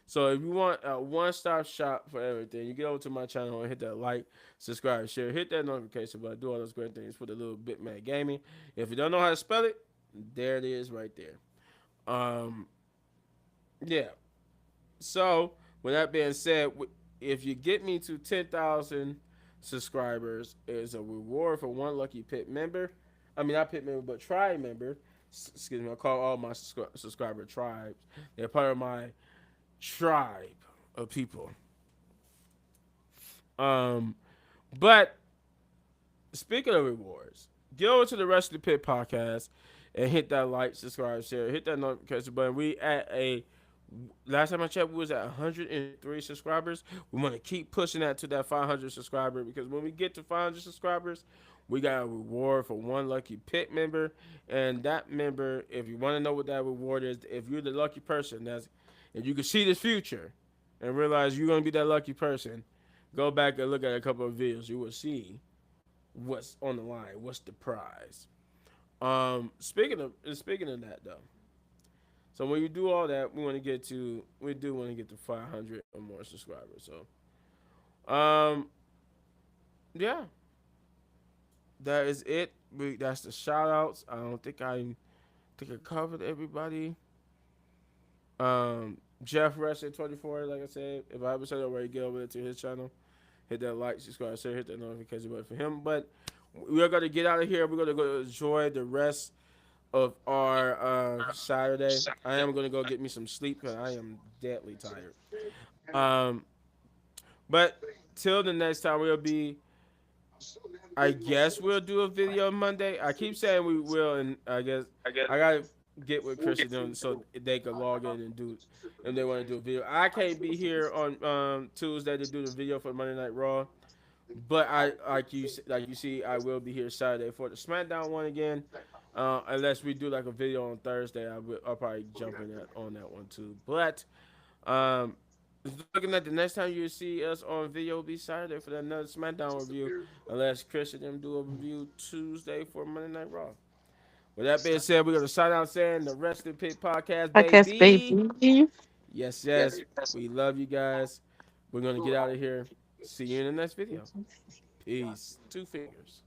[SPEAKER 1] So if you want a one-stop shop for everything, you get over to my channel and hit that like, subscribe, share, hit that notification button, do all those great things for the Little Bit Mad Gaming. If you don't know how to spell it, there it is right there. Yeah. So with that being said, if you get me to 10,000 subscribers, is a reward for one lucky pit member. I mean, not pit member, but tribe member. Excuse me. I call all my subscriber tribes. They're part of my tribe of people. But speaking of rewards, get over to the Wrestling Pit podcast and hit that like, subscribe, share, hit that notification button. We at last time I checked, we was at 103 subscribers. We want to keep pushing that to that 500 subscriber because when we get to 500 subscribers, we got a reward for one lucky pit member. And that member, if you want to know what that reward is, if you're the lucky person, if you can see the future and realize you're going to be that lucky person, go back and look at a couple of videos. You will see what's on the line, what's the prize. Speaking of that though, so when you do all that, we do want to get to 500 or more subscribers. So, yeah, that is it. That's the shout outs. I don't think I covered everybody. Jeff Wrestling 24, like I said, if I haven't said it already, get over to his channel, hit that like, subscribe, share, hit that notification button for him. But we are going to get out of here. We're going to go enjoy the rest of our Saturday. I am going to go get me some sleep because I am deadly tired. But till the next time, I guess we'll do a video Monday. I keep saying we will, and I guess I got to get with Chris and them so they can log in and do, if they want to do a video. I can't be here on Tuesday to do the video for Monday Night Raw. But like you see, I will be here Saturday for the SmackDown one again. Unless we do like a video on Thursday, I'll probably jump in on that one too. But um, looking at the next time you see us on video will be Saturday for another SmackDown review. Unless Chris and them do a review Tuesday for Monday Night Raw. With that being said, we're gonna sign out saying the Wrestling Pit Podcast,
[SPEAKER 3] Podcast
[SPEAKER 1] baby.
[SPEAKER 3] baby.
[SPEAKER 1] Yes, yes. We love you guys. We're gonna get out of here. See you in the next video. Peace. Two fingers.